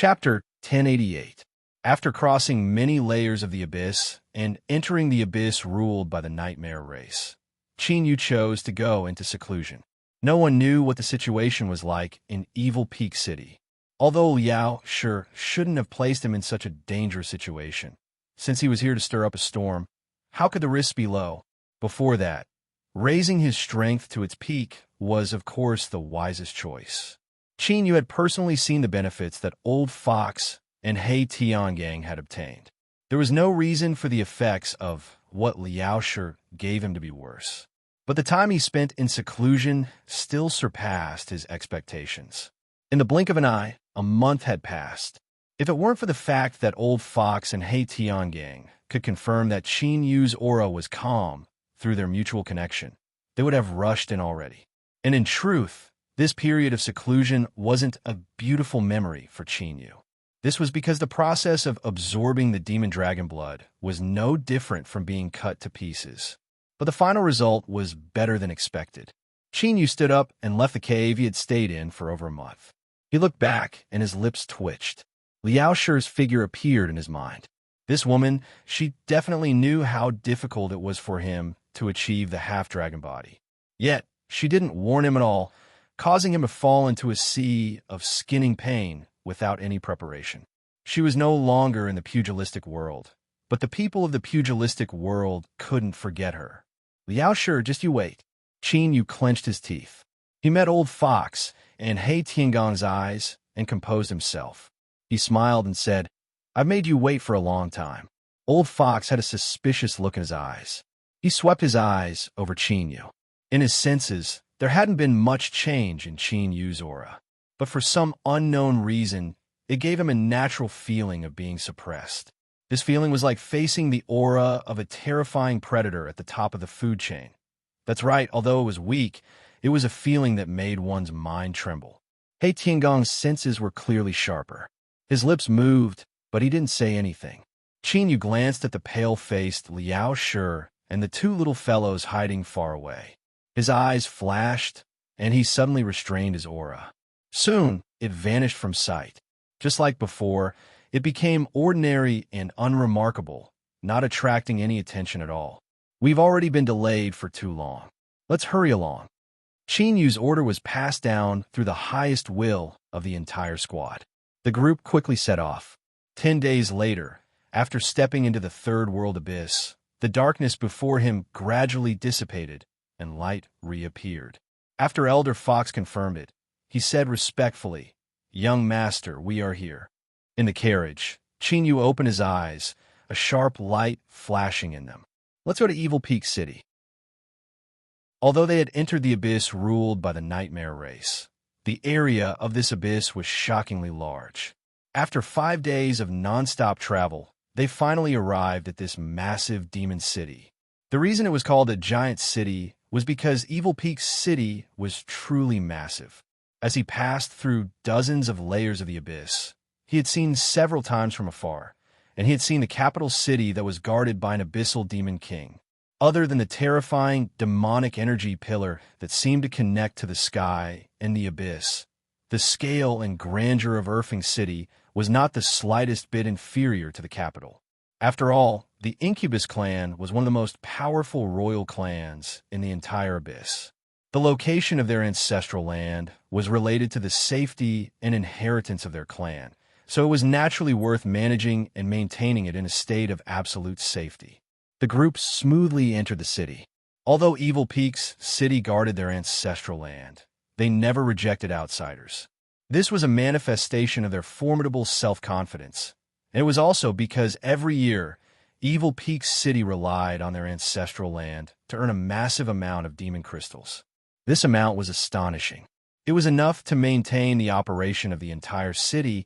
Chapter 1088. After crossing many layers of the abyss and entering the abyss ruled by the nightmare race, Qin chose to go into seclusion. No one knew what the situation was like in Evil Peak City, although Liao sure shouldn't have placed him in such a dangerous situation. Since he was here to stir up a storm, how could the risks be low? Before that, raising his strength to its peak was, of course, the wisest choice. Qin had personally seen the benefits that Old Fox and He Tiangang had obtained. There was no reason for the effects of what Liao Shi gave him to be worse. But the time he spent in seclusion still surpassed his expectations. In the blink of an eye, a month had passed. If it weren't for the fact that Old Fox and He Tiangang could confirm that Qin Yu's aura was calm through their mutual connection, they would have rushed in already. And in truth, this period of seclusion wasn't a beautiful memory for Qin Yu. This was because the process of absorbing the demon dragon blood was no different from being cut to pieces. But the final result was better than expected. Qin Yu stood up and left the cave he had stayed in for over a month. He looked back and his lips twitched. Liao Shi's figure appeared in his mind. This woman, she definitely knew how difficult it was for him to achieve the half-dragon body. Yet, she didn't warn him at all, causing him to fall into a sea of skinning pain without any preparation. She was no longer in the pugilistic world, but the people of the pugilistic world couldn't forget her. Liao Shi, just you wait. Qin Yu clenched his teeth. He met Old Fox and He Tiangang's eyes and composed himself. He smiled and said, "I've made you wait for a long time." Old Fox had a suspicious look in his eyes. He swept his eyes over Qin Yu. In his senses, there hadn't been much change in Qin Yu's aura, but for some unknown reason, it gave him a natural feeling of being suppressed. This feeling was like facing the aura of a terrifying predator at the top of the food chain. That's right, although it was weak, it was a feeling that made one's mind tremble. He Tiangang's senses were clearly sharper. His lips moved, but he didn't say anything. Qin Yu glanced at the pale-faced Liao Shi and the two little fellows hiding far away. His eyes flashed, and he suddenly restrained his aura. Soon, it vanished from sight. Just like before, it became ordinary and unremarkable, not attracting any attention at all. We've already been delayed for too long. Let's hurry along. Qin Yu's order was passed down through the highest will of the entire squad. The group quickly set off. 10 days later, after stepping into the third world abyss, the darkness before him gradually dissipated and light reappeared. After Elder Fox confirmed it, he said respectfully, "Young master, we are here." In the carriage, Qin Yu opened his eyes, a sharp light flashing in them. Let's go to Evil Peak City. Although they had entered the abyss ruled by the nightmare race, the area of this abyss was shockingly large. After 5 days of non-stop travel, they finally arrived at this massive demon city. The reason it was called a giant city was because Evil Peak City was truly massive. As he passed through dozens of layers of the abyss, he had seen several times from afar, and he had seen the capital city that was guarded by an abyssal demon king. Other than the terrifying demonic energy pillar that seemed to connect to the sky and the abyss, the scale and grandeur of Earthing City was not the slightest bit inferior to the capital. After all, the Incubus clan was one of the most powerful royal clans in the entire abyss. The location of their ancestral land was related to the safety and inheritance of their clan, so it was naturally worth managing and maintaining it in a state of absolute safety. The group smoothly entered the city. Although Evil Peak's city guarded their ancestral land, they never rejected outsiders. This was a manifestation of their formidable self-confidence, and it was also because every year, Evil Peak City relied on their ancestral land to earn a massive amount of demon crystals. This amount was astonishing. It was enough to maintain the operation of the entire city,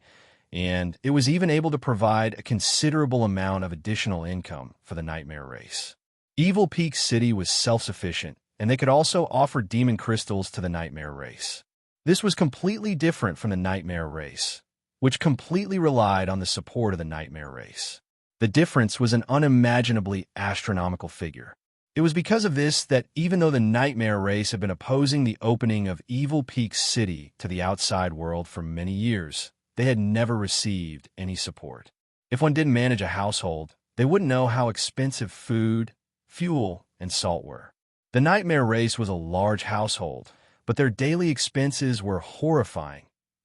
and it was even able to provide a considerable amount of additional income for the nightmare race. Evil Peak City was self-sufficient, and they could also offer demon crystals to the nightmare race. This was completely different from the nightmare race, which completely relied on the support of the nightmare race. The difference was an unimaginably astronomical figure. It was because of this that even though the nightmare race had been opposing the opening of Evil Peak City to the outside world for many years, they had never received any support. If one didn't manage a household, they wouldn't know how expensive food, fuel, and salt were. The nightmare race was a large household, but their daily expenses were horrifying.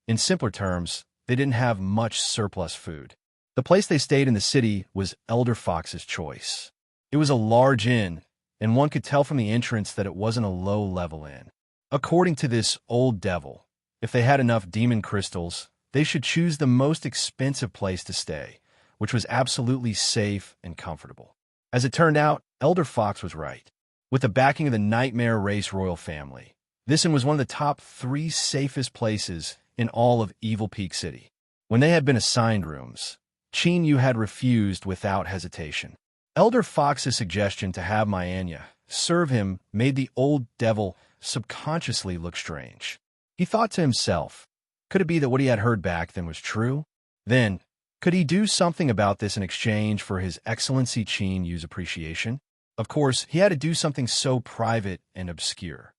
In simpler terms, they didn't have much surplus food. The place they stayed in the city was Elder Fox's choice. It was a large inn, and one could tell from the entrance that it wasn't a low-level inn. According to this old devil, if they had enough demon crystals, they should choose the most expensive place to stay, which was absolutely safe and comfortable. As it turned out, Elder Fox was right. With the backing of the Nightmare Race royal family, this inn was one of the top 3 safest places in all of Evil Peak City. When they had been assigned rooms, Chin Yu had refused without hesitation. Elder Fox's suggestion to have Myanya serve him made the old devil subconsciously look strange. He thought to himself, could it be that what he had heard back then was true? Then, could he do something about this in exchange for His Excellency Chin Yu's appreciation? Of course, he had to do something so private and obscure.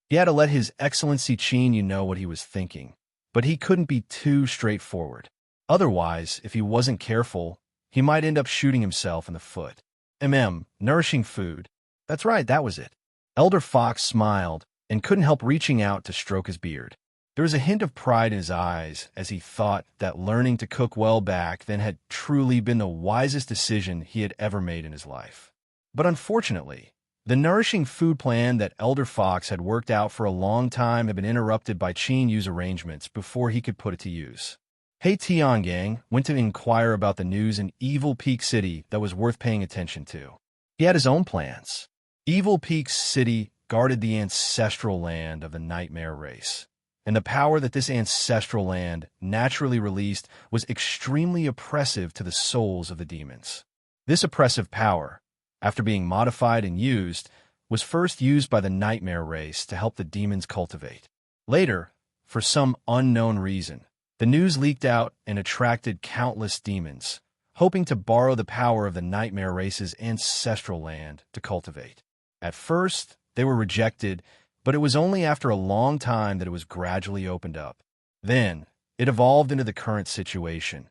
He had to let His Excellency Chin Yu know what he was thinking, but he couldn't be too straightforward. Otherwise, if he wasn't careful, he might end up shooting himself in the foot. Nourishing food. That's right, that was it. Elder Fox smiled and couldn't help reaching out to stroke his beard. There was a hint of pride in his eyes as he thought that learning to cook well back then had truly been the wisest decision he had ever made in his life. But unfortunately, the nourishing food plan that Elder Fox had worked out for a long time had been interrupted by Chin Yu's arrangements before he could put it to use. He Tiangang went to inquire about the news in Evil Peak City that was worth paying attention to. He had his own plans. Evil Peak City guarded the ancestral land of the Nightmare Race, and the power that this ancestral land naturally released was extremely oppressive to the souls of the demons. This oppressive power, after being modified and used, was first used by the Nightmare Race to help the demons cultivate. Later, for some unknown reason, the news leaked out and attracted countless demons, hoping to borrow the power of the Nightmare Race's ancestral land to cultivate. At first, they were rejected, but it was only after a long time that it was gradually opened up. Then, it evolved into the current situation.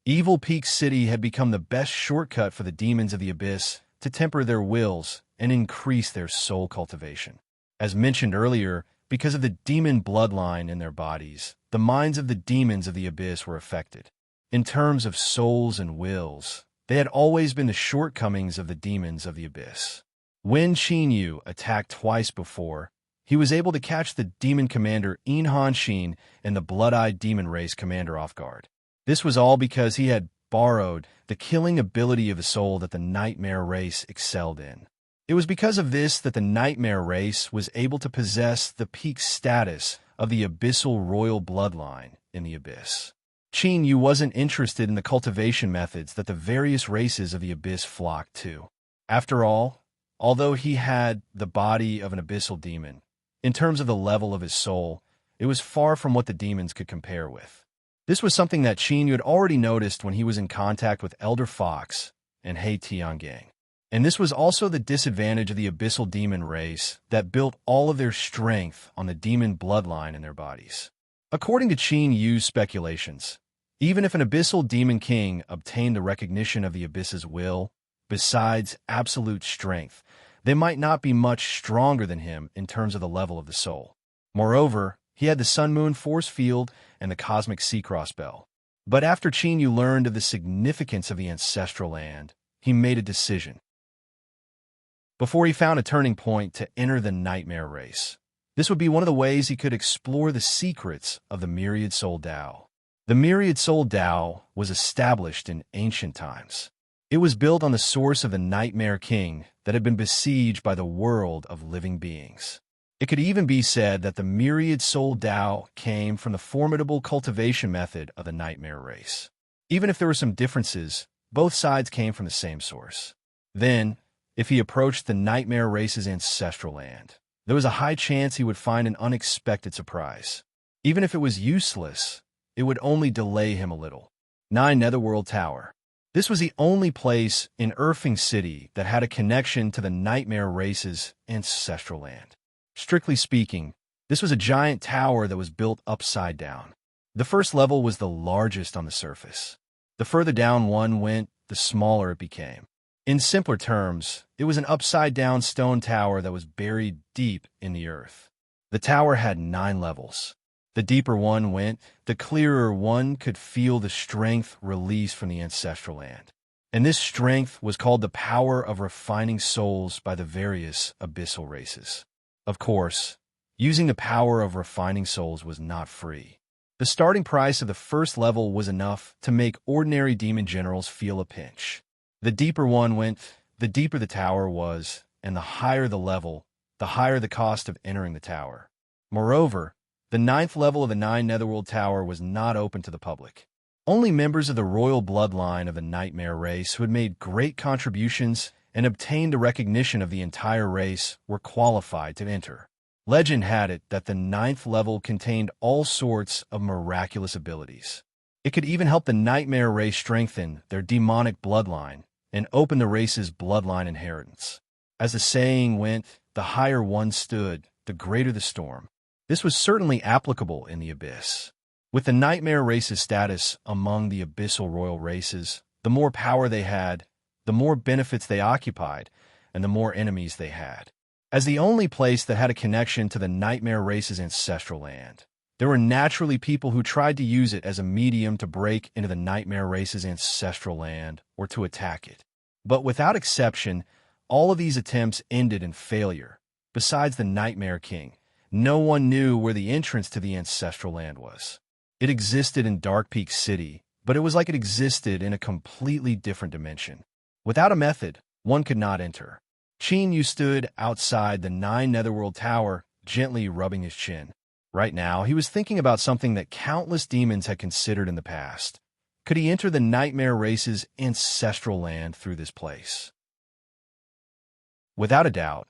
Evil Peak City had become the best shortcut for the demons of the abyss to temper their wills and increase their soul cultivation. As mentioned earlier, because of the demon bloodline in their bodies, the minds of the demons of the abyss were affected. In terms of souls and wills, they had always been the shortcomings of the demons of the abyss. When Chin Yu attacked twice before, he was able to catch the demon commander In Han Xin and the blood-eyed demon race commander off guard. This was all because he had borrowed the killing ability of the soul that the Nightmare Race excelled in. It was because of this that the Nightmare Race was able to possess the peak status of the abyssal royal bloodline in the abyss. Chin Yu wasn't interested in the cultivation methods that the various races of the abyss flocked to. After all, although he had the body of an abyssal demon, in terms of the level of his soul, it was far from what the demons could compare with. This was something that Chin Yu had already noticed when he was in contact with Elder Fox and He Tiangang. And this was also the disadvantage of the abyssal demon race that built all of their strength on the demon bloodline in their bodies. According to Chin Yu's speculations, even if an abyssal demon king obtained the recognition of the abyss's will, besides absolute strength, they might not be much stronger than him in terms of the level of the soul. Moreover, he had the Sun-Moon Force Field and the Cosmic Sea-Cross Bell. But after Chin Yu learned of the significance of the ancestral land, he made a decision. Before he found a turning point to enter the Nightmare Race, this would be one of the ways he could explore the secrets of the Myriad Soul Tao. The Myriad Soul Tao was established in ancient times. It was built on the source of the Nightmare King that had been besieged by the world of living beings. It could even be said that the Myriad Soul Tao came from the formidable cultivation method of the Nightmare Race. Even if there were some differences, both sides came from the same source. Then, if he approached the Nightmare Race's ancestral land, there was a high chance he would find an unexpected surprise. Even if it was useless, it would only delay him a little. 9 Netherworld Tower. This was the only place in Erfing City that had a connection to the Nightmare Race's ancestral land. Strictly speaking, this was a giant tower that was built upside down. The first level was the largest on the surface. The further down one went, the smaller it became. In simpler terms, it was an upside-down stone tower that was buried deep in the earth. The tower had 9 levels. The deeper one went, the clearer one could feel the strength released from the ancestral land. And this strength was called the power of refining souls by the various abyssal races. Of course, using the power of refining souls was not free. The starting price of the first level was enough to make ordinary demon generals feel a pinch. The deeper one went, the deeper the tower was, and the higher the level, the higher the cost of entering the tower. Moreover, the 9th level of the 9 Netherworld Tower was not open to the public. Only members of the royal bloodline of the Nightmare race who had made great contributions and obtained the recognition of the entire race were qualified to enter. Legend had it that the 9th level contained all sorts of miraculous abilities. It could even help the Nightmare race strengthen their demonic bloodline and open the race's bloodline inheritance. As the saying went, the higher one stood, the greater the storm. This was certainly applicable in the Abyss. With the Nightmare race's status among the abyssal royal races, the more power they had, the more benefits they occupied, and the more enemies they had. As the only place that had a connection to the Nightmare race's ancestral land, there were naturally people who tried to use it as a medium to break into the Nightmare race's ancestral land or to attack it. But without exception, all of these attempts ended in failure. Besides the Nightmare King, no one knew where the entrance to the ancestral land was. It existed in Dark Peak City, but it was like it existed in a completely different dimension. Without a method, one could not enter. Yu stood outside the 9 Netherworld Tower, gently rubbing his chin. Right now, he was thinking about something that countless demons had considered in the past. Could he enter the Nightmare race's ancestral land through this place? Without a doubt,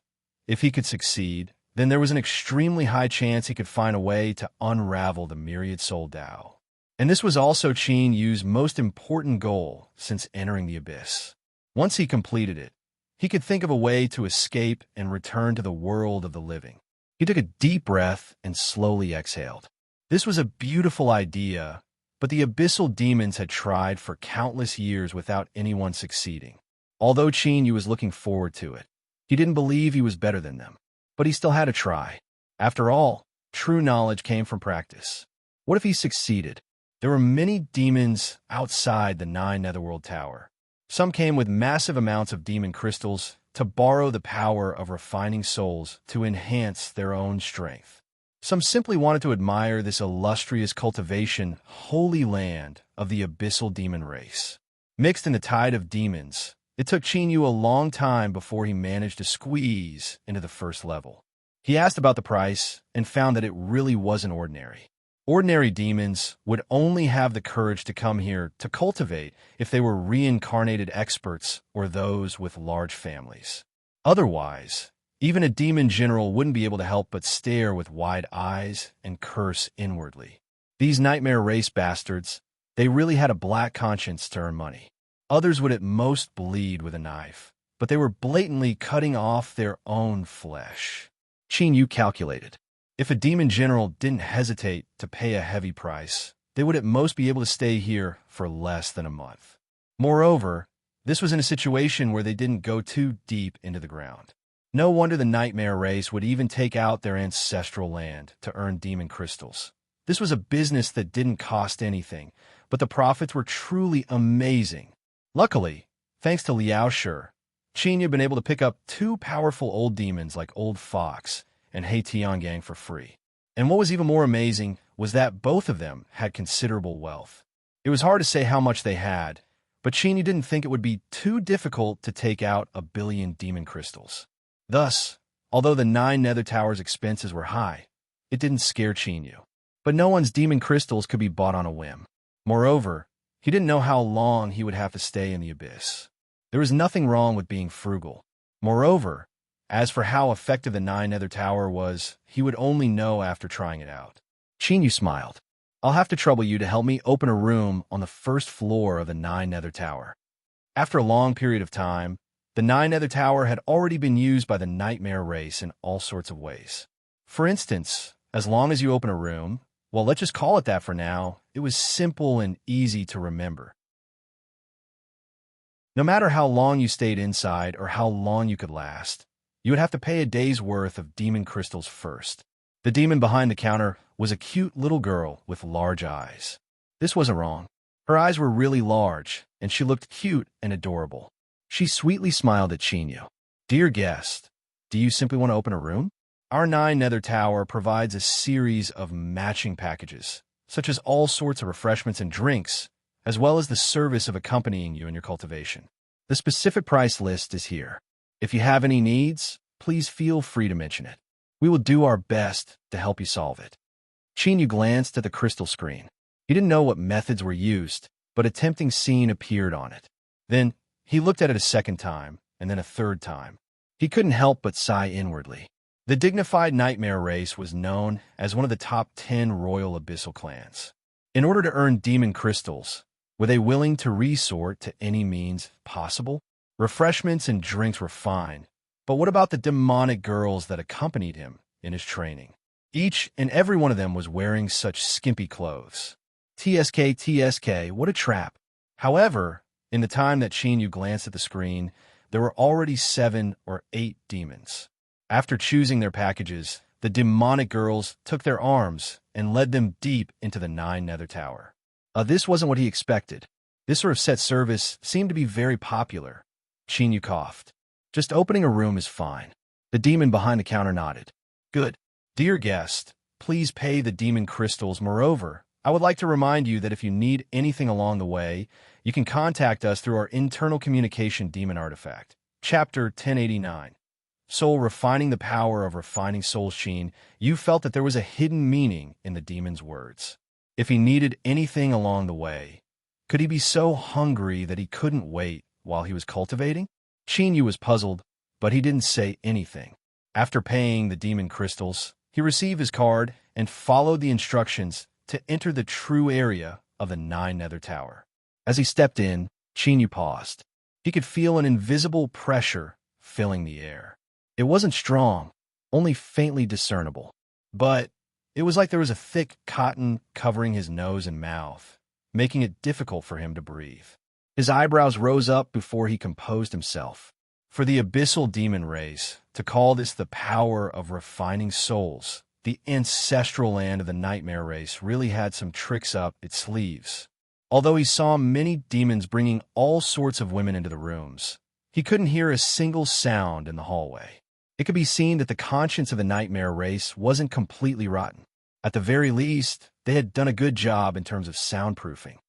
if he could succeed, then there was an extremely high chance he could find a way to unravel the myriad soul Tao. And this was also Yu's most important goal since entering the Abyss. Once he completed it, he could think of a way to escape and return to the world of the living. He took a deep breath and slowly exhaled. This was a beautiful idea, but the abyssal demons had tried for countless years without anyone succeeding. Although Yu was looking forward to it, he didn't believe he was better than them. But he still had to try. After all, true knowledge came from practice. What if he succeeded? There were many demons outside the 9 Netherworld Tower. Some came with massive amounts of demon crystals to borrow the power of refining souls to enhance their own strength. Some simply wanted to admire this illustrious cultivation, holy land of the abyssal demon race. Mixed in the tide of demons, it took Yu a long time before he managed to squeeze into the first level. He asked about the price and found that it really wasn't ordinary. Ordinary demons would only have the courage to come here to cultivate if they were reincarnated experts or those with large families. Otherwise, even a demon general wouldn't be able to help but stare with wide eyes and curse inwardly. These Nightmare race bastards, they really had a black conscience to earn money. Others would at most bleed with a knife, but they were blatantly cutting off their own flesh. Yu calculated. If a demon general didn't hesitate to pay a heavy price, they would at most be able to stay here for less than a month. Moreover, this was in a situation where they didn't go too deep into the ground. No wonder the Nightmare race would even take out their ancestral land to earn demon crystals. This was a business that didn't cost anything, but the profits were truly amazing. Luckily, thanks to Liao Shi, Qin had been able to pick up 2 powerful old demons like Old Fox and Hei Tiangang for free. And what was even more amazing was that both of them had considerable wealth. It was hard to say how much they had, but Qin didn't think it would be too difficult to take out 1 billion demon crystals. Thus, although the 9 Nether Tower's expenses were high, it didn't scare Qin. But no one's demon crystals could be bought on a whim. Moreover, he didn't know how long he would have to stay in the Abyss. There was nothing wrong with being frugal. Moreover, as for how effective the 9 Nether Tower was, he would only know after trying it out. Yu smiled. I'll have to trouble you to help me open a room on the first floor of the 9 Nether Tower. After a long period of time, the 9 Nether Tower had already been used by the Nightmare race in all sorts of ways. For instance, as long as you open a room, Well, let's just call it that for now. It was simple and easy to remember. No matter how long you stayed inside or how long you could last, you would have to pay a day's worth of demon crystals first. The demon behind the counter was a cute little girl with large eyes. This wasn't wrong. Her eyes were really large, and she looked cute and adorable. She sweetly smiled at Chinyu. "Dear guest, do you simply want to open a room? Our 9 Nether Tower provides a series of matching packages, such as all sorts of refreshments and drinks, as well as the service of accompanying you in your cultivation. The specific price list is here. If you have any needs, please feel free to mention it. We will do our best to help you solve it." Chinyu glanced at the crystal screen. He didn't know what methods were used, but a tempting scene appeared on it. Then he looked at it a second time, and then a third time. He couldn't help but sigh inwardly. The dignified nightmare race was known as one of the top 10 royal abyssal clans. In order to earn demon crystals, were they willing to resort to any means possible? Refreshments and drinks were fine, but what about the demonic girls that accompanied him in his training? Each and every one of them was wearing such skimpy clothes. TSK, what a trap. However, in the time that Chinyu glanced at the screen, there were already 7 or 8 demons. After choosing their packages, the demonic girls took their arms and led them deep into the 9 Nether Tower. This wasn't what he expected. This sort of set service seemed to be very popular. Chinyu coughed. "Just opening a room is fine." The demon behind the counter nodded. "Good. Dear guest, please pay the demon crystals. Moreover, I would like to remind you that if you need anything along the way, you can contact us through our internal communication demon artifact. Chapter 1089. Soul refining the power of refining soul sheen. You felt that there was a hidden meaning in the demon's words. If he needed anything along the way, could he be so hungry that he couldn't wait while he was cultivating?" Chinyu was puzzled, but he didn't say anything. After paying the demon crystals, he received his card and followed the instructions to enter the true area of the 9 Nether Tower. As he stepped in, Chinyu paused. He could feel an invisible pressure filling the air. It wasn't strong, only faintly discernible. But it was like there was a thick cotton covering his nose and mouth, making it difficult for him to breathe. His eyebrows rose up before he composed himself. For the abyssal demon race, to call this the power of refining souls, the ancestral land of the nightmare race really had some tricks up its sleeves. Although he saw many demons bringing all sorts of women into the rooms, he couldn't hear a single sound in the hallway. It could be seen that the conscience of the nightmare race wasn't completely rotten. At the very least, they had done a good job in terms of soundproofing.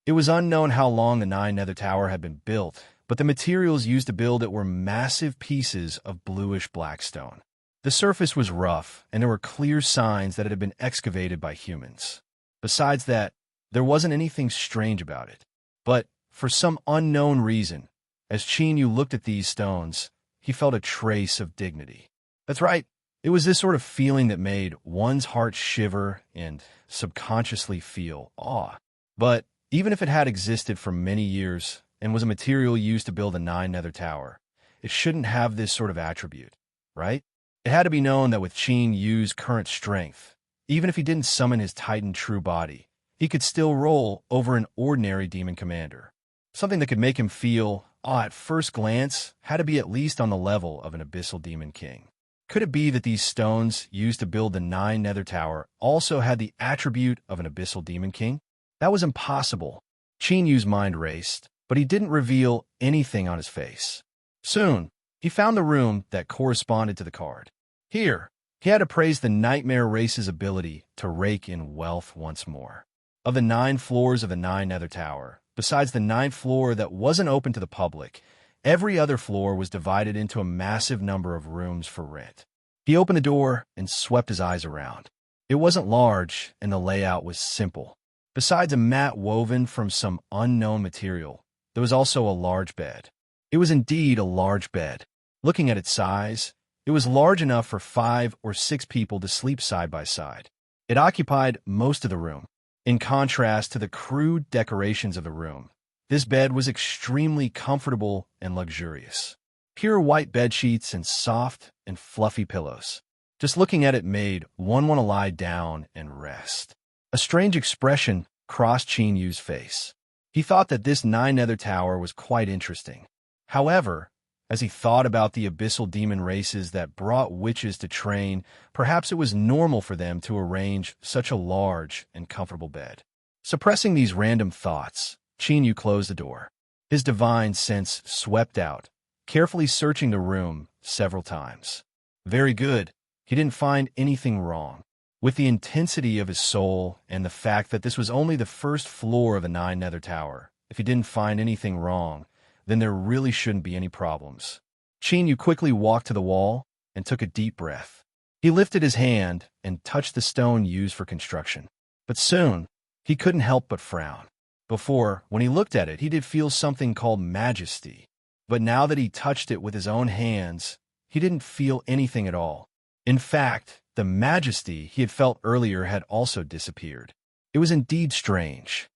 It was unknown how long the 9 Nether Tower had been built, but the materials used to build it were massive pieces of bluish-black stone. The surface was rough, and there were clear signs that it had been excavated by humans. Besides that, there wasn't anything strange about it. But for some unknown reason, as Chinyu looked at these stones, he felt a trace of dignity. That's right, it was this sort of feeling that made one's heart shiver and subconsciously feel awe. But even if it had existed for many years and was a material used to build the 9 Nether Tower, it shouldn't have this sort of attribute, right? It had to be known that with Chinyu's current strength, even if he didn't summon his Titan true body, he could still roll over an ordinary demon commander. Something that could make him feel, at first glance, had to be at least on the level of an abyssal demon king. Could it be that these stones used to build the 9 Nether Tower also had the attribute of an abyssal demon king? That was impossible. Chinyu's mind raced, but he didn't reveal anything on his face. Soon, he found the room that corresponded to the card. Here, he had to praise the nightmare race's ability to rake in wealth once more. Of the 9 floors of the 9 Nether Tower, besides the 9th floor that wasn't open to the public, every other floor was divided into a massive number of rooms for rent. He opened the door and swept his eyes around. It wasn't large, and the layout was simple. Besides a mat woven from some unknown material, there was also a large bed. It was indeed a large bed. Looking at its size, it was large enough for 5 or 6 people to sleep side by side. It occupied most of the room. In contrast to the crude decorations of the room, this bed was extremely comfortable and luxurious. Pure white bed sheets and soft and fluffy pillows. Just looking at it made one want to lie down and rest. A strange expression crossed Qin Yu's face. He thought that this nine-nether tower was quite interesting. However, as he thought about the abyssal demon races that brought witches to train, perhaps it was normal for them to arrange such a large and comfortable bed. Suppressing these random thoughts, Qin Yu closed the door. His divine sense swept out, carefully searching the room several times. Very good. He didn't find anything wrong. With the intensity of his soul and the fact that this was only the first floor of the nine-nether tower, if he didn't find anything wrong, then there really shouldn't be any problems. Qin Yu quickly walked to the wall and took a deep breath. He lifted his hand and touched the stone used for construction. But soon, he couldn't help but frown. Before, when he looked at it, he did feel something called majesty. But now that he touched it with his own hands, he didn't feel anything at all. In fact, the majesty he had felt earlier had also disappeared. It was indeed strange.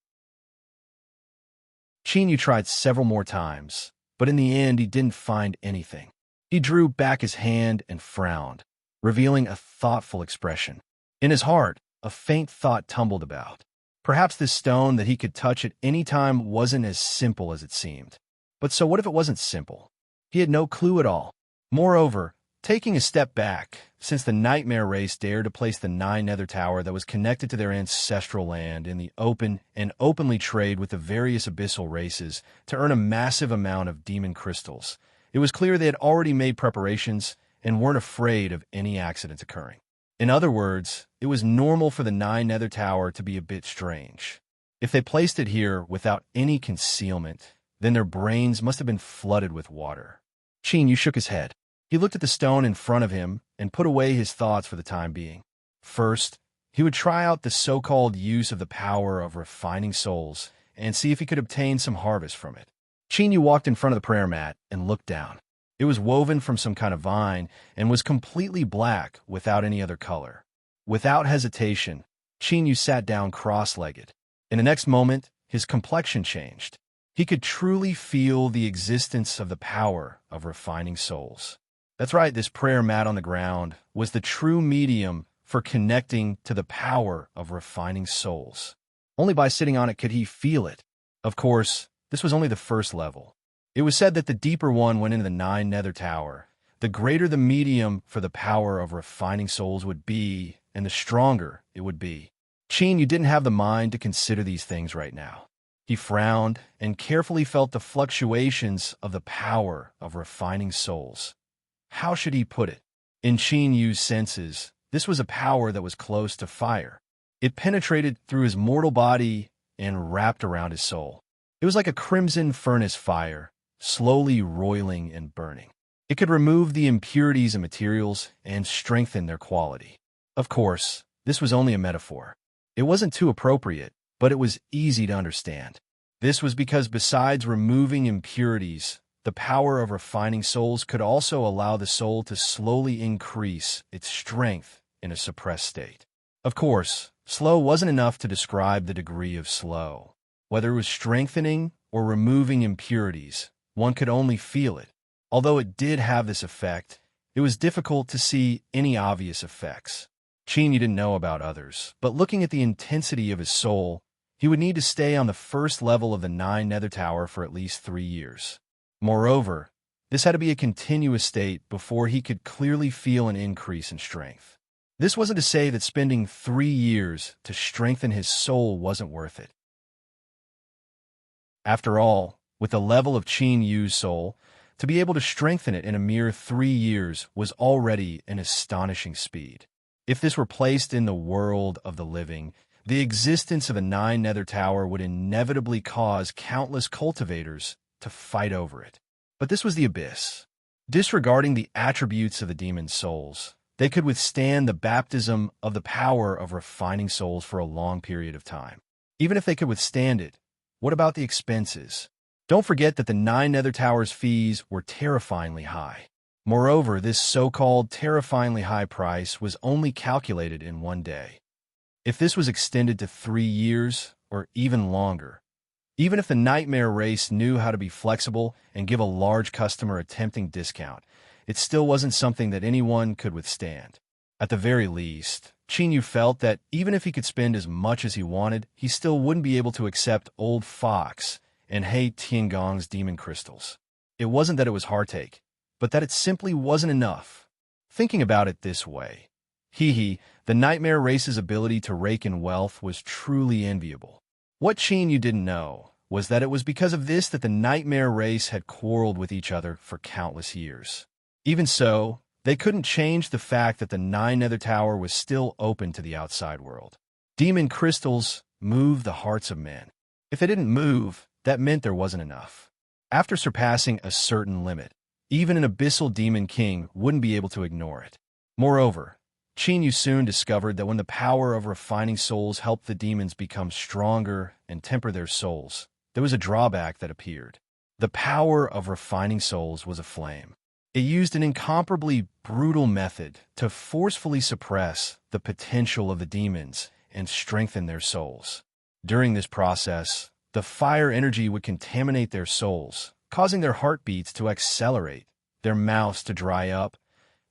Qin Yu tried several more times, but in the end he didn't find anything. He drew back his hand and frowned, revealing a thoughtful expression. In his heart, a faint thought tumbled about. Perhaps this stone that he could touch at any time wasn't as simple as it seemed. But so what if it wasn't simple? He had no clue at all. Moreover, taking a step back, since the nightmare race dared to place the nine-nether tower that was connected to their ancestral land in the open and openly trade with the various abyssal races to earn a massive amount of demon crystals, it was clear they had already made preparations and weren't afraid of any accidents occurring. In other words, it was normal for the nine-nether tower to be a bit strange. If they placed it here without any concealment, then their brains must have been flooded with water. Qin Yu shook his head. He looked at the stone in front of him and put away his thoughts for the time being. First, he would try out the so-called use of the power of refining souls and see if he could obtain some harvest from it. Qin Yu walked in front of the prayer mat and looked down. It was woven from some kind of vine and was completely black without any other color. Without hesitation, Qin Yu sat down cross-legged. In the next moment, his complexion changed. He could truly feel the existence of the power of refining souls. That's right, this prayer mat on the ground was the true medium for connecting to the power of refining souls. Only by sitting on it could he feel it. Of course, this was only the first level. It was said that the deeper one went into the nine-nether tower, the greater the medium for the power of refining souls would be, and the stronger it would be. Qin Yu didn't have the mind to consider these things right now. He frowned and carefully felt the fluctuations of the power of refining souls. How should he put it? In Qin Yu's senses, this was a power that was close to fire. It penetrated through his mortal body and wrapped around his soul. It was like a crimson furnace fire, slowly roiling and burning. It could remove the impurities in materials and strengthen their quality. Of course, this was only a metaphor. It wasn't too appropriate, but it was easy to understand. This was because besides removing impurities, the power of refining souls could also allow the soul to slowly increase its strength in a suppressed state. Of course, slow wasn't enough to describe the degree of slow. Whether it was strengthening or removing impurities, one could only feel it. Although it did have this effect, it was difficult to see any obvious effects. Qin Yu didn't know about others, but looking at the intensity of his soul, he would need to stay on the first level of the nine-nether tower for at least 3 years. Moreover, this had to be a continuous state before he could clearly feel an increase in strength. This wasn't to say that spending 3 years to strengthen his soul wasn't worth it. After all, with the level of Qin Yu's soul, to be able to strengthen it in a mere 3 years was already an astonishing speed. If this were placed in the world of the living, the existence of a nine-nether tower would inevitably cause countless cultivators to fight over it. But this was the abyss. Disregarding the attributes of the demon souls, they could withstand the baptism of the power of refining souls for a long period of time. Even if they could withstand it, what about the expenses? Don't forget that the nine-nether tower's fees were terrifyingly high. Moreover, this so-called terrifyingly high price was only calculated in 1 day. If this was extended to 3 years or even longer, even if the nightmare race knew how to be flexible and give a large customer a tempting discount, it still wasn't something that anyone could withstand. At the very least, Chinyu felt that even if he could spend as much as he wanted, he still wouldn't be able to accept Old Fox and Hei Tiangong's demon crystals. It wasn't that it was heartache, but that it simply wasn't enough. Thinking about it this way, the nightmare race's ability to rake in wealth was truly enviable. What Chinyu didn't know was that it was because of this that the nightmare race had quarreled with each other for countless years. Even so, they couldn't change the fact that the Nine Nether Tower was still open to the outside world. Demon crystals move the hearts of men. If they didn't move, that meant there wasn't enough. After surpassing a certain limit, even an abyssal demon king wouldn't be able to ignore it. Moreover, Chinyu soon discovered that when the power of refining souls helped the demons become stronger and temper their souls, there was a drawback that appeared. The power of refining souls was a flame. It used an incomparably brutal method to forcefully suppress the potential of the demons and strengthen their souls. During this process, the fire energy would contaminate their souls, causing their heartbeats to accelerate, their mouths to dry up,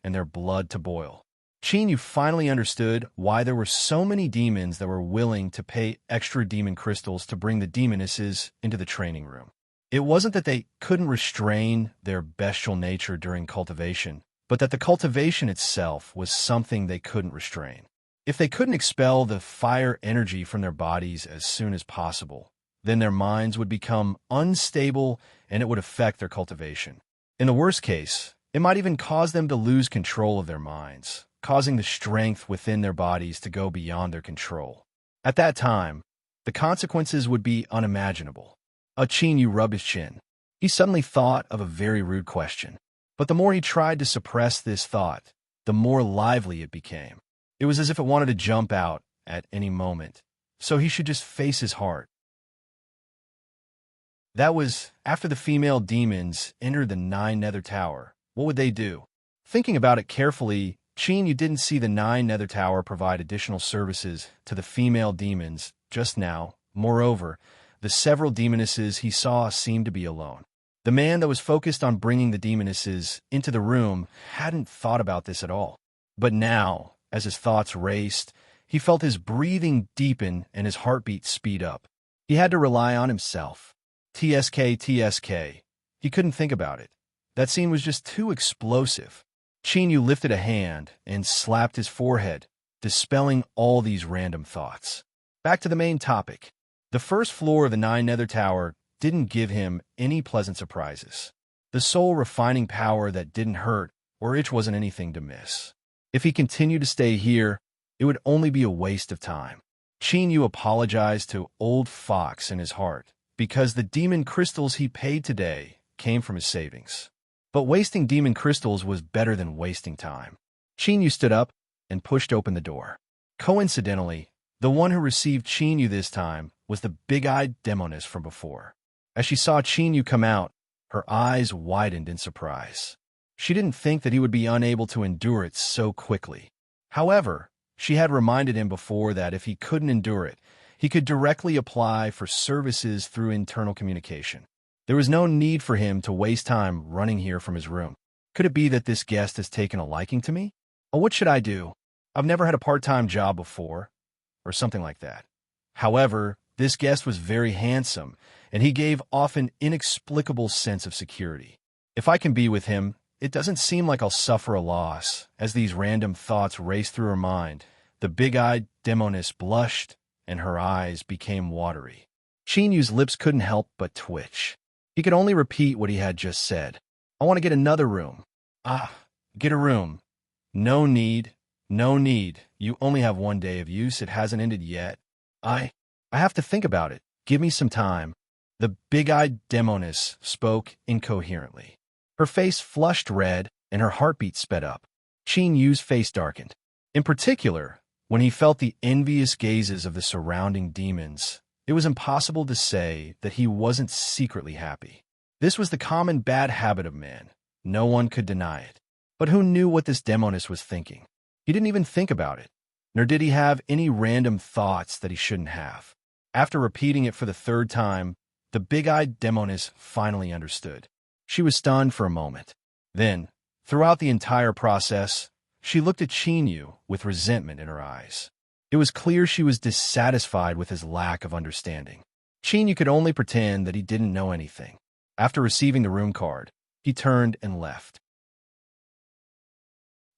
and their blood to boil. Chinyu finally understood why there were so many demons that were willing to pay extra demon crystals to bring the demonesses into the training room. It wasn't that they couldn't restrain their bestial nature during cultivation, but that the cultivation itself was something they couldn't restrain. If they couldn't expel the fire energy from their bodies as soon as possible, then their minds would become unstable and it would affect their cultivation. In the worst case, it might even cause them to lose control of their minds, causing the strength within their bodies to go beyond their control. At that time, the consequences would be unimaginable. Chinyu rubbed his chin. He suddenly thought of a very rude question. But the more he tried to suppress this thought, the more lively it became. It was as if it wanted to jump out at any moment, so he should just face his heart. That was, after the female demons entered the Nine Nether Tower, what would they do? Thinking about it carefully, Chinyu didn't see the Nine Nether Tower provide additional services to the female demons just now. Moreover, the several demonesses he saw seemed to be alone. The man that was focused on bringing the demonesses into the room hadn't thought about this at all. But now, as his thoughts raced, he felt his breathing deepen and his heartbeat speed up. He had to rely on himself. TSK. He couldn't think about it. That scene was just too explosive. Chinyu lifted a hand and slapped his forehead, dispelling all these random thoughts. Back to the main topic. The first floor of the Nine Nether Tower didn't give him any pleasant surprises. The soul refining power that didn't hurt or itch wasn't anything to miss. If he continued to stay here, it would only be a waste of time. Chinyu apologized to Old Fox in his heart because the demon crystals he paid today came from his savings. But wasting demon crystals was better than wasting time. Chinyu stood up and pushed open the door. Coincidentally, the one who received Chinyu this time was the big-eyed demoness from before. As she saw Chinyu come out, her eyes widened in surprise. She didn't think that he would be unable to endure it so quickly. However, she had reminded him before that if he couldn't endure it, he could directly apply for services through internal communication. There was no need for him to waste time running here from his room. Could it be that this guest has taken a liking to me? Oh, what should I do? I've never had a part-time job before, or something like that. However, this guest was very handsome, and he gave off an inexplicable sense of security. If I can be with him, it doesn't seem like I'll suffer a loss. As these random thoughts raced through her mind, the big-eyed demoness blushed, and her eyes became watery. Chinyu's lips couldn't help but twitch. He could only repeat what he had just said. I want to get another room. Get a room. No need. You only have 1 day of use. It hasn't ended yet. I have to think about it. Give me some time. The big-eyed demoness spoke incoherently. Her face flushed red, and her heartbeat sped up. Chinyu's face darkened. In particular, when he felt the envious gazes of the surrounding demons, it was impossible to say that he wasn't secretly happy. This was the common bad habit of man. No one could deny it. But who knew what this demoness was thinking? He didn't even think about it, nor did he have any random thoughts that he shouldn't have. After repeating it for the third time, the big-eyed demoness finally understood. She was stunned for a moment. Then, throughout the entire process, She looked at Chinyu with resentment in her eyes. It was clear she was dissatisfied with his lack of understanding. Chinyu could only pretend that he didn't know anything. After receiving the room card, he turned and left.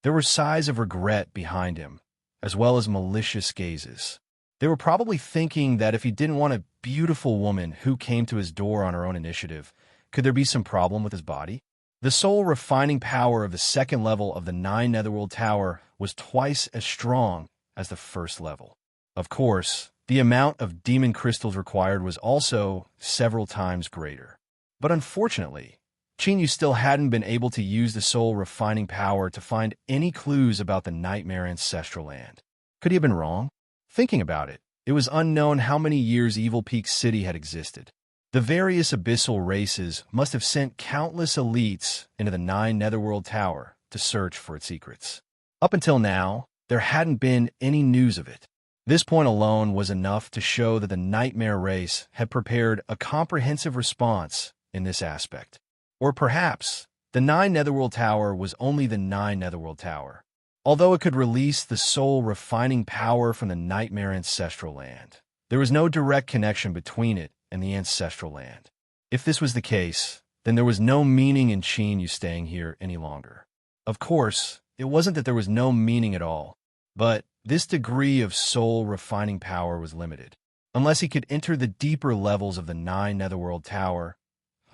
There were sighs of regret behind him, as well as malicious gazes. They were probably thinking that if he didn't want a beautiful woman who came to his door on her own initiative, could there be some problem with his body? The soul refining power of the second level of the 9 Netherworld Tower was twice as strong as the first level. Of course, the amount of demon crystals required was also several times greater. But unfortunately, Chinyu still hadn't been able to use the soul refining power to find any clues about the Nightmare Ancestral Land. Could he have been wrong? Thinking about it, it was unknown how many years Evil Peak City had existed. The various abyssal races must have sent countless elites into the 9 Netherworld Tower to search for its secrets. Up until now, there hadn't been any news of it. This point alone was enough to show that the Nightmare race had prepared a comprehensive response in this aspect. Or perhaps, the 9 Netherworld Tower was only the 9 Netherworld Tower. Although it could release the soul refining power from the Nightmare Ancestral Land, there was no direct connection between it and the Ancestral Land. If this was the case, then there was no meaning in Chinyu staying here any longer. Of course, it wasn't that there was no meaning at all, but this degree of soul refining power was limited. Unless he could enter the deeper levels of the 9 Netherworld Tower,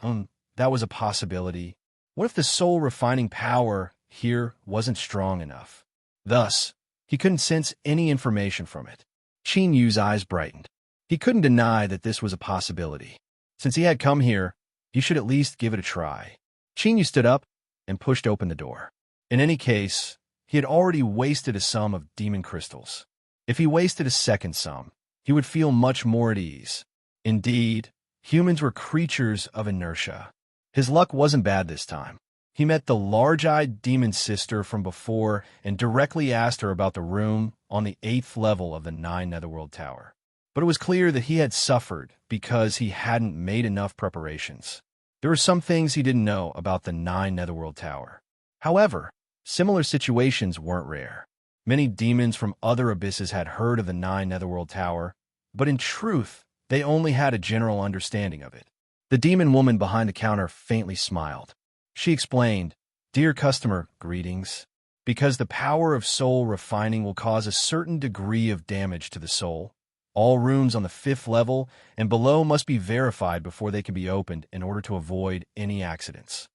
that was a possibility. What if the soul refining power here wasn't strong enough? Thus, he couldn't sense any information from it. Chinyu's eyes brightened. He couldn't deny that this was a possibility. Since he had come here, he should at least give it a try. Chinyu stood up and pushed open the door. In any case, he had already wasted a sum of demon crystals. If he wasted a second sum, he would feel much more at ease. Indeed, humans were creatures of inertia. His luck wasn't bad this time. He met the large-eyed demon sister from before and directly asked her about the room on the 8th level of the 9 Netherworld Tower. But it was clear that he had suffered because he hadn't made enough preparations. There were some things he didn't know about the 9 Netherworld Tower. However, similar situations weren't rare. Many demons from other abysses had heard of the 9 Netherworld Tower, but in truth, they only had a general understanding of it. The demon woman behind the counter faintly smiled. She explained, "Dear customer, greetings. Because the power of soul refining will cause a certain degree of damage to the soul, all rooms on the 5th level and below must be verified before they can be opened in order to avoid any accidents.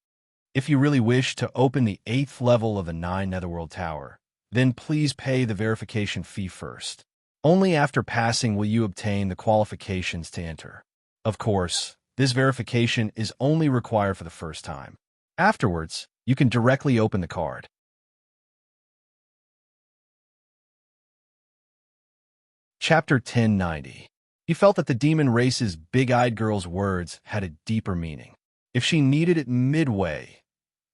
If you really wish to open the 8th level of the 9 Netherworld Tower, then please pay the verification fee first. Only after passing will you obtain the qualifications to enter. Of course, this verification is only required for the first time. Afterwards, you can directly open the card." Chapter 1090. He felt that the demon race's big-eyed girl's words had a deeper meaning. If she needed it midway,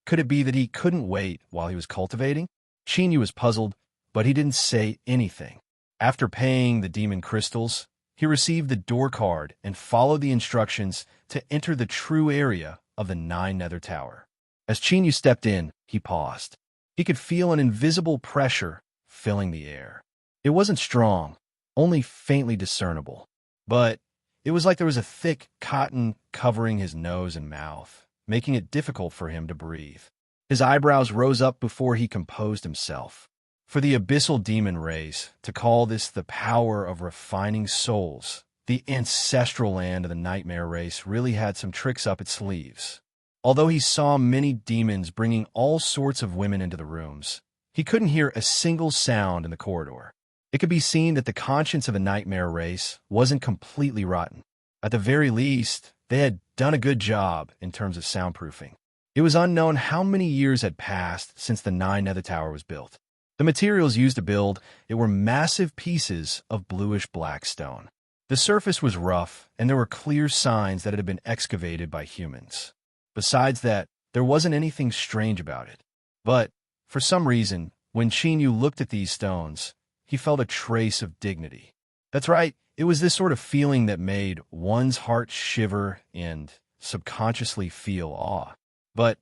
could it be that he couldn't wait while he was cultivating? Chinyu was puzzled, but he didn't say anything. After paying the demon crystals, he received the door card and followed the instructions to enter the true area of the 9 Nether Tower. As Chinyu stepped in, he paused. He could feel an invisible pressure filling the air. It wasn't strong, only faintly discernible, but it was like there was a thick cotton covering his nose and mouth, making it difficult for him to breathe. His eyebrows rose up before he composed himself. For the abyssal demon race to call this the power of refining souls, the ancestral land of the nightmare race really had some tricks up its sleeves. Although he saw many demons bringing all sorts of women into the rooms, he couldn't hear a single sound in the corridor. It could be seen that the conscience of the nightmare race wasn't completely rotten. At the very least, they had done a good job in terms of soundproofing. It was unknown how many years had passed since the 9 Nether Tower was built. The materials used to build it were massive pieces of bluish-black stone. The surface was rough, and there were clear signs that it had been excavated by humans. Besides that, there wasn't anything strange about it. But, for some reason, when Chinyu looked at these stones, he felt a trace of dignity. That's right, it was this sort of feeling that made one's heart shiver and subconsciously feel awe. But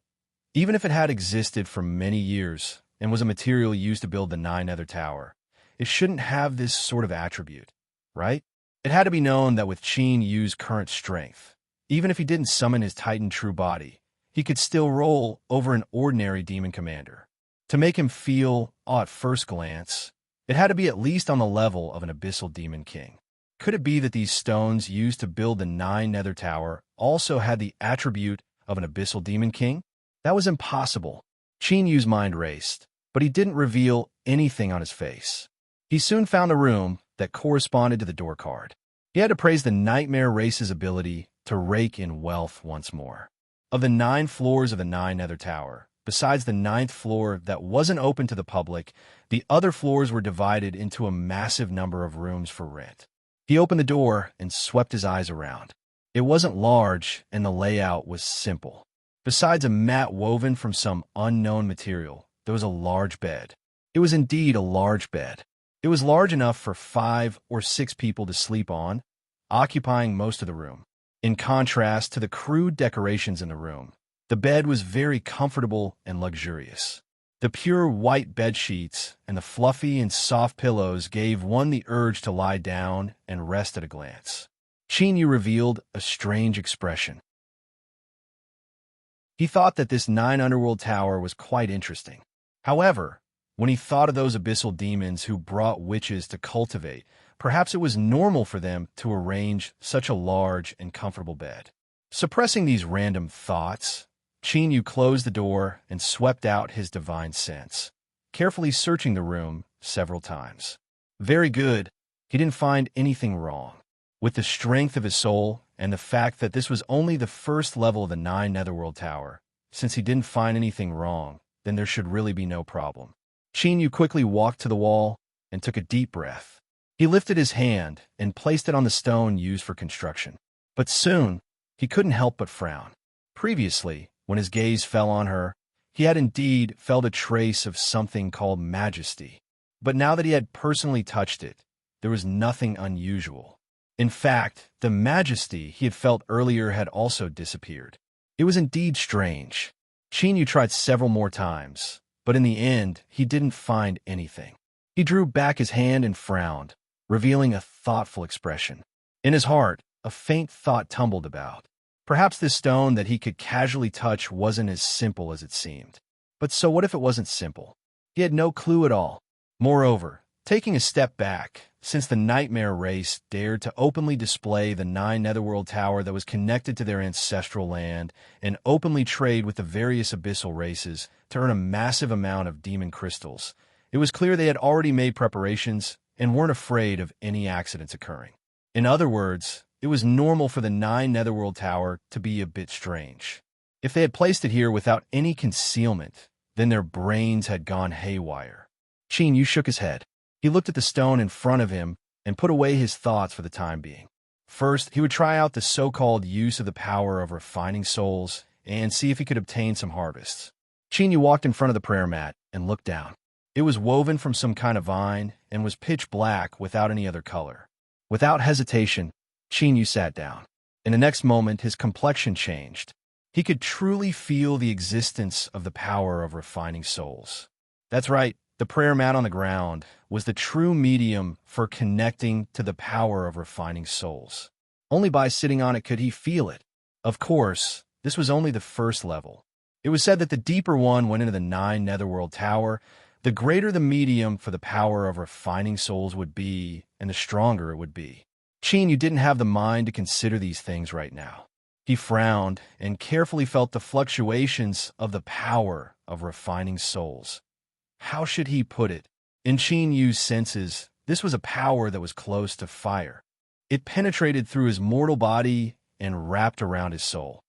even if it had existed for many years, and was a material used to build the Nine-Nether Tower, it shouldn't have this sort of attribute, right? It had to be known that with Qin Yu's current strength, even if he didn't summon his Titan true body, he could still roll over an ordinary demon commander. To make him feel awe at first glance, it had to be at least on the level of an abyssal demon king. Could it be that these stones used to build the Nine-Nether Tower also had the attribute of an abyssal demon king? That was impossible. Qin Yu's mind raced, but he didn't reveal anything on his face. He soon found a room that corresponded to the door card. He had to praise the Nightmare Race's ability to rake in wealth once more. Of the 9 floors of the Nine-Nether Tower, besides the 9th floor that wasn't open to the public, the other floors were divided into a massive number of rooms for rent. He opened the door and swept his eyes around. It wasn't large, and the layout was simple. Besides a mat woven from some unknown material, there was a large bed. It was indeed a large bed. It was large enough for 5 or 6 people to sleep on, occupying most of the room. In contrast to the crude decorations in the room, the bed was very comfortable and luxurious. The pure white bed sheets and the fluffy and soft pillows gave one the urge to lie down and rest at a glance. Qin Yu revealed a strange expression. He thought that this 9 underworld tower was quite interesting. However, when he thought of those abyssal demons who brought witches to cultivate, perhaps it was normal for them to arrange such a large and comfortable bed. Suppressing these random thoughts, Qin Yu closed the door and swept out his divine sense, carefully searching the room several times. Very good. He didn't find anything wrong. With the strength of his soul and the fact that this was only the first level of the 9 Netherworld Tower, since he didn't find anything wrong, then there should really be no problem. Qin Yu quickly walked to the wall and took a deep breath. He lifted his hand and placed it on the stone used for construction. But soon, he couldn't help but frown. Previously, when his gaze fell on her, he had indeed felt a trace of something called majesty. But now that he had personally touched it, there was nothing unusual. In fact, the majesty he had felt earlier had also disappeared. It was indeed strange. Qin Yu tried several more times, but in the end, he didn't find anything. He drew back his hand and frowned, revealing a thoughtful expression. In his heart, a faint thought tumbled about. Perhaps this stone that he could casually touch wasn't as simple as it seemed. But so what if it wasn't simple? He had no clue at all. Moreover, taking a step back, since the Nightmare Race dared to openly display the 9 Netherworld Tower that was connected to their ancestral land and openly trade with the various abyssal races to earn a massive amount of demon crystals, it was clear they had already made preparations and weren't afraid of any accidents occurring. In other words, it was normal for the 9 Netherworld Tower to be a bit strange. If they had placed it here without any concealment, then their brains had gone haywire. Qin Yu shook his head. He looked at the stone in front of him and put away his thoughts for the time being. First, he would try out the so-called use of the power of refining souls and see if he could obtain some harvests. Qin Yu walked in front of the prayer mat and looked down. It was woven from some kind of vine and was pitch black without any other color. Without hesitation, Qin Yu sat down. In the next moment, his complexion changed. He could truly feel the existence of the power of refining souls. That's right. The prayer mat on the ground was the true medium for connecting to the power of refining souls. Only by sitting on it could he feel it. Of course, this was only the first level. It was said that the deeper one went into the 9 Netherworld Tower, the greater the medium for the power of refining souls would be, and the stronger it would be. Qin Yu didn't have the mind to consider these things right now. He frowned and carefully felt the fluctuations of the power of refining souls. How should he put it? In Qin Yu's senses, this was a power that was close to fire. It penetrated through his mortal body and wrapped around his soul.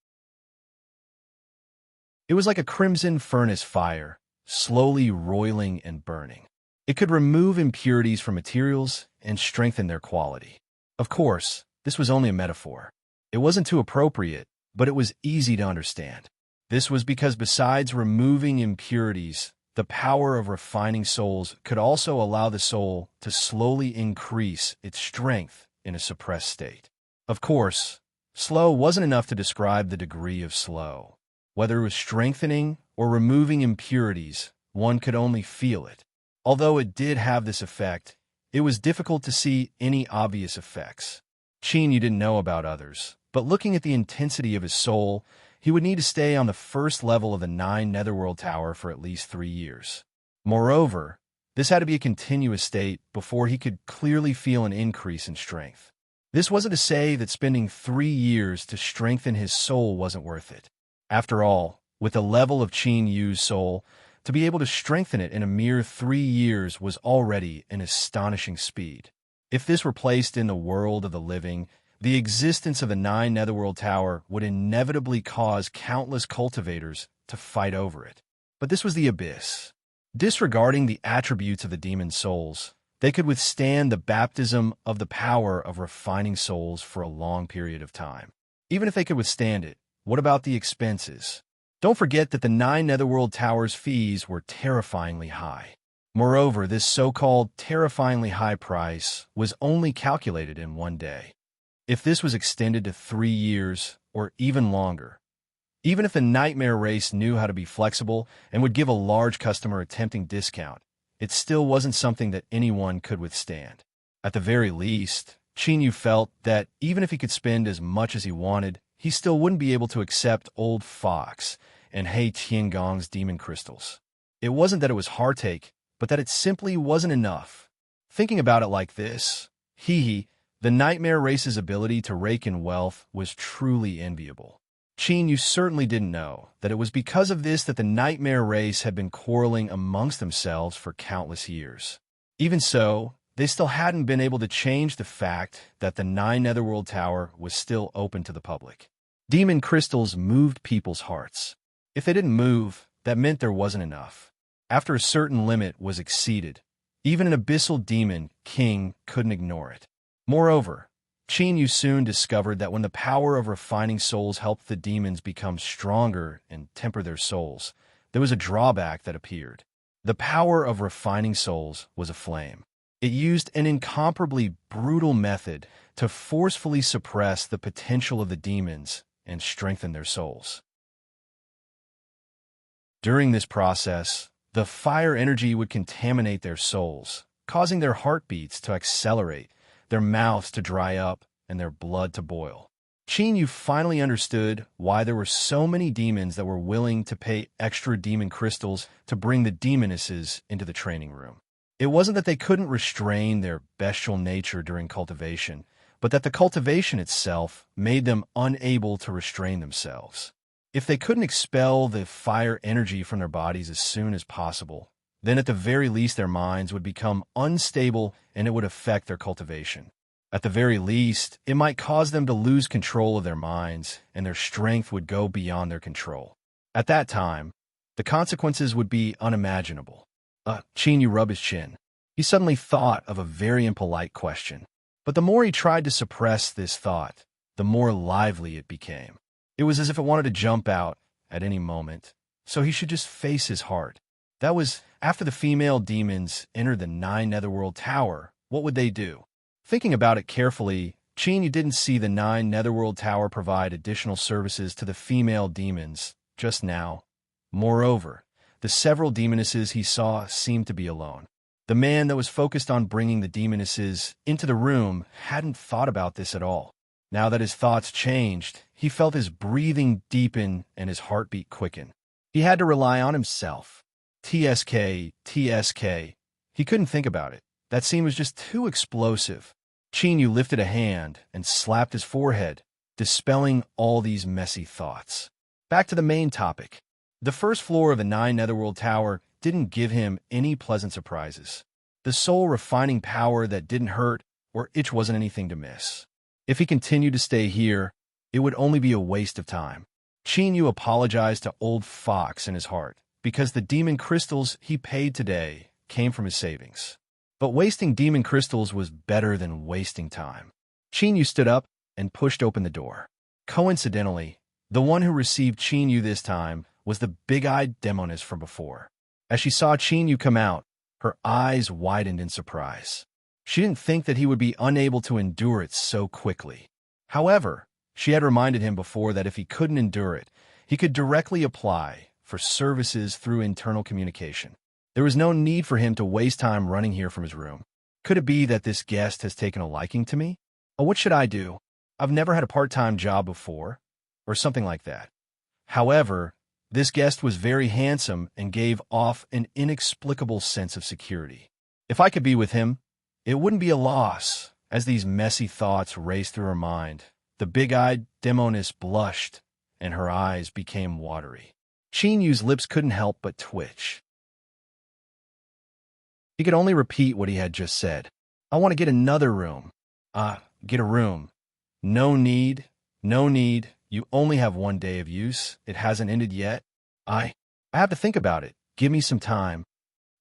It was like a crimson furnace fire, slowly roiling and burning. It could remove impurities from materials and strengthen their quality. Of course, this was only a metaphor. It wasn't too appropriate, but it was easy to understand. This was because besides removing impurities, the power of refining souls could also allow the soul to slowly increase its strength in a suppressed state. Of course, slow wasn't enough to describe the degree of slow. Whether it was strengthening or removing impurities, one could only feel it. Although it did have this effect, it was difficult to see any obvious effects. Qin didn't know about others, but looking at the intensity of his soul, he would need to stay on the first level of the 9 Netherworld Tower for at least 3 years. Moreover, this had to be a continuous state before he could clearly feel an increase in strength. This wasn't to say that spending 3 years to strengthen his soul wasn't worth it. After all, with the level of Qin Yu's soul, to be able to strengthen it in a mere 3 years was already an astonishing speed. If this were placed in the world of the living, the existence of the 9 Netherworld Tower would inevitably cause countless cultivators to fight over it. But this was the abyss. Disregarding the attributes of the demon souls, they could withstand the baptism of the power of refining souls for a long period of time. Even if they could withstand it, what about the expenses? Don't forget that the 9 Netherworld Tower's fees were terrifyingly high. Moreover, this so-called terrifyingly high price was only calculated in 1 day. If this was extended to 3 years or even longer, even if the nightmare race knew how to be flexible and would give a large customer a tempting discount, it still wasn't something that anyone could withstand. At the very least, Qin Yu felt that even if he could spend as much as he wanted, he still wouldn't be able to accept Old Fox and He Tiangong's demon crystals. It wasn't that it was heartache, but that it simply wasn't enough. Thinking about it like this, the nightmare race's ability to rake in wealth was truly enviable. Qin Yu certainly didn't know that it was because of this that the nightmare race had been quarreling amongst themselves for countless years. Even so, they still hadn't been able to change the fact that the 9 Netherworld Tower was still open to the public. Demon crystals moved people's hearts. If they didn't move, that meant there wasn't enough. After a certain limit was exceeded, even an abyssal demon king couldn't ignore it. Moreover, Qin Yu soon discovered that when the power of refining souls helped the demons become stronger and temper their souls, there was a drawback that appeared. The power of refining souls was a flame. It used an incomparably brutal method to forcefully suppress the potential of the demons and strengthen their souls. During this process, the fire energy would contaminate their souls, causing their heartbeats to accelerate, their mouths to dry up, and their blood to boil. Qin Yu finally understood why there were so many demons that were willing to pay extra demon crystals to bring the demonesses into the training room. It wasn't that they couldn't restrain their bestial nature during cultivation, but that the cultivation itself made them unable to restrain themselves. If they couldn't expel the fire energy from their bodies as soon as possible, then at the very least their minds would become unstable and it would affect their cultivation. At the very least, it might cause them to lose control of their minds and their strength would go beyond their control. At that time, the consequences would be unimaginable. Qin Yu rubbed his chin. He suddenly thought of a very impolite question. But the more he tried to suppress this thought, the more lively it became. It was as if it wanted to jump out at any moment, so he should just face his heart. That was, after the female demons entered the 9 Netherworld Tower, what would they do? Thinking about it carefully, Qin Yu didn't see the 9 Netherworld Tower provide additional services to the female demons just now. Moreover, the several demonesses he saw seemed to be alone. The man that was focused on bringing the demonesses into the room hadn't thought about this at all. Now that his thoughts changed, he felt his breathing deepen and his heartbeat quicken. He had to rely on himself. TSK. He couldn't think about it. That scene was just too explosive. Qin Yu lifted a hand and slapped his forehead, dispelling all these messy thoughts. Back to the main topic. The first floor of the 9 Netherworld Tower didn't give him any pleasant surprises. The soul refining power that didn't hurt or itch wasn't anything to miss. If he continued to stay here, it would only be a waste of time. Qin Yu apologized to Old Fox in his heart, because the demon crystals he paid today came from his savings. But wasting demon crystals was better than wasting time. Qin Yu stood up and pushed open the door. Coincidentally, the one who received Qin Yu this time was the big-eyed demoness from before. As she saw Qin Yu come out, her eyes widened in surprise. She didn't think that he would be unable to endure it so quickly. However, she had reminded him before that if he couldn't endure it, he could directly apply for services through internal communication. There was no need for him to waste time running here from his room. Could it be that this guest has taken a liking to me? Oh, what should I do? I've never had a part-time job before, or something like that. However, this guest was very handsome and gave off an inexplicable sense of security. If I could be with him, it wouldn't be a loss. As these messy thoughts raced through her mind, the big-eyed demoness blushed, and her eyes became watery. Yu's lips couldn't help but twitch. He could only repeat what he had just said. I want to get another room. Get a room. No need. No need. You only have 1 day of use. It hasn't ended yet. I have to think about it. Give me some time.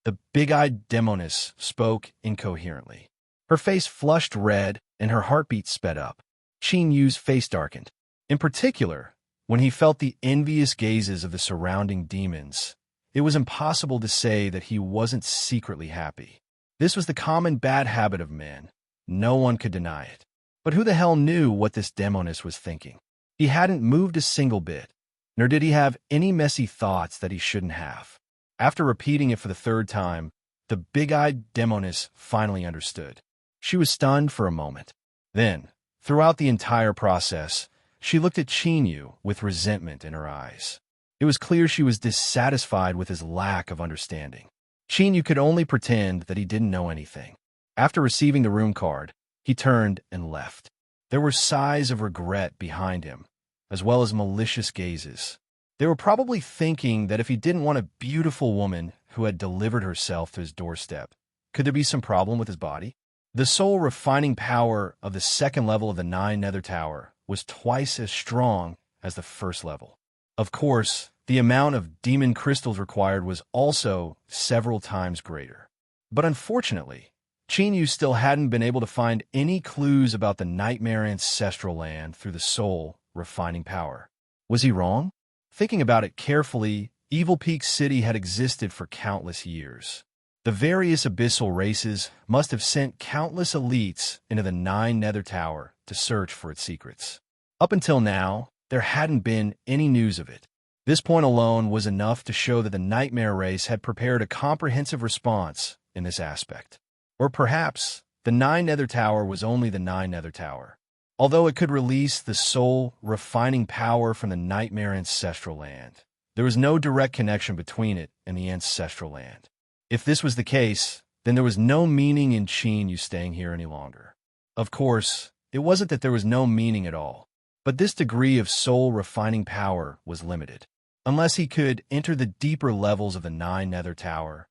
The big-eyed demoness spoke incoherently. Her face flushed red, and her heartbeat sped up. Yu's face darkened. In particular, when he felt the envious gazes of the surrounding demons, it was impossible to say that he wasn't secretly happy. This was the common bad habit of men. No one could deny it. But who the hell knew what this demoness was thinking? He hadn't moved a single bit, nor did he have any messy thoughts that he shouldn't have. After repeating it for the 3rd time, the big-eyed demoness finally understood. She was stunned for a moment. Then, throughout the entire process, she looked at Yu with resentment in her eyes. It was clear she was dissatisfied with his lack of understanding. Yu could only pretend that he didn't know anything. After receiving the room card, he turned and left. There were sighs of regret behind him, as well as malicious gazes. They were probably thinking that if he didn't want a beautiful woman who had delivered herself to his doorstep, could there be some problem with his body? The soul refining power of the 2nd level of the 9 Nether Tower was twice as strong as the 1st level. Of course, the amount of demon crystals required was also several times greater. But unfortunately, Yu still hadn't been able to find any clues about the nightmare ancestral land through the soul refining power. Was he wrong? Thinking about it carefully, Evil Peak City had existed for countless years. The various abyssal races must have sent countless elites into the 9 Nether Tower to search for its secrets. Up until now, there hadn't been any news of it. This point alone was enough to show that the Nightmare race had prepared a comprehensive response in this aspect. Or perhaps the 9 Nether Tower was only the 9 Nether Tower. Although it could release the soul refining power from the Nightmare ancestral land, there was no direct connection between it and the ancestral land. If this was the case, then there was no meaning in Yu staying here any longer. Of course, it wasn't that there was no meaning at all, but this degree of soul refining power was limited. Unless he could enter the deeper levels of the 9 Nether Tower,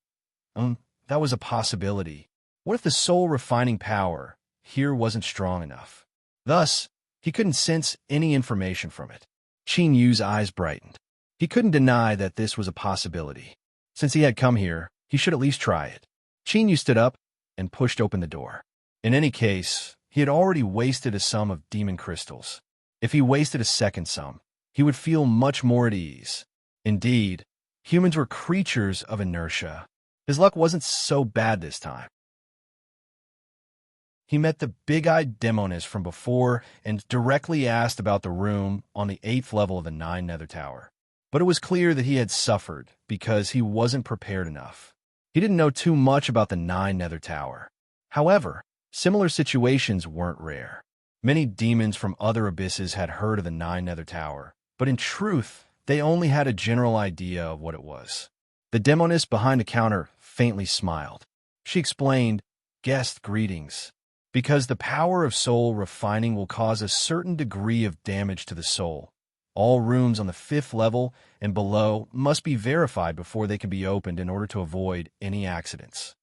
that was a possibility. What if the soul refining power here wasn't strong enough? Thus, he couldn't sense any information from it. Yu's eyes brightened. He couldn't deny that this was a possibility. Since he had come here, he should at least try it. Yu stood up and pushed open the door. In any case, he had already wasted a sum of demon crystals. If he wasted a second sum, he would feel much more at ease. Indeed, humans were creatures of inertia. His luck wasn't so bad this time. He met the big-eyed demoness from before and directly asked about the room on the 8th level of the 9 Nether Tower. But it was clear that he had suffered because he wasn't prepared enough. He didn't know too much about the 9 Nether Tower. However, similar situations weren't rare. Many demons from other abysses had heard of the 9 Nether Tower, but in truth, they only had a general idea of what it was. The demoness behind the counter faintly smiled. She explained, "Guest greetings. Because the power of soul refining will cause a certain degree of damage to the soul, all rooms on the 5th level and below must be verified before they can be opened in order to avoid any accidents.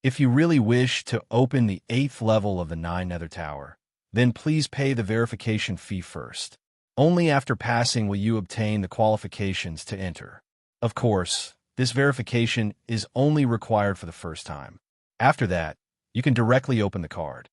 If you really wish to open the 8th level of the 9 Nether Tower, then please pay the verification fee first. Only after passing will you obtain the qualifications to enter. Of course, this verification is only required for the first time. After that, you can directly open the card."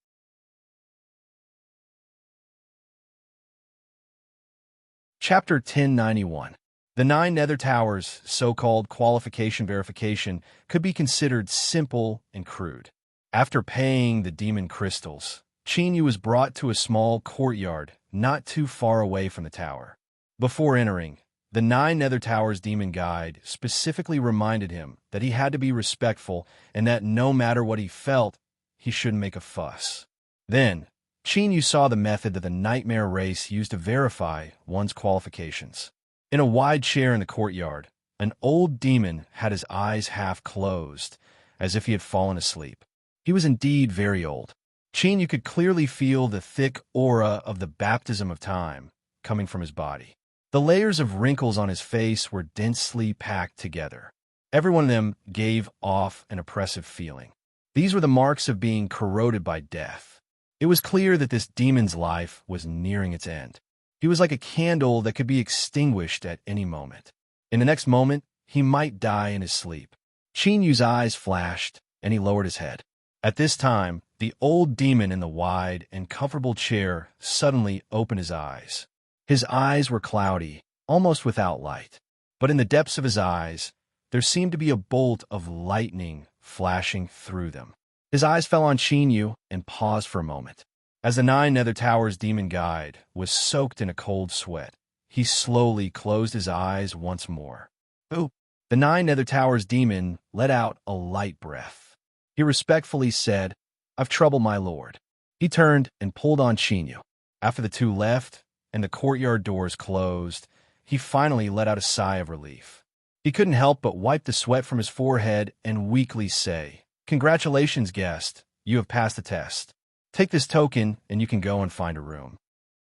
Chapter 1091. The 9 Nether Towers' so-called qualification verification could be considered simple and crude. After paying the demon crystals, Yu was brought to a small courtyard not too far away from the tower. Before entering, The Nine Nether Towers demon guide specifically reminded him that he had to be respectful and that no matter what he felt, he shouldn't make a fuss. Then, Yu saw the method that the nightmare race used to verify one's qualifications. In a wide chair in the courtyard, an old demon had his eyes half closed, as if he had fallen asleep. He was indeed very old. You could clearly feel the thick aura of the baptism of time coming from his body. The layers of wrinkles on his face were densely packed together. Every one of them gave off an oppressive feeling. These were the marks of being corroded by death. It was clear that this demon's life was nearing its end. He was like a candle that could be extinguished at any moment. In the next moment, he might die in his sleep. Yu's eyes flashed, and he lowered his head. At this time, the old demon in the wide and comfortable chair suddenly opened his eyes. His eyes were cloudy, almost without light. But in the depths of his eyes, there seemed to be a bolt of lightning flashing through them. His eyes fell on Yu and paused for a moment. As the Nine Nether Towers demon guide was soaked in a cold sweat, he slowly closed his eyes once more. Boop! The Nine Nether Towers demon let out a light breath. He respectfully said, "I've trouble, my lord." He turned and pulled on Yu. After the two left, and the courtyard doors closed, he finally let out a sigh of relief. He couldn't help but wipe the sweat from his forehead and weakly say, "Congratulations, guest. You have passed the test. Take this token and you can go and find a room."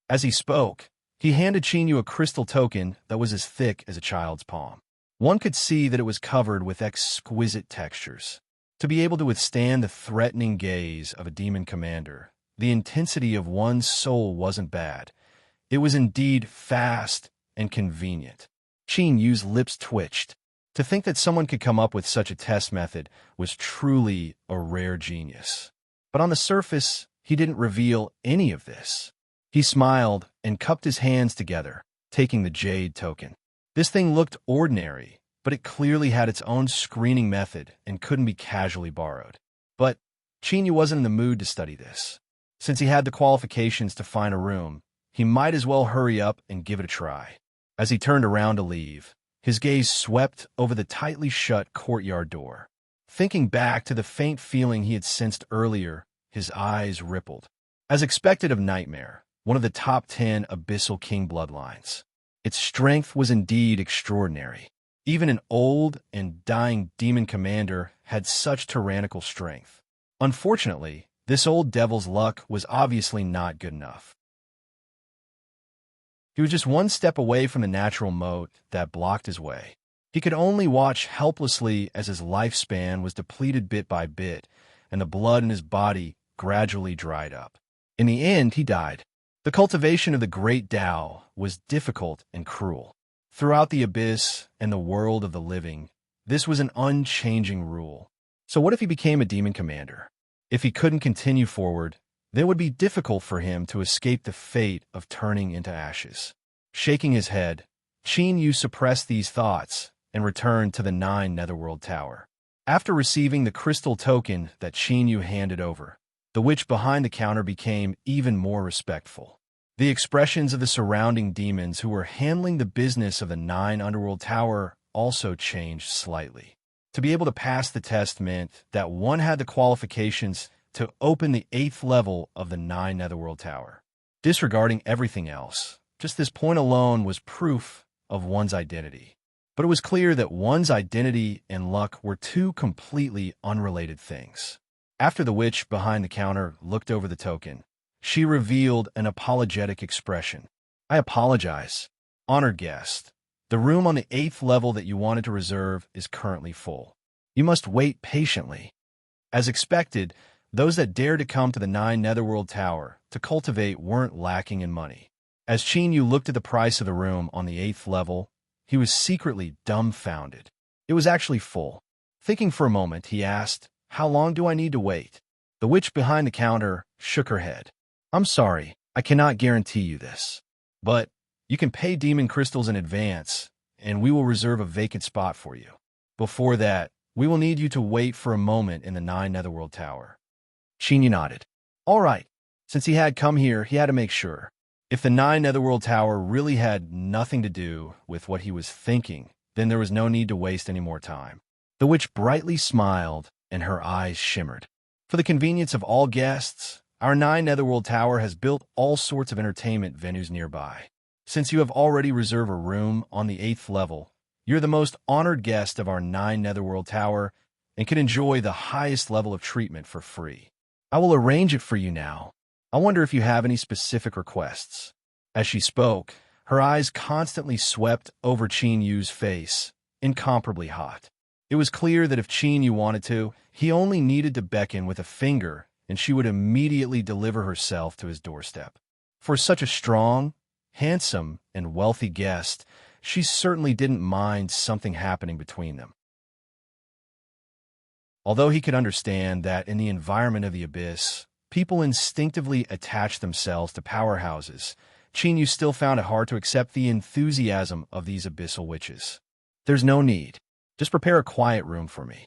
As he spoke, he handed Yu a crystal token that was as thick as a child's palm. One could see that it was covered with exquisite textures. To be able to withstand the threatening gaze of a demon commander, the intensity of one's soul wasn't bad. It was indeed fast and convenient. Yu's lips twitched. To think that someone could come up with such a test method was truly a rare genius. But on the surface, he didn't reveal any of this. He smiled and cupped his hands together, taking the jade token. This thing looked ordinary, but it clearly had its own screening method and couldn't be casually borrowed. But Yu wasn't in the mood to study this. Since he had the qualifications to find a room, he might as well hurry up and give it a try. As he turned around to leave, his gaze swept over the tightly shut courtyard door. Thinking back to the faint feeling he had sensed earlier, his eyes rippled. As expected of Nightmare, one of the top 10 Abyssal King bloodlines, its strength was indeed extraordinary. Even an old and dying demon commander had such tyrannical strength. Unfortunately, this old devil's luck was obviously not good enough. He was just one step away from the natural moat that blocked his way. He could only watch helplessly as his lifespan was depleted bit by bit, and the blood in his body gradually dried up. In the end, he died. The cultivation of the great Tao was difficult and cruel. Throughout the abyss and the world of the living, this was an unchanging rule. So what if he became a demon commander? If he couldn't continue forward, then it would be difficult for him to escape the fate of turning into ashes. Shaking his head, Yu suppressed these thoughts and returned to the 9 Netherworld Tower. After receiving the crystal token that Yu handed over, the witch behind the counter became even more respectful. The expressions of the surrounding demons who were handling the business of the 9 Underworld Tower also changed slightly. To be able to pass the test meant that one had the qualifications to open the 8th level of the 9 Netherworld Tower. Disregarding everything else, just this point alone was proof of one's identity. But it was clear that one's identity and luck were two completely unrelated things. After the witch behind the counter looked over the token, she revealed an apologetic expression. "I apologize. Honored guest, the room on the 8th level that you wanted to reserve is currently full. You must wait patiently." As expected, those that dared to come to the 9 Netherworld Tower to cultivate weren't lacking in money. As Yu looked at the price of the room on the 8th level, he was secretly dumbfounded. It was actually full. Thinking for a moment, he asked, "How long do I need to wait?" The witch behind the counter shook her head. "I'm sorry, I cannot guarantee you this. But you can pay demon crystals in advance, and we will reserve a vacant spot for you. Before that, we will need you to wait for a moment in the 9 Netherworld Tower." Yu nodded. All right. Since he had come here, he had to make sure. If the 9 Netherworld Tower really had nothing to do with what he was thinking, then there was no need to waste any more time. The witch brightly smiled, and her eyes shimmered. For the convenience of all guests, our 9 Netherworld Tower has built all sorts of entertainment venues nearby. Since you have already reserved a room on the 8th level, you're the most honored guest of our 9 Netherworld Tower and can enjoy the highest level of treatment for free. I will arrange it for you now. I wonder if you have any specific requests. As she spoke, her eyes constantly swept over Qin Yu's face, incomparably hot. It was clear that if Qin Yu wanted to, he only needed to beckon with a finger and she would immediately deliver herself to his doorstep. For such a strong, handsome, and wealthy guest, she certainly didn't mind something happening between them. Although he could understand that in the environment of the Abyss, people instinctively attach themselves to powerhouses, Qin Yu still found it hard to accept the enthusiasm of these abyssal witches. There's no need. Just prepare a quiet room for me.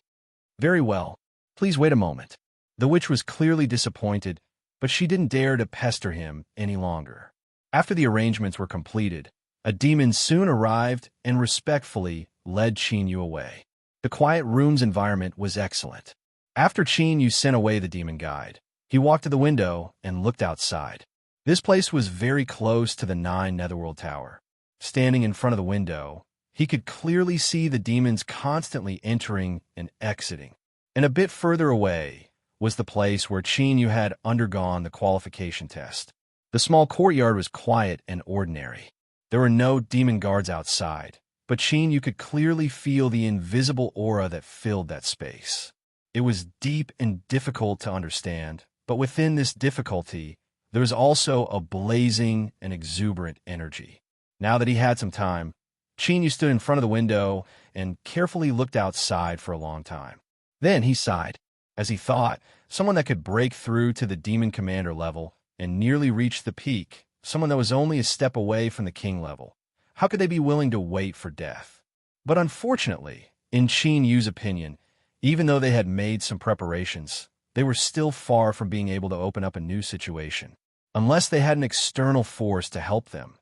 Very well. Please wait a moment. The witch was clearly disappointed, but she didn't dare to pester him any longer. After the arrangements were completed, a demon soon arrived and respectfully led Qin Yu away. The quiet room's environment was excellent. After Qin Yu sent away the demon guide, he walked to the window and looked outside. This place was very close to the 9 Netherworld Tower. Standing in front of the window, he could clearly see the demons constantly entering and exiting. And a bit further away was the place where Qin Yu had undergone the qualification test. The small courtyard was quiet and ordinary. There were no demon guards outside, but Qin Yu could clearly feel the invisible aura that filled that space. It was deep and difficult to understand, but within this difficulty, there was also a blazing and exuberant energy. Now that he had some time, Qin Yu stood in front of the window and carefully looked outside for a long time. Then he sighed, as he thought, someone that could break through to the demon commander level and nearly reach the peak, someone that was only a step away from the king level. How could they be willing to wait for death? But unfortunately, in Qin Yu's opinion, even though they had made some preparations, they were still far from being able to open up a new situation, unless they had an external force to help them.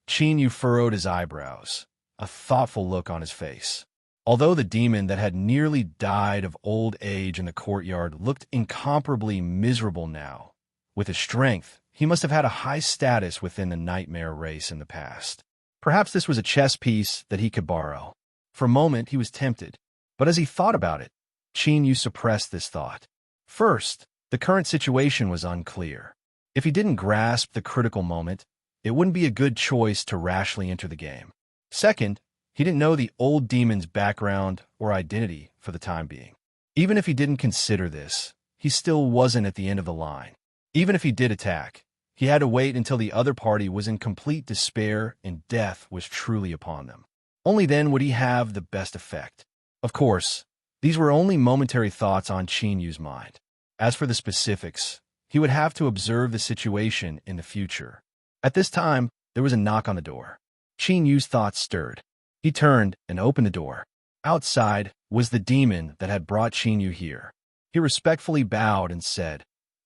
Qin Yu furrowed his eyebrows, a thoughtful look on his face. Although the demon that had nearly died of old age in the courtyard looked incomparably miserable now, with his strength, he must have had a high status within the nightmare race in the past. Perhaps this was a chess piece that he could borrow. For a moment, he was tempted, but as he thought about it, Qin Yu suppressed this thought. First, the current situation was unclear. If he didn't grasp the critical moment, it wouldn't be a good choice to rashly enter the game. Second, he didn't know the old demon's background or identity for the time being. Even if he didn't consider this, he still wasn't at the end of the line. Even if he did attack, he had to wait until the other party was in complete despair and death was truly upon them. Only then would he have the best effect. Of course, these were only momentary thoughts on Qin Yu's mind. As for the specifics, he would have to observe the situation in the future. At this time, there was a knock on the door. Qin Yu's thoughts stirred. He turned and opened the door. Outside was the demon that had brought Qin Yu here. He respectfully bowed and said,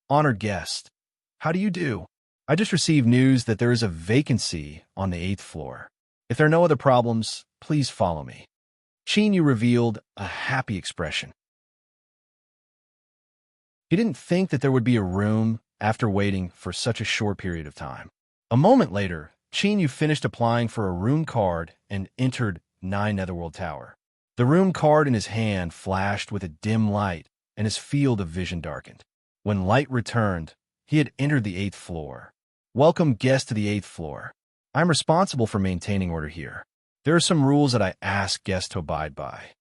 "Honored guest, how do you do? I just received news that there is a vacancy on the 8th floor. If there are no other problems, please follow me." Qin Yu revealed a happy expression. He didn't think that there would be a room after waiting for such a short period of time. A moment later, Qin Yu finished applying for a room card and entered 9 Netherworld Tower. The room card in his hand flashed with a dim light, and his field of vision darkened. When light returned, he had entered the 8th floor. "Welcome, guest, to the 8th floor. I'm responsible for maintaining order here. There are some rules that I ask guests to abide by."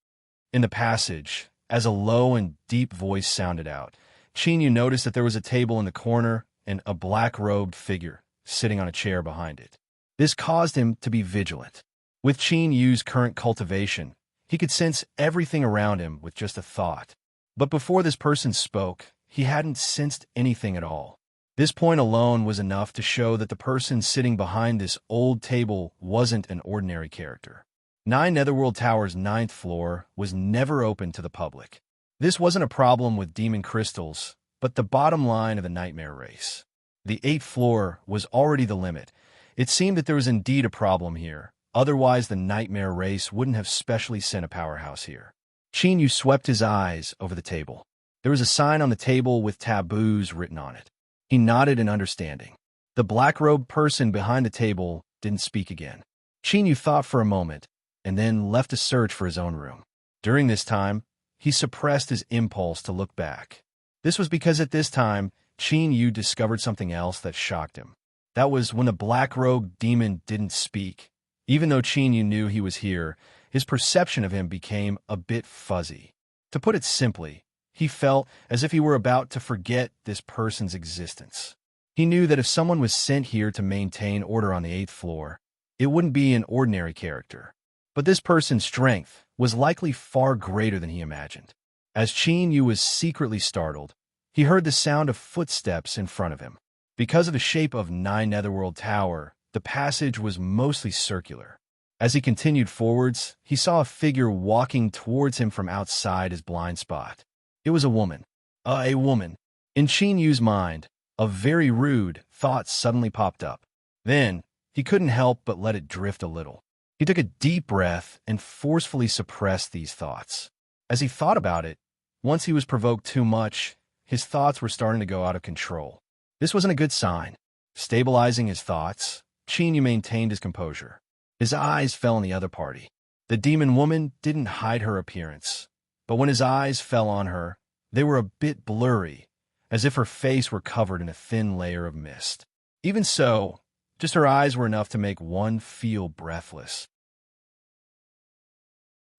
In the passage, as a low and deep voice sounded out, Qin Yu noticed that there was a table in the corner and a black-robed figure sitting on a chair behind it. This caused him to be vigilant. With Qin Yu's current cultivation, he could sense everything around him with just a thought. But before this person spoke, he hadn't sensed anything at all. This point alone was enough to show that the person sitting behind this old table wasn't an ordinary character. 9 Netherworld Tower's 9th floor was never open to the public. This wasn't a problem with demon crystals, but the bottom line of the nightmare race. The 8th floor was already the limit. It seemed that there was indeed a problem here. Otherwise, the nightmare race wouldn't have specially sent a powerhouse here. Chinyu swept his eyes over the table. There was a sign on the table with taboos written on it. He nodded in understanding. The black-robed person behind the table didn't speak again. Chinyu thought for a moment, and then left to search for his own room. During this time, he suppressed his impulse to look back. This was because at this time, Chinyu discovered something else that shocked him. That was when the black-robed demon didn't speak. Even though Chinyu knew he was here, his perception of him became a bit fuzzy. To put it simply, he felt as if he were about to forget this person's existence. He knew that if someone was sent here to maintain order on the 8th floor, it wouldn't be an ordinary character. But this person's strength was likely far greater than he imagined. As Chinyu was secretly startled, he heard the sound of footsteps in front of him. Because of the shape of Nine Netherworld Tower, the passage was mostly circular. As he continued forwards, he saw a figure walking towards him from outside his blind spot. It was a woman. A woman. In Chinyu's mind, a very rude thought suddenly popped up. Then, he couldn't help but let it drift a little. He took a deep breath and forcefully suppressed these thoughts. As he thought about it, once he was provoked too much, his thoughts were starting to go out of control. This wasn't a good sign. Stabilizing his thoughts, Chinyu maintained his composure. His eyes fell on the other party. The demon woman didn't hide her appearance, but when his eyes fell on her, they were a bit blurry, as if her face were covered in a thin layer of mist. Even so, just her eyes were enough to make one feel breathless.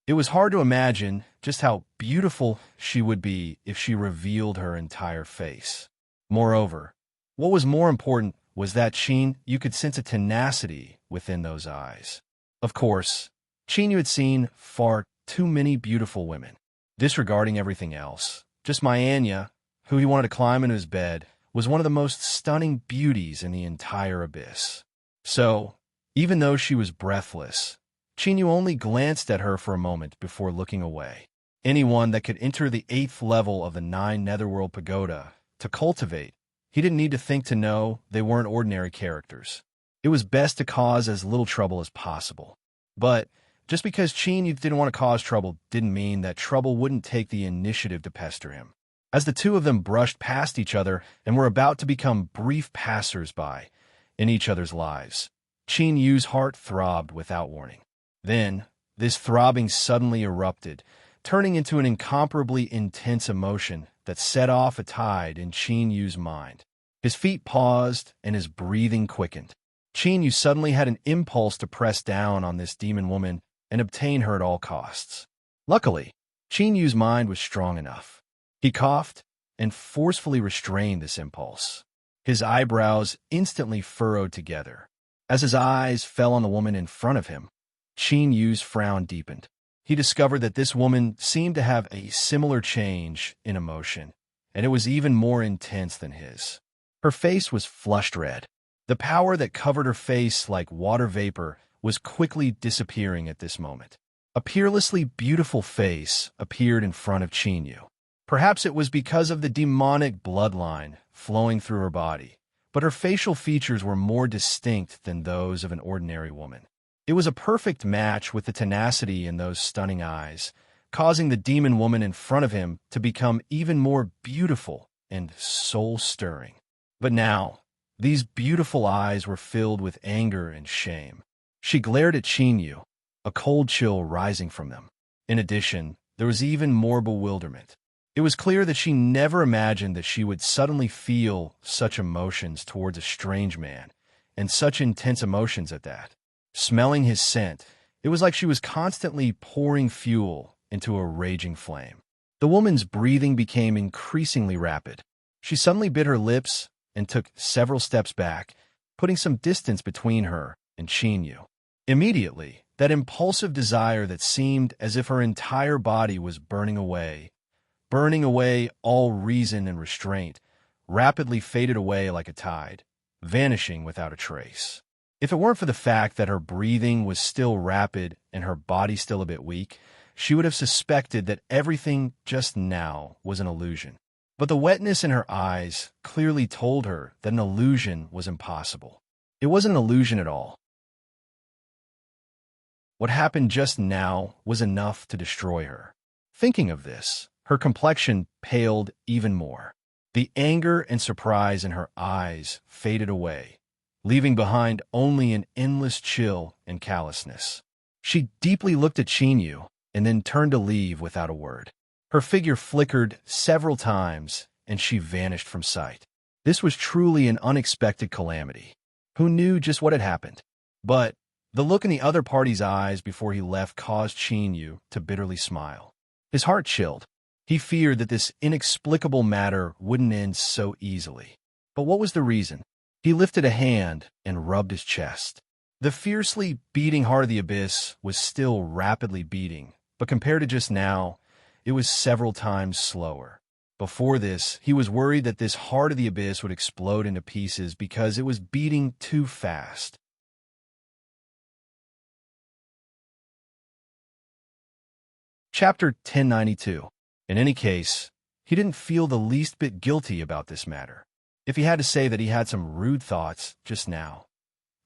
It was hard to imagine just how beautiful she would be if she revealed her entire face. Moreover, what was more important was that you could sense a tenacity within those eyes. Of course, Chinyu had seen far too many beautiful women. Disregarding everything else, just Anya, who he wanted to climb into his bed, was one of the most stunning beauties in the entire abyss. So, even though she was breathless, Chinyu only glanced at her for a moment before looking away. Anyone that could enter the 8th level of the 9 Netherworld Pagoda to cultivate, he didn't need to think to know they weren't ordinary characters. It was best to cause as little trouble as possible. But just because Chinyu didn't want to cause trouble didn't mean that trouble wouldn't take the initiative to pester him. As the two of them brushed past each other and were about to become brief passers-by in each other's lives, Chinyu's heart throbbed without warning. Then, this throbbing suddenly erupted, turning into an incomparably intense emotion that set off a tide in Chinyu's mind. His feet paused and his breathing quickened. Chinyu suddenly had an impulse to press down on this demon woman and obtain her at all costs. Luckily, Chinyu's mind was strong enough. He coughed and forcefully restrained this impulse. His eyebrows instantly furrowed together. As his eyes fell on the woman in front of him, Chinyu's frown deepened. He discovered that this woman seemed to have a similar change in emotion, and it was even more intense than his. Her face was flushed red. The power that covered her face like water vapor was quickly disappearing at this moment. A peerlessly beautiful face appeared in front of Chinyu. Perhaps it was because of the demonic bloodline flowing through her body, but her facial features were more distinct than those of an ordinary woman. It was a perfect match with the tenacity in those stunning eyes, causing the demon woman in front of him to become even more beautiful and soul-stirring. But now, these beautiful eyes were filled with anger and shame. She glared at Chinyu, a cold chill rising from them. In addition, there was even more bewilderment. It was clear that she never imagined that she would suddenly feel such emotions towards a strange man, and such intense emotions at that. Smelling his scent, it was like she was constantly pouring fuel into a raging flame. The woman's breathing became increasingly rapid. She suddenly bit her lips and took several steps back, putting some distance between her and Chinyu. Immediately, that impulsive desire that seemed as if her entire body was burning away all reason and restraint, rapidly faded away like a tide, vanishing without a trace. If it weren't for the fact that her breathing was still rapid and her body still a bit weak, she would have suspected that everything just now was an illusion. But the wetness in her eyes clearly told her that an illusion was impossible. It wasn't an illusion at all. What happened just now was enough to destroy her. Thinking of this, her complexion paled even more. The anger and surprise in her eyes faded away, leaving behind only an endless chill and callousness. She deeply looked at Chinyu and then turned to leave without a word. Her figure flickered several times and she vanished from sight. This was truly an unexpected calamity. Who knew just what had happened? But the look in the other party's eyes before he left caused Chinyu to bitterly smile. His heart chilled. He feared that this inexplicable matter wouldn't end so easily. But what was the reason? He lifted a hand and rubbed his chest. The fiercely beating heart of the abyss was still rapidly beating, but compared to just now, it was several times slower. Before this, he was worried that this heart of the abyss would explode into pieces because it was beating too fast. Chapter 1092. In any case, he didn't feel the least bit guilty about this matter. If he had to say that he had some rude thoughts just now.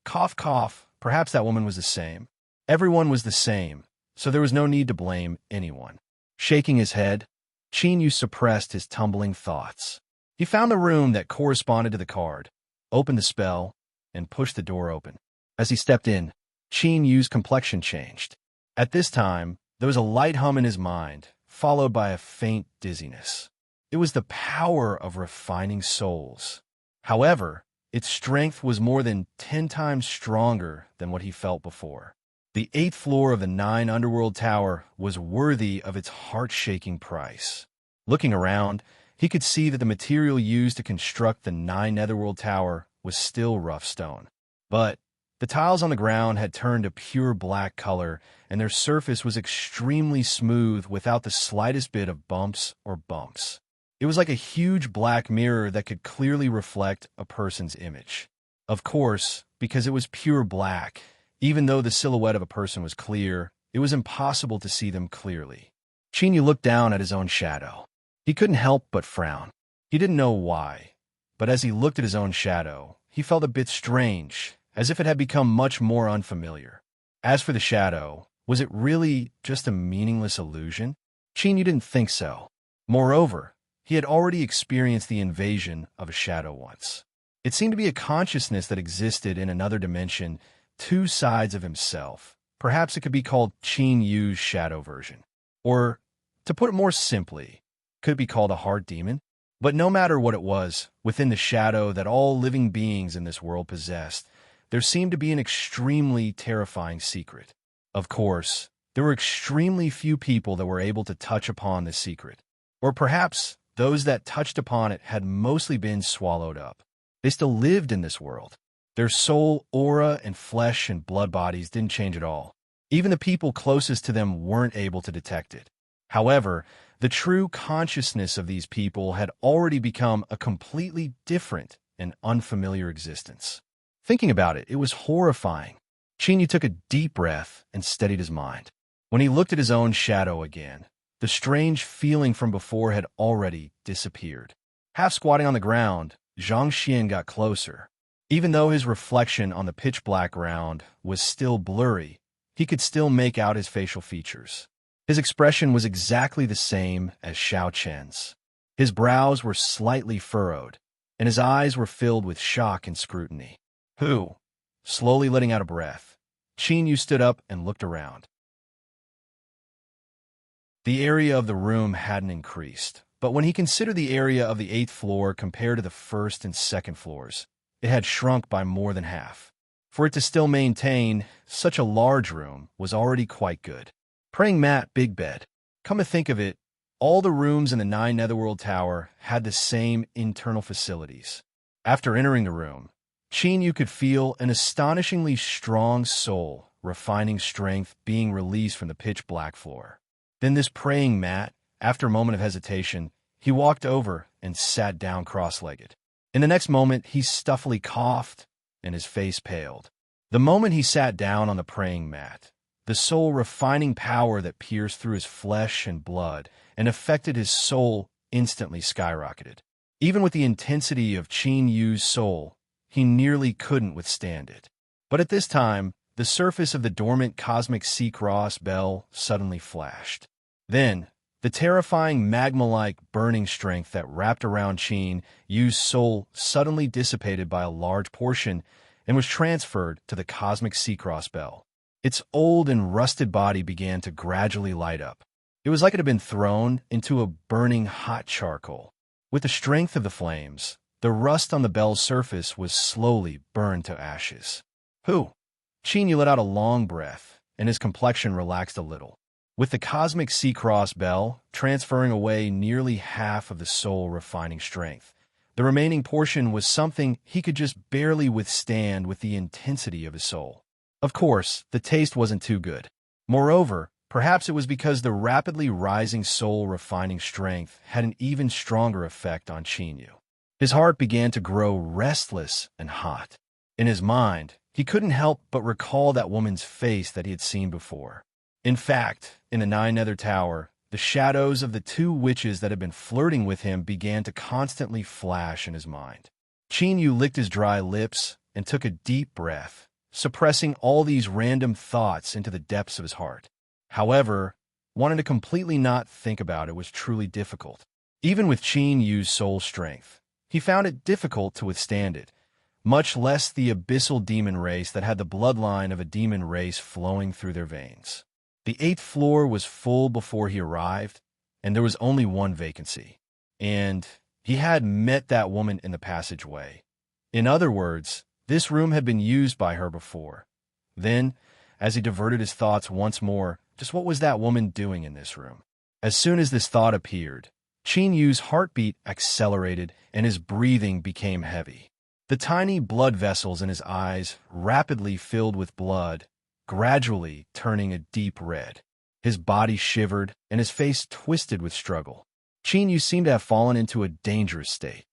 Cough, cough, perhaps that woman was the same. Everyone was the same, so there was no need to blame anyone. Shaking his head, Chinyu suppressed his tumbling thoughts. He found the room that corresponded to the card, opened the spell, and pushed the door open. As he stepped in, Chinyu's complexion changed. At this time, there was a light hum in his mind, followed by a faint dizziness. It was the power of refining souls. However, its strength was more than 10 times stronger than what he felt before. The 8th floor of the 9 Underworld Tower was worthy of its heart-shaking price. Looking around, he could see that the material used to construct the 9 Netherworld Tower was still rough stone. But the tiles on the ground had turned a pure black color, and their surface was extremely smooth without the slightest bit of bumps or bumps. It was like a huge black mirror that could clearly reflect a person's image. Of course, because it was pure black, even though the silhouette of a person was clear, it was impossible to see them clearly. Chinyu looked down at his own shadow. He couldn't help but frown. He didn't know why, but as he looked at his own shadow, he felt a bit strange, as if it had become much more unfamiliar. As for the shadow, was it really just a meaningless illusion? Chinyu didn't think so. Moreover, he had already experienced the invasion of a shadow once. It seemed to be a consciousness that existed in another dimension, 2 sides of himself. Perhaps it could be called Chinyu's shadow version. Or, to put it more simply, could it be called a heart demon? But no matter what it was, within the shadow that all living beings in this world possessed, there seemed to be an extremely terrifying secret. Of course, there were extremely few people that were able to touch upon this secret. Or perhaps those that touched upon it had mostly been swallowed up. They still lived in this world. Their soul, aura, and flesh and blood bodies didn't change at all. Even the people closest to them weren't able to detect it. However, the true consciousness of these people had already become a completely different and unfamiliar existence. Thinking about it, it was horrifying. Chinyu took a deep breath and steadied his mind. When he looked at his own shadow again, the strange feeling from before had already disappeared. Half squatting on the ground, Zhang Xian got closer. Even though his reflection on the pitch-black ground was still blurry, he could still make out his facial features. His expression was exactly the same as Xiao Chen's. His brows were slightly furrowed, and his eyes were filled with shock and scrutiny. Who? Slowly letting out a breath, Chinyu stood up and looked around. The area of the room hadn't increased, but when he considered the area of the 8th floor compared to the 1st and 2nd floors, it had shrunk by more than half. For it to still maintain such a large room was already quite good. Praying mat, big bed. Come to think of it, all the rooms in the 9 Netherworld Tower had the same internal facilities. After entering the room, Chinyu could feel an astonishingly strong soul, refining strength being released from the pitch-black floor. Then this praying mat, after a moment of hesitation, he walked over and sat down cross-legged. In the next moment, he stuffily coughed, and his face paled. The moment he sat down on the praying mat, the soul-refining power that pierced through his flesh and blood and affected his soul instantly skyrocketed. Even with the intensity of Qin Yu's soul, he nearly couldn't withstand it. But at this time, the surface of the dormant cosmic sea-cross bell suddenly flashed. Then, the terrifying magma-like burning strength that wrapped around Qin Yu's soul suddenly dissipated by a large portion and was transferred to the cosmic sea-cross bell. Its old and rusted body began to gradually light up. It was like it had been thrown into a burning hot charcoal. With the strength of the flames, the rust on the bell's surface was slowly burned to ashes. Qin Yu let out a long breath, and his complexion relaxed a little. With the cosmic sea-cross bell transferring away nearly half of the soul-refining strength, the remaining portion was something he could just barely withstand with the intensity of his soul. Of course, the taste wasn't too good. Moreover, perhaps it was because the rapidly rising soul-refining strength had an even stronger effect on Qin Yu. His heart began to grow restless and hot. In his mind, he couldn't help but recall that woman's face that he had seen before. In fact, in the Nine Nether Tower, the shadows of the two witches that had been flirting with him began to constantly flash in his mind. Qin Yu licked his dry lips and took a deep breath, suppressing all these random thoughts into the depths of his heart. However, wanting to completely not think about it was truly difficult. Even with Qin Yu's soul strength, he found it difficult to withstand it, much less the abyssal demon race that had the bloodline of a demon race flowing through their veins. The 8th floor was full before he arrived, and there was only one vacancy. And he had met that woman in the passageway. In other words, this room had been used by her before. Then, as he diverted his thoughts once more, just what was that woman doing in this room? As soon as this thought appeared, Qin Yu's heartbeat accelerated and his breathing became heavy. The tiny blood vessels in his eyes rapidly filled with blood, gradually turning a deep red. His body shivered and his face twisted with struggle. Qin Yu seemed to have fallen into a dangerous state.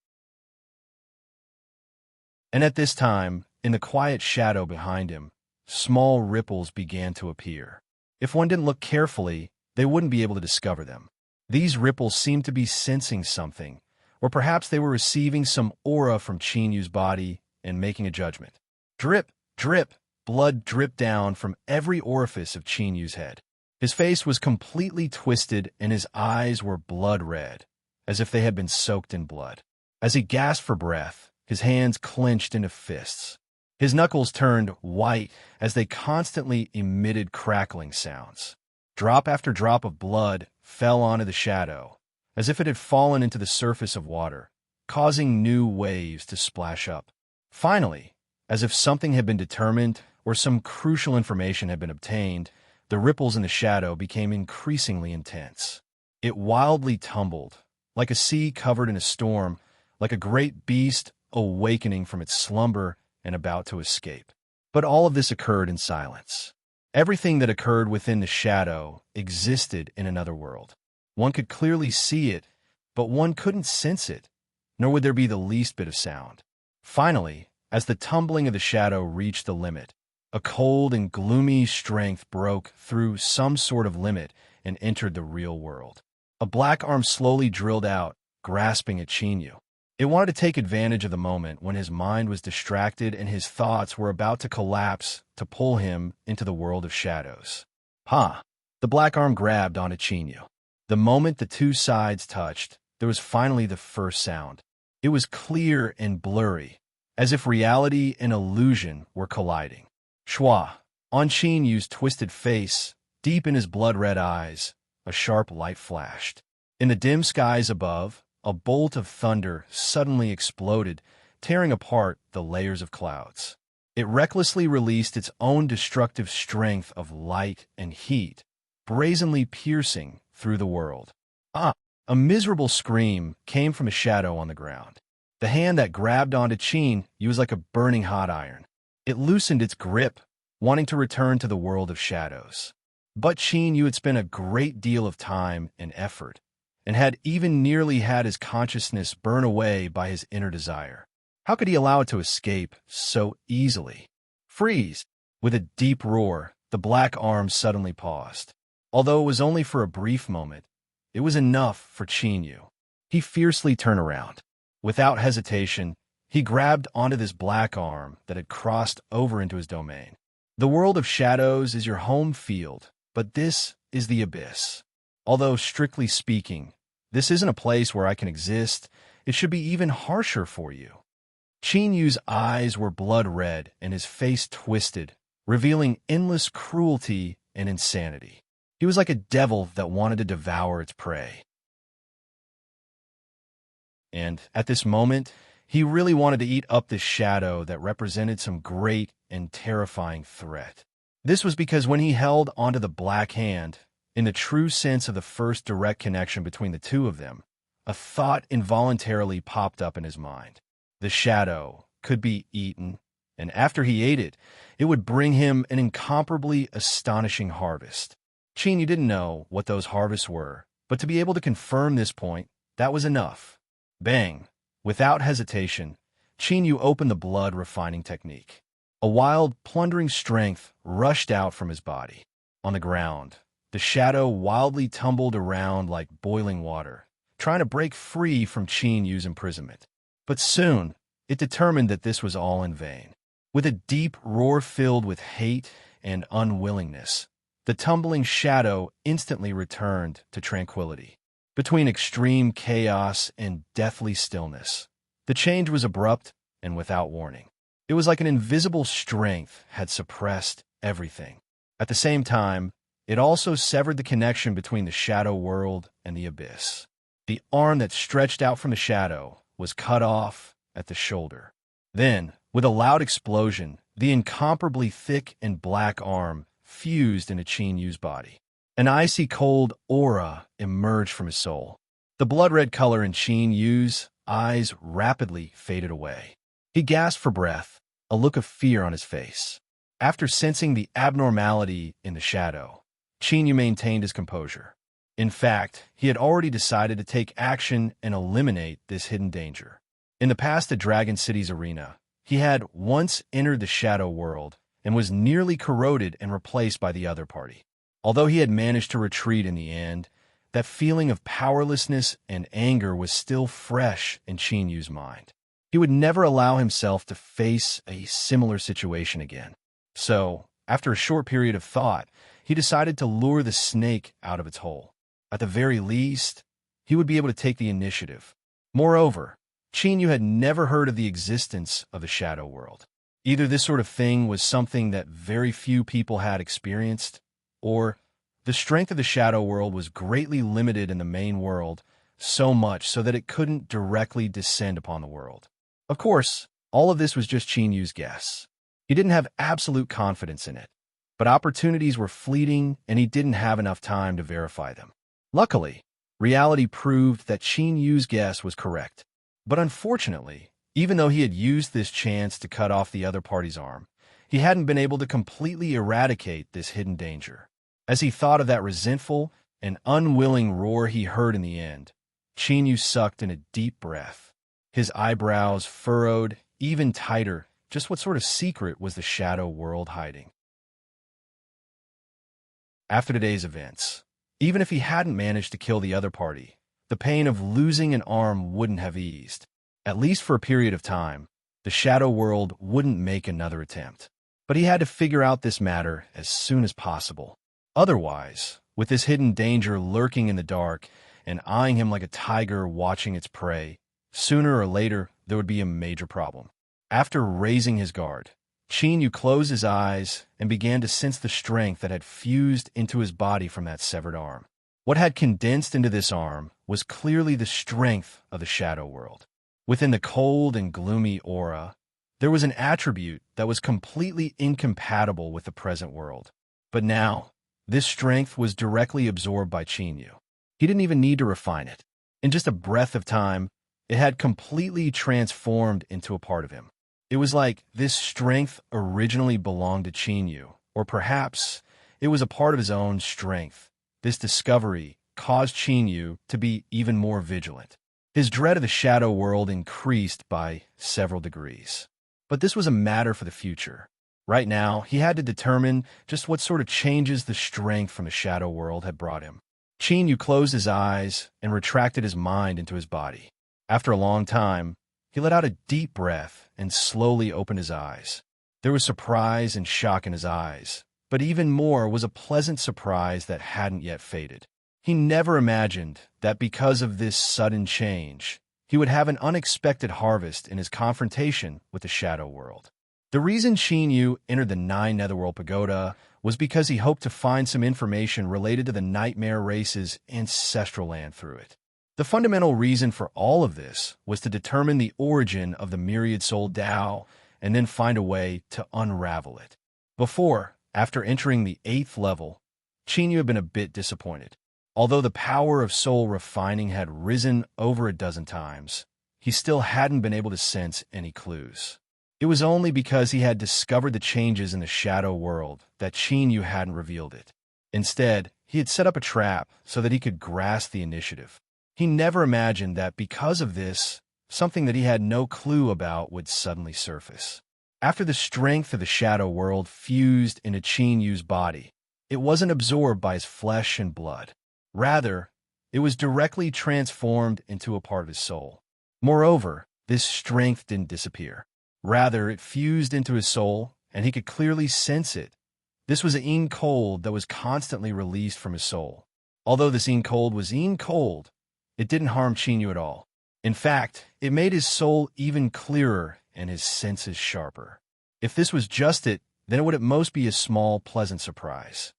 And at this time, in the quiet shadow behind him, small ripples began to appear. If one didn't look carefully, they wouldn't be able to discover them. These ripples seemed to be sensing something, or perhaps they were receiving some aura from Qin Yu's body and making a judgment. Drip, drip, blood dripped down from every orifice of Qin Yu's head. His face was completely twisted and his eyes were blood red, as if they had been soaked in blood. As he gasped for breath, his hands clenched into fists. His knuckles turned white as they constantly emitted crackling sounds. Drop after drop of blood fell onto the shadow, as if it had fallen into the surface of water, causing new waves to splash up. Finally, as if something had been determined or some crucial information had been obtained, the ripples in the shadow became increasingly intense. It wildly tumbled, like a sea covered in a storm, like a great beast awakening from its slumber and about to escape. But all of this occurred in silence. Everything that occurred within the shadow existed in another world. One could clearly see it, but one couldn't sense it, nor would there be the least bit of sound. Finally, as the tumbling of the shadow reached the limit, a cold and gloomy strength broke through some sort of limit and entered the real world. A black arm slowly drilled out, grasping at Qin Yu. It wanted to take advantage of the moment when his mind was distracted and his thoughts were about to collapse to pull him into the world of shadows. Ha! The black arm grabbed onto Qin Yu. The moment the two sides touched, there was finally the first sound. It was clear and blurry, as if reality and illusion were colliding. Shwa! On Qin Yu's twisted face, deep in his blood-red eyes, a sharp light flashed. In the dim skies above, a bolt of thunder suddenly exploded, tearing apart the layers of clouds. It recklessly released its own destructive strength of light and heat, brazenly piercing through the world. A miserable scream came from a shadow on the ground. The hand that grabbed onto Qin Yu was like a burning hot iron. It loosened its grip, wanting to return to the world of shadows. But Qin Yu had spent a great deal of time and effort, and had even nearly had his consciousness burn away by his inner desire. How could he allow it to escape so easily? Freeze! With a deep roar, the black arm suddenly paused. Although it was only for a brief moment, it was enough for Qin Yu. he fiercely turned around. Without hesitation, he grabbed onto this black arm that had crossed over into his domain. The world of shadows is your home field, but this is the abyss. Although, strictly speaking, this isn't a place where I can exist, it should be even harsher for you. Qin Yu's eyes were blood red and his face twisted, revealing endless cruelty and insanity. He was like a devil that wanted to devour its prey. And at this moment, he really wanted to eat up this shadow that represented some great and terrifying threat. This was because when he held onto the black hand, in the true sense of the first direct connection between the two of them, a thought involuntarily popped up in his mind. The shadow could be eaten, and after he ate it, it would bring him an incomparably astonishing harvest. Qin Yu didn't know what those harvests were, but to be able to confirm this point, that was enough. Bang! Without hesitation, Qin Yu opened the blood-refining technique. A wild, plundering strength rushed out from his body. On the ground, the shadow wildly tumbled around like boiling water, trying to break free from Qin Yu's imprisonment. But soon, it determined that this was all in vain. With a deep roar filled with hate and unwillingness, the tumbling shadow instantly returned to tranquility. Between extreme chaos and deathly stillness, the change was abrupt and without warning. It was like an invisible strength had suppressed everything. At the same time, it also severed the connection between the shadow world and the abyss. The arm that stretched out from the shadow was cut off at the shoulder. Then, with a loud explosion, the incomparably thick and black arm fused into Qin Yu's body. An icy cold aura emerged from his soul. The blood-red color in Qin Yu's eyes rapidly faded away. He gasped for breath, a look of fear on his face. After sensing the abnormality in the shadow, Qin Yu maintained his composure. In fact, he had already decided to take action and eliminate this hidden danger. In the past at Dragon City's arena, he had once entered the shadow world and was nearly corroded and replaced by the other party. Although he had managed to retreat in the end, that feeling of powerlessness and anger was still fresh in Qin Yu's mind. He would never allow himself to face a similar situation again. So, after a short period of thought, he decided to lure the snake out of its hole. At the very least, he would be able to take the initiative. Moreover, Qin Yu had never heard of the existence of the shadow world. Either this sort of thing was something that very few people had experienced, or the strength of the shadow world was greatly limited in the main world, so much so that it couldn't directly descend upon the world. Of course, all of this was just Qin Yu's guess. He didn't have absolute confidence in it, but opportunities were fleeting and he didn't have enough time to verify them. Luckily, reality proved that Qin Yu's guess was correct. But unfortunately, even though he had used this chance to cut off the other party's arm, he hadn't been able to completely eradicate this hidden danger. As he thought of that resentful and unwilling roar he heard in the end, Qin Yu sucked in a deep breath. His eyebrows furrowed even tighter. Just what sort of secret was the shadow world hiding? After today's events, even if he hadn't managed to kill the other party, the pain of losing an arm wouldn't have eased. At least for a period of time, the shadow world wouldn't make another attempt. But he had to figure out this matter as soon as possible. Otherwise, with this hidden danger lurking in the dark and eyeing him like a tiger watching its prey, sooner or later there would be a major problem. After raising his guard, Qin Yu closed his eyes and began to sense the strength that had fused into his body from that severed arm. What had condensed into this arm was clearly the strength of the shadow world. Within the cold and gloomy aura, there was an attribute that was completely incompatible with the present world. But now, this strength was directly absorbed by Qin Yu. He didn't even need to refine it. In just a breath of time, it had completely transformed into a part of him. It was like this strength originally belonged to Qin Yu, or perhaps it was a part of his own strength. This discovery caused Qin Yu to be even more vigilant. His dread of the shadow world increased by several degrees. But this was a matter for the future. Right now, he had to determine just what sort of changes the strength from the shadow world had brought him. Qin Yu closed his eyes and retracted his mind into his body. After a long time, he let out a deep breath and slowly opened his eyes. There was surprise and shock in his eyes, but even more was a pleasant surprise that hadn't yet faded. He never imagined that because of this sudden change, he would have an unexpected harvest in his confrontation with the shadow world. The reason Qin Yu entered the Nine Netherworld Pagoda was because he hoped to find some information related to the nightmare race's ancestral land through it. The fundamental reason for all of this was to determine the origin of the myriad soul Tao and then find a way to unravel it. After entering the 8th level, Qin Yu had been a bit disappointed. Although the power of soul refining had risen over a dozen times, he still hadn't been able to sense any clues. It was only because he had discovered the changes in the shadow world that Qin Yu hadn't revealed it. Instead, he had set up a trap so that he could grasp the initiative. He never imagined that because of this, something that he had no clue about would suddenly surface. After the strength of the shadow world fused into Qin Yu's body, it wasn't absorbed by his flesh and blood. Rather, it was directly transformed into a part of his soul. Moreover, this strength didn't disappear. Rather, it fused into his soul, and he could clearly sense it. This was een cold that was constantly released from his soul. Although this een cold was een cold, it didn't harm Qin Yu at all. In fact, it made his soul even clearer and his senses sharper. If this was just it, then it would at most be a small, pleasant surprise.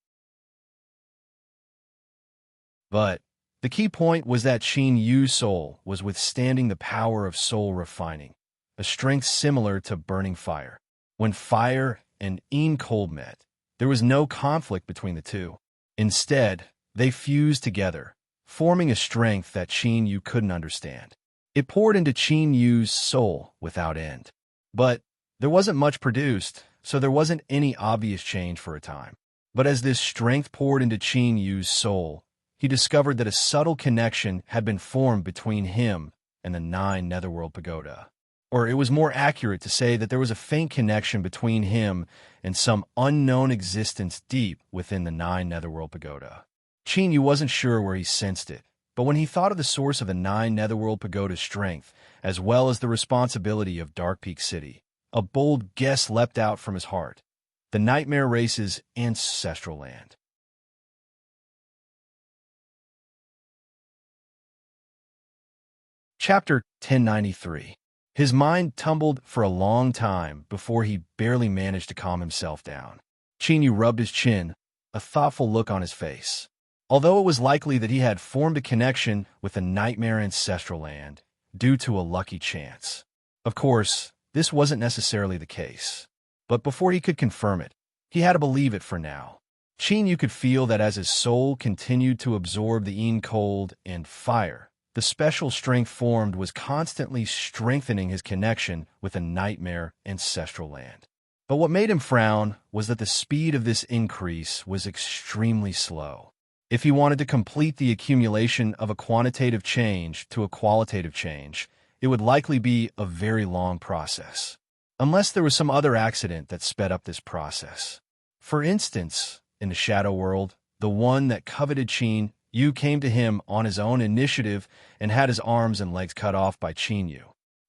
But the key point was that Qin Yu's soul was withstanding the power of soul refining, a strength similar to burning fire. When fire and een cold met, there was no conflict between the two. Instead, they fused together, forming a strength that Qin Yu couldn't understand. It poured into Qin Yu's soul without end. But there wasn't much produced, so there wasn't any obvious change for a time. But as this strength poured into Qin Yu's soul, he discovered that a subtle connection had been formed between him and the Nine Netherworld Pagoda. Or it was more accurate to say that there was a faint connection between him and some unknown existence deep within the Nine Netherworld Pagoda. Qin Yu wasn't sure where he sensed it, but when he thought of the source of the Nine Netherworld Pagoda's strength, as well as the responsibility of Dark Peak City, a bold guess leapt out from his heart: the nightmare race's ancestral land. Chapter 1093. His mind tumbled for a long time before he barely managed to calm himself down. Qin Yu rubbed his chin, a thoughtful look on his face. Although it was likely that he had formed a connection with the nightmare ancestral land due to a lucky chance. Of course, this wasn't necessarily the case. But before he could confirm it, he had to believe it for now. Qin Yu could feel that as his soul continued to absorb the een cold and fire, the special strength formed was constantly strengthening his connection with a nightmare ancestral land. But what made him frown was that the speed of this increase was extremely slow. If he wanted to complete the accumulation of a quantitative change to a qualitative change, it would likely be a very long process. Unless there was some other accident that sped up this process. For instance, in the shadow world, the one that coveted Qin Yu came to him on his own initiative and had his arms and legs cut off by Qin Yu.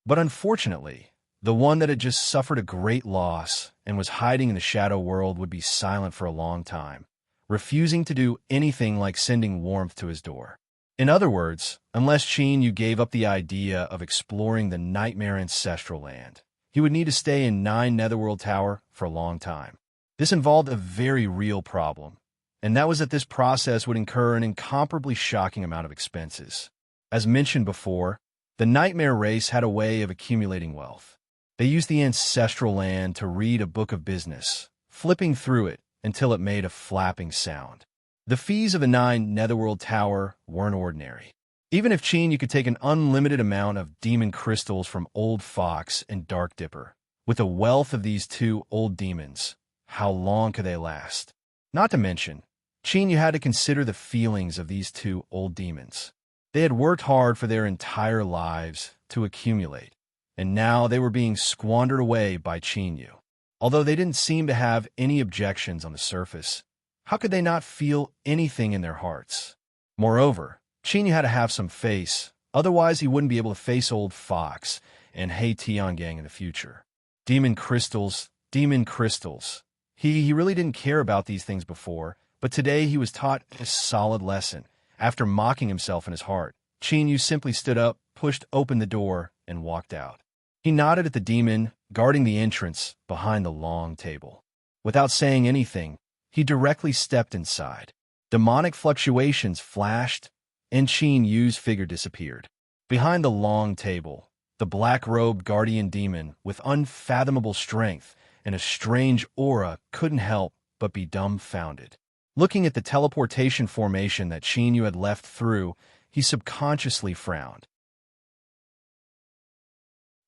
But unfortunately, the one that had just suffered a great loss and was hiding in the shadow world would be silent for a long time, refusing to do anything like sending warmth to his door. In other words, unless Qin Yu gave up the idea of exploring the nightmare ancestral land, he would need to stay in Nine Netherworld Tower for a long time. This involved a very real problem, and that was that this process would incur an incomparably shocking amount of expenses. As mentioned before, the nightmare race had a way of accumulating wealth. They used the ancestral land to read a book of business, flipping through it until it made a flapping sound. The fees of the Nine Netherworld Tower weren't ordinary. Even if Qin Yu could take an unlimited amount of demon crystals from Old Fox and Dark Dipper, with the wealth of these two old demons, how long could they last? Not to mention, Qin Yu had to consider the feelings of these two old demons. They had worked hard for their entire lives to accumulate, and now they were being squandered away by Qin Yu. Although they didn't seem to have any objections on the surface, how could they not feel anything in their hearts? Moreover, Qin Yu had to have some face, otherwise he wouldn't be able to face old Fox and He Tiangang in the future. Demon crystals, demon crystals. He really didn't care about these things before, but today he was taught a solid lesson. After mocking himself in his heart, Qin Yu simply stood up, pushed open the door, and walked out. He nodded at the demon, guarding the entrance behind the long table. Without saying anything, he directly stepped inside. Demonic fluctuations flashed, and Qin Yu's figure disappeared. Behind the long table, the black-robed guardian demon with unfathomable strength and a strange aura couldn't help but be dumbfounded. Looking at the teleportation formation that Qin Yu had left through, he subconsciously frowned.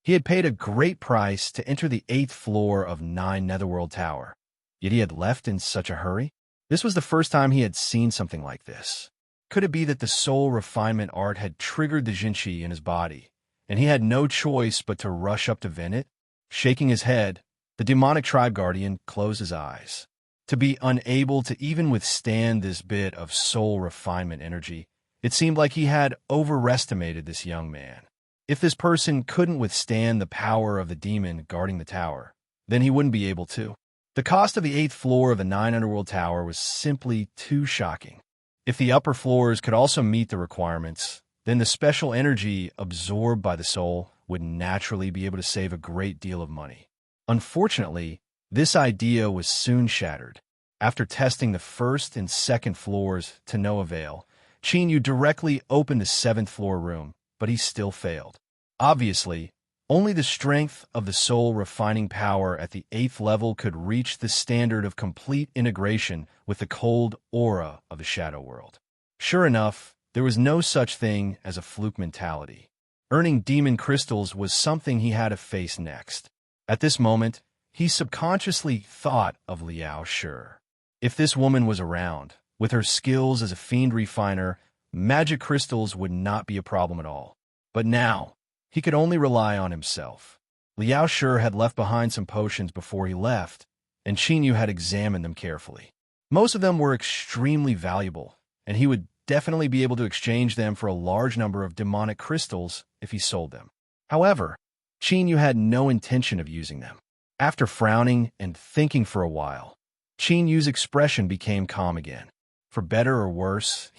He had paid a great price to enter the 8th floor of 9 Netherworld Tower, yet he had left in such a hurry? This was the first time he had seen something like this. Could it be that the soul refinement art had triggered the Jinqi in his body, and he had no choice but to rush up to vent it? Shaking his head, the demonic tribe guardian closed his eyes. To be unable to even withstand this bit of soul refinement energy, it seemed like he had overestimated this young man. If this person couldn't withstand the power of the demon guarding the tower, then he wouldn't be able to. The cost of the 8th floor of the 9 Underworld Tower was simply too shocking. If the upper floors could also meet the requirements, then the special energy absorbed by the soul would naturally be able to save a great deal of money. Unfortunately, this idea was soon shattered. After testing the 1st and 2nd floors to no avail, Qin Yu directly opened the 7th floor room, but he still failed. Obviously, only the strength of the soul refining power at the 8th level could reach the standard of complete integration with the cold aura of the shadow world. Sure enough, there was no such thing as a fluke mentality. Earning demon crystals was something he had to face next. At this moment, he subconsciously thought of Liao Shi. If this woman was around, with her skills as a fiend refiner, magic crystals would not be a problem at all. But now, he could only rely on himself. Liao Shi had left behind some potions before he left, and Qin Yu had examined them carefully. Most of them were extremely valuable, and he would definitely be able to exchange them for a large number of demonic crystals if he sold them. However, Qin Yu had no intention of using them. After frowning and thinking for a while, Qin Yu's expression became calm again. For better or worse,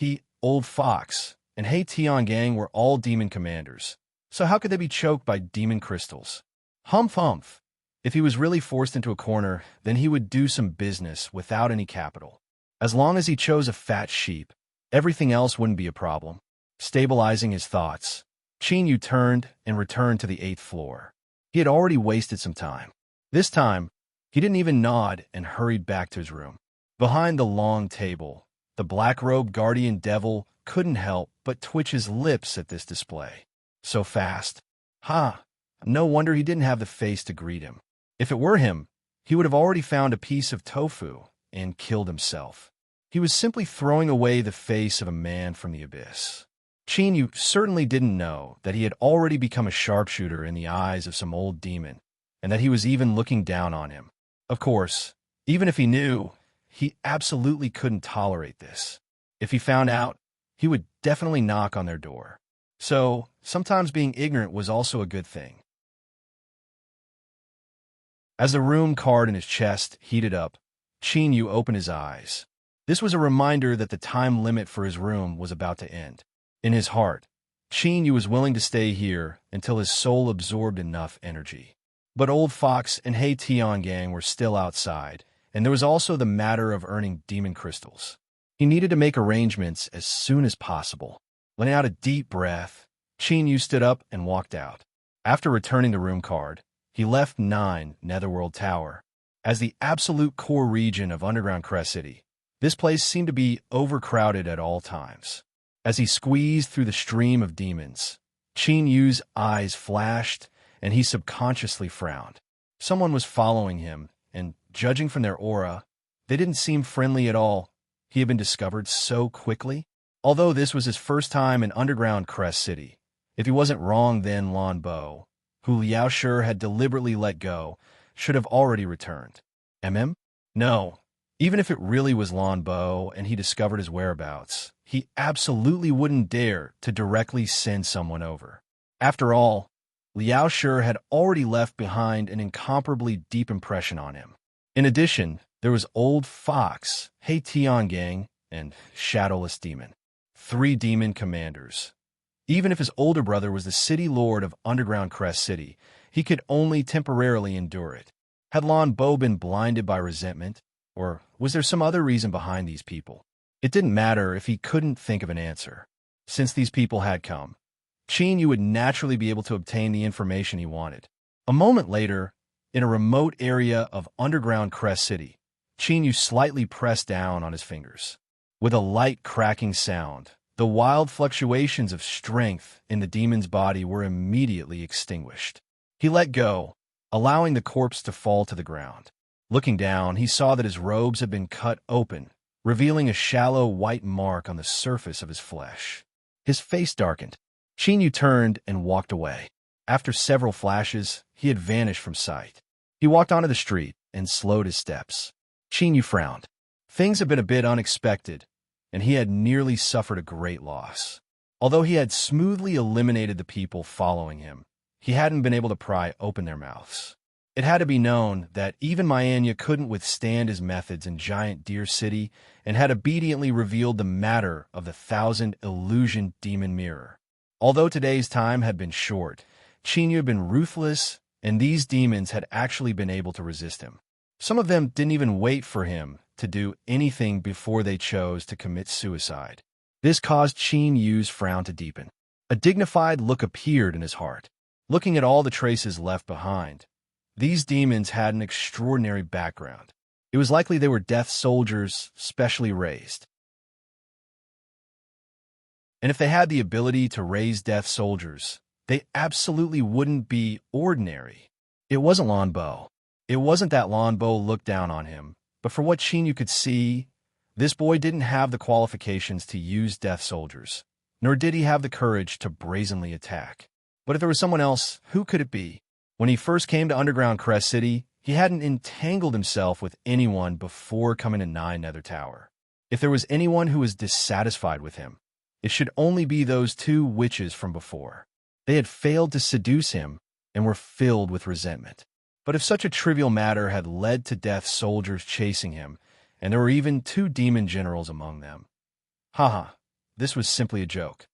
Old Fox, and He Tiangang were all demon commanders, so how could they be choked by demon crystals? Humph. If he was really forced into a corner, then he would do some business without any capital. As long as he chose a fat sheep, everything else wouldn't be a problem. Stabilizing his thoughts, Qin Yu turned and returned to the 8th floor. He had already wasted some time. This time, he didn't even nod and hurried back to his room. Behind the long table, the black-robed guardian devil couldn't help but twitch his lips at this display. So fast. No wonder he didn't have the face to greet him. If it were him, he would have already found a piece of tofu and killed himself. He was simply throwing away the face of a man from the abyss. Qin Yu certainly didn't know that he had already become a sharpshooter in the eyes of some old demon, and that he was even looking down on him. Of course, even if he knew, he absolutely couldn't tolerate this. If he found out, he would definitely knock on their door. So, sometimes being ignorant was also a good thing. As the rune card in his chest heated up, Qin Yu opened his eyes. This was a reminder that the time limit for his room was about to end. In his heart, Qin Yu was willing to stay here until his soul absorbed enough energy. But Old Fox and He Tiangang were still outside, and there was also the matter of earning demon crystals. He needed to make arrangements as soon as possible. Letting out a deep breath, Qin Yu stood up and walked out. After returning the room card, he left 9 Netherworld Tower. As the absolute core region of underground Crest City, this place seemed to be overcrowded at all times. As he squeezed through the stream of demons, Qin Yu's eyes flashed, and he subconsciously frowned. Someone was following him, and judging from their aura, they didn't seem friendly at all. He had been discovered so quickly. Although this was his first time in underground Crest City, if he wasn't wrong, then Lan Bo, who Liao Shi had deliberately let go, should have already returned. No, even if it really was Lan Bo and he discovered his whereabouts, he absolutely wouldn't dare to directly send someone over. After all, Liao Shi had already left behind an incomparably deep impression on him. In addition, there was Old Fox, He Tiangang, and Shadowless Demon. 3 demon commanders. Even if his older brother was the city lord of Underground Crest City, he could only temporarily endure it. Had Lan Bo been blinded by resentment, or was there some other reason behind these people? It didn't matter if he couldn't think of an answer. Since these people had come, Qin Yu would naturally be able to obtain the information he wanted. A moment later, in a remote area of Underground Crest City, Qin Yu slightly pressed down on his fingers. With a light cracking sound, the wild fluctuations of strength in the demon's body were immediately extinguished. He let go, allowing the corpse to fall to the ground. Looking down, he saw that his robes had been cut open, revealing a shallow white mark on the surface of his flesh. His face darkened. Qin Yu turned and walked away. After several flashes, he had vanished from sight. He walked onto the street and slowed his steps. Qin Yu frowned. Things had been a bit unexpected, and he had nearly suffered a great loss. Although he had smoothly eliminated the people following him, he hadn't been able to pry open their mouths. It had to be known that even Myanya couldn't withstand his methods in Giant Deer City and had obediently revealed the matter of the 1,000 illusion demon mirror. Although today's time had been short, Qin Yu had been ruthless, and these demons had actually been able to resist him. Some of them didn't even wait for him to do anything before they chose to commit suicide. This caused Qin Yu's frown to deepen. A dignified look appeared in his heart. Looking at all the traces left behind, these demons had an extraordinary background. It was likely they were death soldiers, specially raised. And if they had the ability to raise death soldiers, they absolutely wouldn't be ordinary. It wasn't Lan Bo. It wasn't that Lan Bo looked down on him, but for what Qin Yu could see, this boy didn't have the qualifications to use death soldiers, nor did he have the courage to brazenly attack. But if there was someone else, who could it be? When he first came to Underground Crest City, he hadn't entangled himself with anyone before coming to Nine Nether Tower. If there was anyone who was dissatisfied with him, it should only be those 2 witches from before. They had failed to seduce him and were filled with resentment. But if such a trivial matter had led to death soldiers chasing him, and there were even 2 demon generals among them, this was simply a joke.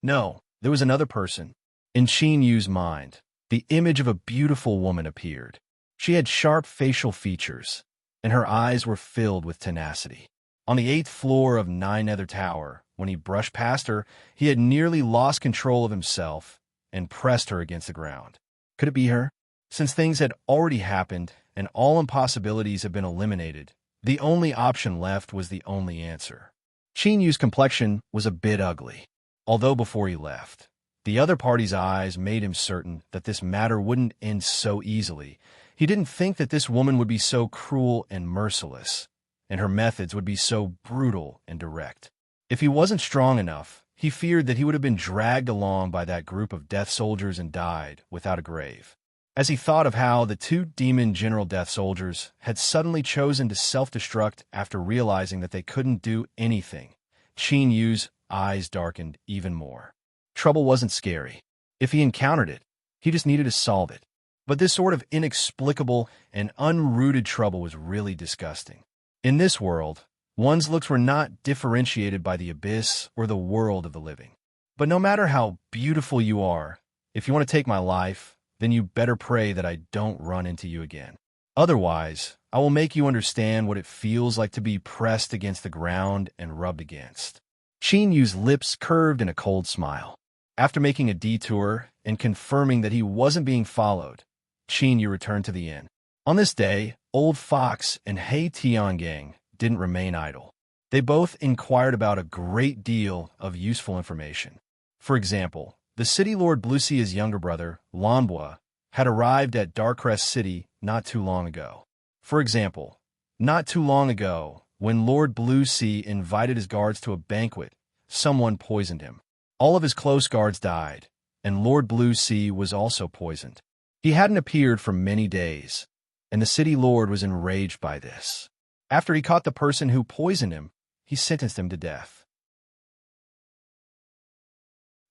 No, there was another person. In Qin Yu's mind, the image of a beautiful woman appeared. She had sharp facial features, and her eyes were filled with tenacity. On the 8th floor of Nine Nether Tower, when he brushed past her, he had nearly lost control of himself and pressed her against the ground. Could it be her? Since things had already happened and all impossibilities had been eliminated, the only option left was the only answer. Qin Yu's complexion was a bit ugly, although before he left, the other party's eyes made him certain that this matter wouldn't end so easily. He didn't think that this woman would be so cruel and merciless, and her methods would be so brutal and direct. If he wasn't strong enough, he feared that he would have been dragged along by that group of death soldiers and died without a grave. As he thought of how the 2 demon general death soldiers had suddenly chosen to self-destruct after realizing that they couldn't do anything, Qin Yu's eyes darkened even more. Trouble wasn't scary. If he encountered it, he just needed to solve it. But this sort of inexplicable and unrooted trouble was really disgusting. In this world, one's looks were not differentiated by the abyss or the world of the living. But no matter how beautiful you are, if you want to take my life, then you better pray that I don't run into you again. Otherwise, I will make you understand what it feels like to be pressed against the ground and rubbed against. Qin Yu's lips curved in a cold smile. After making a detour and confirming that he wasn't being followed, Qin Yu returned to the inn. On this day, Old Fox and He Tiangang didn't remain idle. They both inquired about a great deal of useful information. For example, the city lord Bluesia's younger brother, Lanbua, had arrived at Darkrest City not too long ago. For example, not too long ago, when Lord Bluesea invited his guards to a banquet, someone poisoned him. All of his close guards died, and Lord Bluesea was also poisoned. He hadn't appeared for many days, and the city lord was enraged by this. After he caught the person who poisoned him, he sentenced him to death.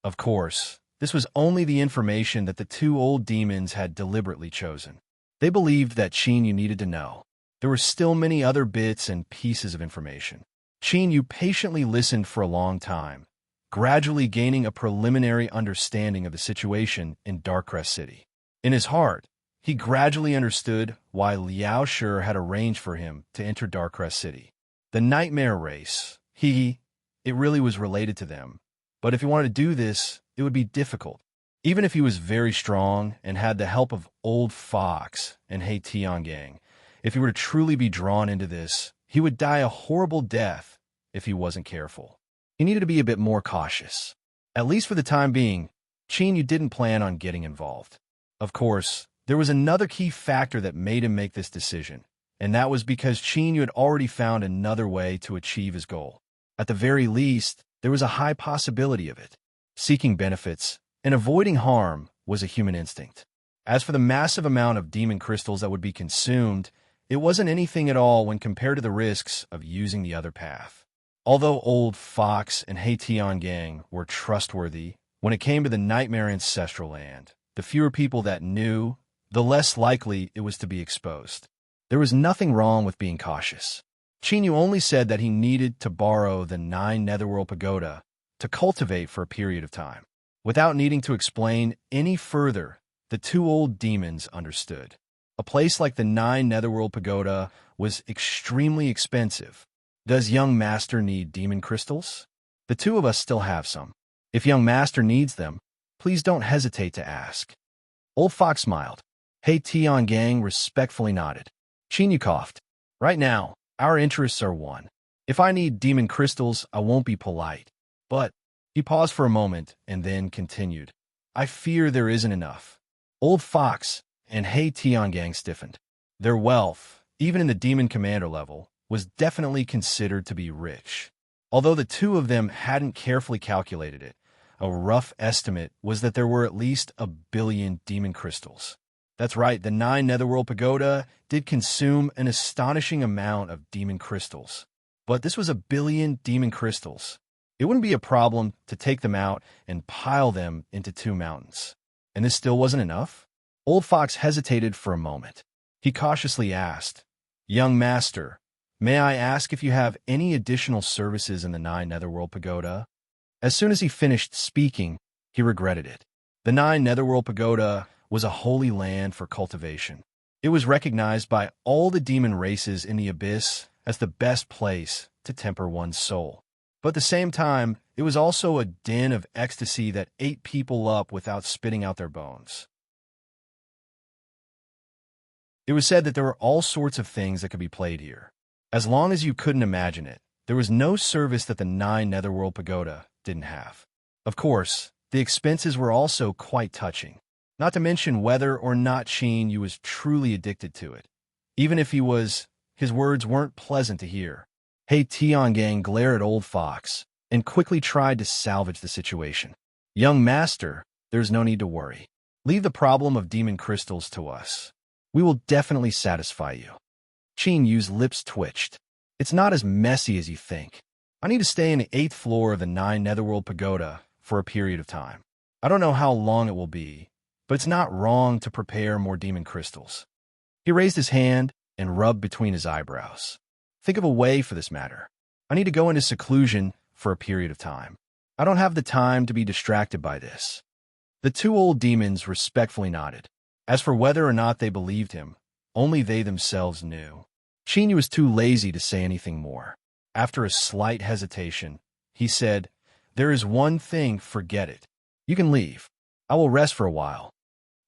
Of course, this was only the information that the two old demons had deliberately chosen. They believed that Yu needed to know. There were still many other bits and pieces of information. Yu patiently listened for a long time, gradually gaining a preliminary understanding of the situation in Darkcrest City. In his heart, he gradually understood why Liao Shi had arranged for him to enter Darkcrest City. The nightmare race, it really was related to them. But if he wanted to do this, it would be difficult. Even if he was very strong and had the help of Old Fox and He Tiangang, if he were to truly be drawn into this, he would die a horrible death if he wasn't careful. He needed to be a bit more cautious. At least for the time being, Yu didn't plan on getting involved. Of course, there was another key factor that made him make this decision, and that was because Yu had already found another way to achieve his goal. At the very least, there was a high possibility of it. Seeking benefits and avoiding harm was a human instinct. As for the massive amount of demon crystals that would be consumed, it wasn't anything at all when compared to the risks of using the other path. Although Old Fox and He Tiangang were trustworthy, when it came to the Nightmare Ancestral Land, the fewer people that knew, the less likely it was to be exposed. There was nothing wrong with being cautious. Yu only said that he needed to borrow the 9 Netherworld Pagoda to cultivate for a period of time. Without needing to explain any further, the two old demons understood. A place like the 9 Netherworld Pagoda was extremely expensive. Does young master need demon crystals? The two of us still have some. If young master needs them, please don't hesitate to ask. Old Fox smiled. He Tiangang respectfully nodded. Yu coughed. Right now, our interests are one. If I need demon crystals, I won't be polite. But, he paused for a moment and then continued. I fear there isn't enough. Old Fox and He Tiangang stiffened. Their wealth, even in the demon commander level, was definitely considered to be rich. Although the two of them hadn't carefully calculated it, a rough estimate was that there were at least 1 billion demon crystals. That's right, the 9 Netherworld Pagoda did consume an astonishing amount of demon crystals. But this was 1 billion demon crystals. It wouldn't be a problem to take them out and pile them into 2 mountains. And this still wasn't enough? Old Fox hesitated for a moment. He cautiously asked, Young Master, may I ask if you have any additional services in the 9 Netherworld Pagoda? As soon as he finished speaking, he regretted it. The 9 Netherworld Pagoda was a holy land for cultivation. It was recognized by all the demon races in the Abyss as the best place to temper one's soul. But at the same time, it was also a den of ecstasy that ate people up without spitting out their bones. It was said that there were all sorts of things that could be played here. As long as you couldn't imagine it, there was no service that the 9 Netherworld Pagoda didn't have. Of course, the expenses were also quite touching. Not to mention whether or not Yu was truly addicted to it. Even if he was, his words weren't pleasant to hear. He Tiangang glared at Old Fox and quickly tried to salvage the situation. Young Master, there's no need to worry. Leave the problem of demon crystals to us. We will definitely satisfy you. Yu's lips twitched. It's not as messy as you think. I need to stay in the 8th floor of the 9 Netherworld Pagoda for a period of time. I don't know how long it will be, but it's not wrong to prepare more demon crystals. He raised his hand and rubbed between his eyebrows. Think of a way for this matter. I need to go into seclusion for a period of time. I don't have the time to be distracted by this. The two old demons respectfully nodded. As for whether or not they believed him, only they themselves knew. Yu was too lazy to say anything more. After a slight hesitation, he said, There is one thing, forget it. You can leave. I will rest for a while.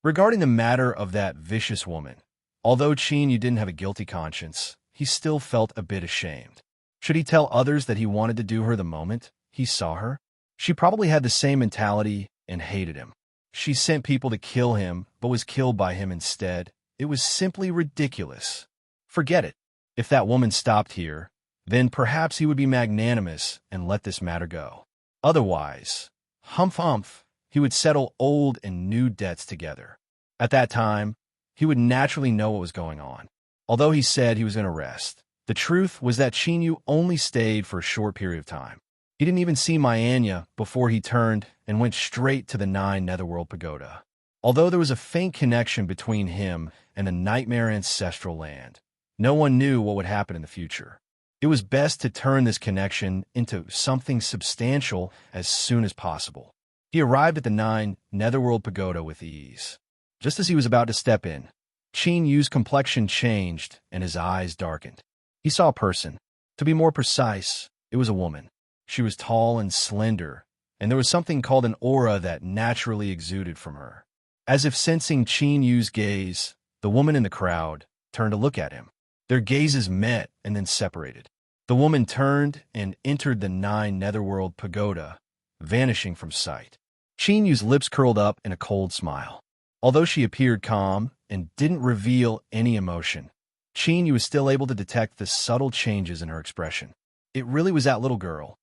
Regarding the matter of that vicious woman, although Yu didn't have a guilty conscience, he still felt a bit ashamed. Should he tell others that he wanted to do her the moment he saw her? She probably had the same mentality and hated him. She sent people to kill him, but was killed by him instead. It was simply ridiculous. Forget it. If that woman stopped here, then perhaps he would be magnanimous and let this matter go. Otherwise, humph, he would settle old and new debts together. At that time, he would naturally know what was going on. Although he said he was going to rest, the truth was that Yu only stayed for a short period of time. He didn't even see Myanya before he turned and went straight to the 9 Netherworld Pagoda. Although there was a faint connection between him and the nightmare ancestral land, no one knew what would happen in the future. It was best to turn this connection into something substantial as soon as possible. He arrived at the 9 Netherworld Pagoda with ease. Just as he was about to step in, Qin Yu's complexion changed and his eyes darkened. He saw a person. To be more precise, it was a woman. She was tall and slender, and there was something called an aura that naturally exuded from her. As if sensing Qin Yu's gaze, the woman in the crowd turned to look at him. Their gazes met and then separated. The woman turned and entered the 9 Netherworld Pagoda, vanishing from sight. Qin Yu's lips curled up in a cold smile. Although she appeared calm and didn't reveal any emotion, Qin Yu was still able to detect the subtle changes in her expression. It really was that little girl.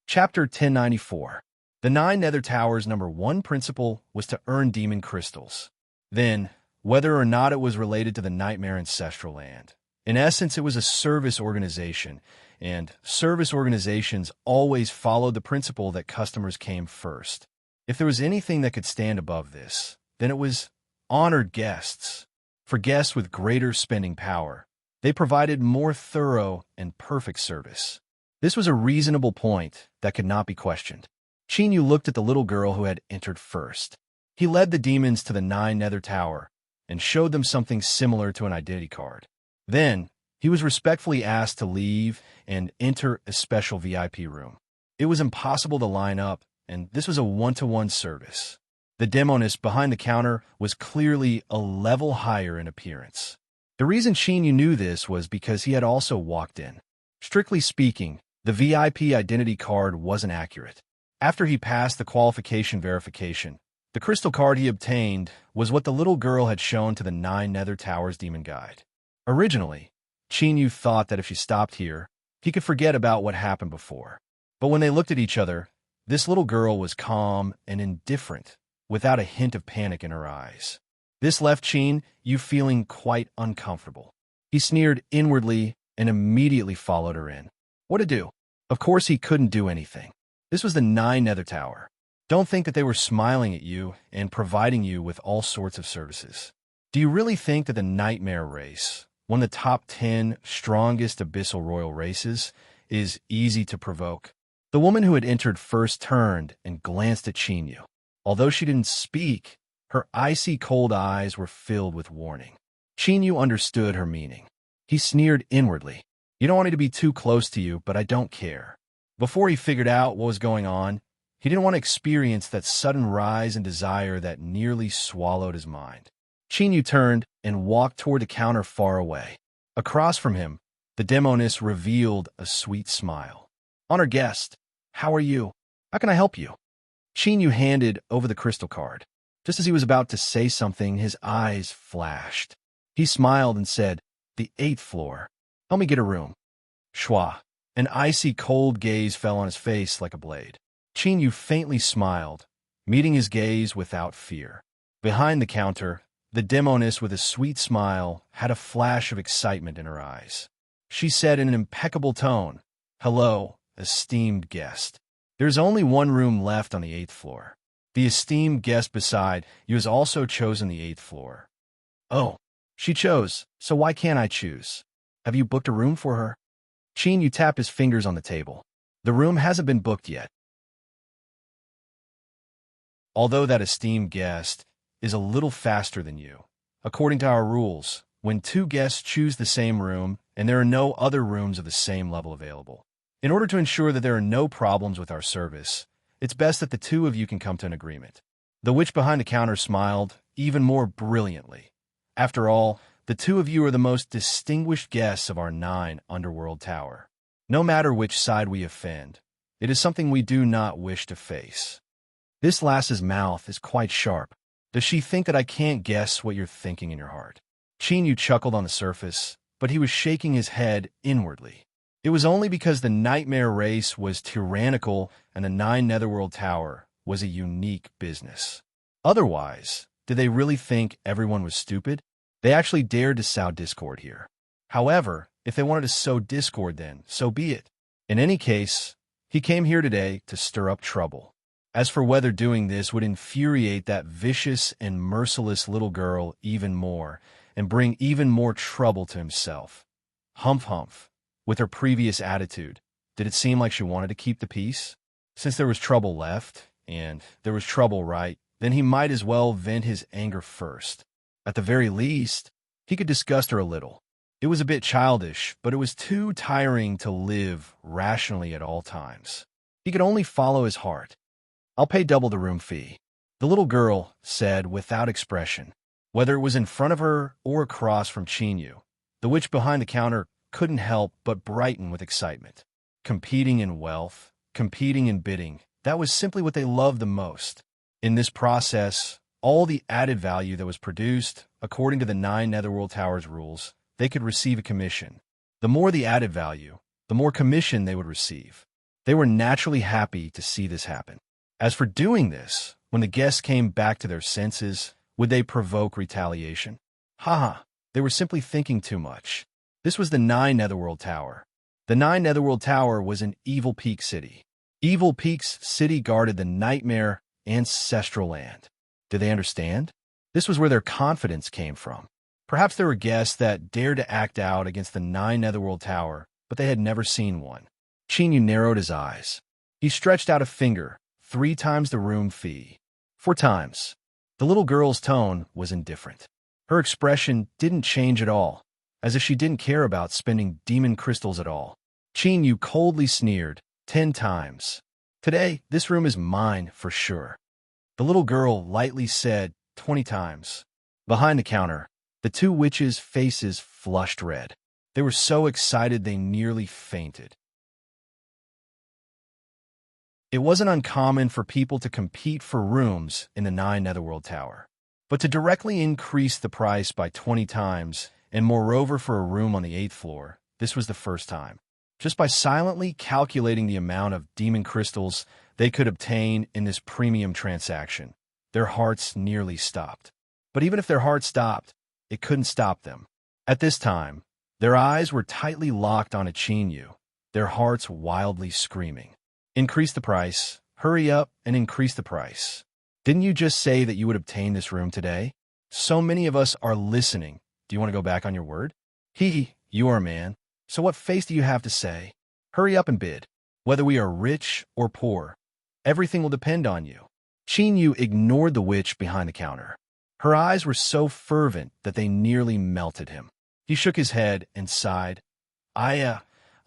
Chapter 1094. The 9 Nether Towers' #1 principle was to earn demon crystals. Then, whether or not it was related to the nightmare ancestral land, in essence, it was a service organization, and service organizations always followed the principle that customers came first. If there was anything that could stand above this, then it was honored guests. For guests with greater spending power, they provided more thorough and perfect service. This was a reasonable point that could not be questioned. Qin Yu looked at the little girl who had entered first. He led the demons to the 9 Nether Tower and showed them something similar to an identity card. Then, he was respectfully asked to leave and enter a special VIP room. It was impossible to line up, and this was a one-to-one service. The demoness behind the counter was clearly a level higher in appearance. The reason Qin Yu knew this was because he had also walked in. Strictly speaking, the VIP identity card wasn't accurate. After he passed the qualification verification, the crystal card he obtained was what the little girl had shown to the 9 Nether Towers demon guide. Originally, Qin Yu thought that if she stopped here, he could forget about what happened before. But when they looked at each other, this little girl was calm and indifferent, without a hint of panic in her eyes. This left Qin Yu feeling quite uncomfortable. He sneered inwardly and immediately followed her in. What to do? Of course he couldn't do anything. This was the 9 Nether Tower. Don't think that they were smiling at you and providing you with all sorts of services. Do you really think that the Nightmare race, one of the top 10 strongest abyssal royal races, is easy to provoke? The woman who had entered first turned and glanced at Qin Yu. Although she didn't speak, her icy cold eyes were filled with warning. Qin Yu understood her meaning. He sneered inwardly. You don't want me to be too close to you, but I don't care. Before he figured out what was going on, he didn't want to experience that sudden rise in desire that nearly swallowed his mind. Qin Yu turned and walked toward the counter far away. Across from him, the demoness revealed a sweet smile. Honored guest, how are you? How can I help you? Qin Yu handed over the crystal card. Just as he was about to say something, his eyes flashed. He smiled and said, the 8th floor. Help me get a room. Schwa. An icy cold gaze fell on his face like a blade. Qin Yu faintly smiled, meeting his gaze without fear. Behind the counter, the demoness with a sweet smile had a flash of excitement in her eyes. She said in an impeccable tone, Hello, esteemed guest. There's only one room left on the 8th floor. The esteemed guest beside you has also chosen the 8th floor. Oh, she chose, so why can't I choose? Have you booked a room for her? Qin Yu tapped his fingers on the table. The room hasn't been booked yet. Although that esteemed guest is a little faster than you. According to our rules, when 2 guests choose the same room and there are no other rooms of the same level available, in order to ensure that there are no problems with our service, it's best that the 2 of you can come to an agreement. The witch behind the counter smiled even more brilliantly. After all, the 2 of you are the most distinguished guests of our 9 Underworld Tower. No matter which side we offend, it is something we do not wish to face. This lass's mouth is quite sharp. Does she think that I can't guess what you're thinking in your heart? Qin Yu chuckled on the surface, but he was shaking his head inwardly. It was only because the Nightmare race was tyrannical and the 9 Netherworld Tower was a unique business. Otherwise, did they really think everyone was stupid? They actually dared to sow discord here. However, if they wanted to sow discord then, so be it. In any case, he came here today to stir up trouble. As for whether doing this would infuriate that vicious and merciless little girl even more and bring even more trouble to himself. Humph humph. With her previous attitude, did it seem like she wanted to keep the peace? Since there was trouble left, and there was trouble right, then he might as well vent his anger first. At the very least, he could disgust her a little. It was a bit childish, but it was too tiring to live rationally at all times. He could only follow his heart. I'll pay double the room fee, the little girl said without expression. Whether it was in front of her or across from Chinyu, the witch behind the counter couldn't help but brighten with excitement. Competing in wealth, competing in bidding, that was simply what they loved the most. In this process, all the added value that was produced, according to the 9 Netherworld Towers rules, they could receive a commission. The more the added value, the more commission they would receive. They were naturally happy to see this happen. As for doing this, when the guests came back to their senses, would they provoke retaliation? Haha, they were simply thinking too much. This was the 9 Netherworld Tower. The 9 Netherworld Tower was in Evil Peak City. Evil Peak's city guarded the nightmare ancestral land. Did they understand? This was where their confidence came from. Perhaps there were guests that dared to act out against the 9 Netherworld Tower, but they had never seen one. Chinyu narrowed his eyes. He stretched out a finger, 3 times the room fee. 4 times. The little girl's tone was indifferent. Her expression didn't change at all, as if she didn't care about spending demon crystals at all. Chinyu coldly sneered, 10 times. Today, this room is mine for sure. The little girl lightly said, 20 times. Behind the counter, the 2 witches' faces flushed red. They were so excited they nearly fainted. It wasn't uncommon for people to compete for rooms in the 9 Netherworld Tower, but to directly increase the price by 20 times, and moreover for a room on the 8th floor, this was the first time. Just by silently calculating the amount of demon crystals they could obtain in this premium transaction, their hearts nearly stopped. But even if their hearts stopped, it couldn't stop them. At this time, their eyes were tightly locked on Chinyu, their hearts wildly screaming. Increase the price, hurry up and increase the price. Didn't you just say that you would obtain this room today? So many of us are listening. Do you want to go back on your word? You are a man. So what face do you have to say? Hurry up and bid. Whether we are rich or poor, everything will depend on you. Chinyu ignored the witch behind the counter. Her eyes were so fervent that they nearly melted him. He shook his head and sighed. I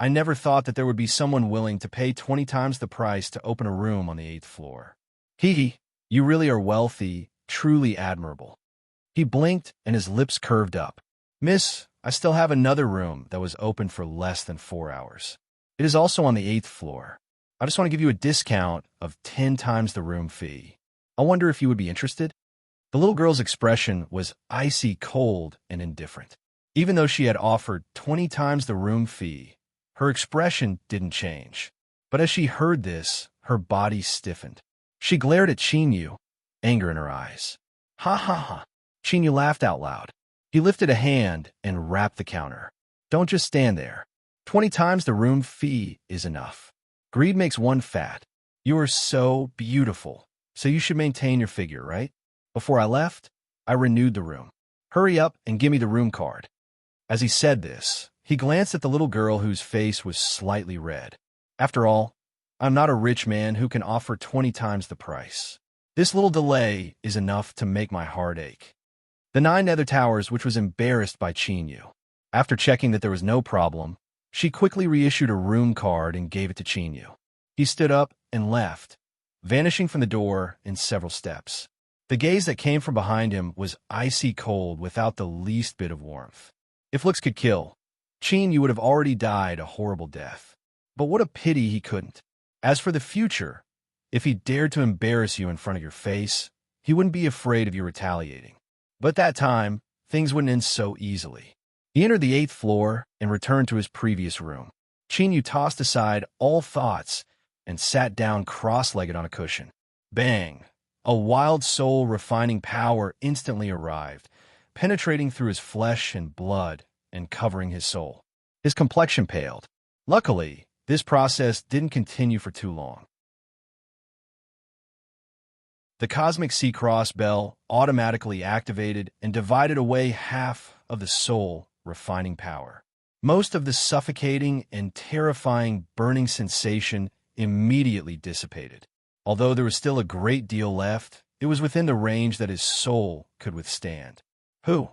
never thought that there would be someone willing to pay 20 times the price to open a room on the 8th floor. You really are wealthy, truly admirable. He blinked and his lips curved up. Miss, I still have another room that was open for less than 4 hours. It is also on the 8th floor. I just want to give you a discount of 10 times the room fee. I wonder if you would be interested? The little girl's expression was icy cold and indifferent. Even though she had offered 20 times the room fee, her expression didn't change. But as she heard this, her body stiffened. She glared at Chinyu, anger in her eyes. Ha ha ha. Chinyu laughed out loud. He lifted a hand and rapped the counter. Don't just stand there. 20 times the room fee is enough. Greed makes one fat. You are so beautiful, so you should maintain your figure, right? Before I left, I renewed the room. Hurry up and give me the room card. As he said this, he glanced at the little girl whose face was slightly red. After all, I'm not a rich man who can offer 20 times the price. This little delay is enough to make my heart ache. The 9 Nether Towers, which was embarrassed by Chinyu. After checking that there was no problem, she quickly reissued a room card and gave it to Chinyu. He stood up and left, vanishing from the door in several steps. The gaze that came from behind him was icy cold without the least bit of warmth. If looks could kill, Chinyu would have already died a horrible death. But what a pity he couldn't. As for the future, if he dared to embarrass you in front of your face, he wouldn't be afraid of you retaliating. But that time, things wouldn't end so easily. He entered the 8th floor and returned to his previous room. Chinyu tossed aside all thoughts and sat down cross-legged on a cushion. Bang! A wild soul-refining power instantly arrived, penetrating through his flesh and blood and covering his soul. His complexion paled. Luckily, this process didn't continue for too long. The cosmic sea cross bell automatically activated and divided away half of the soul refining power. Most of the suffocating and terrifying burning sensation immediately dissipated. Although there was still a great deal left, it was within the range that his soul could withstand. Who?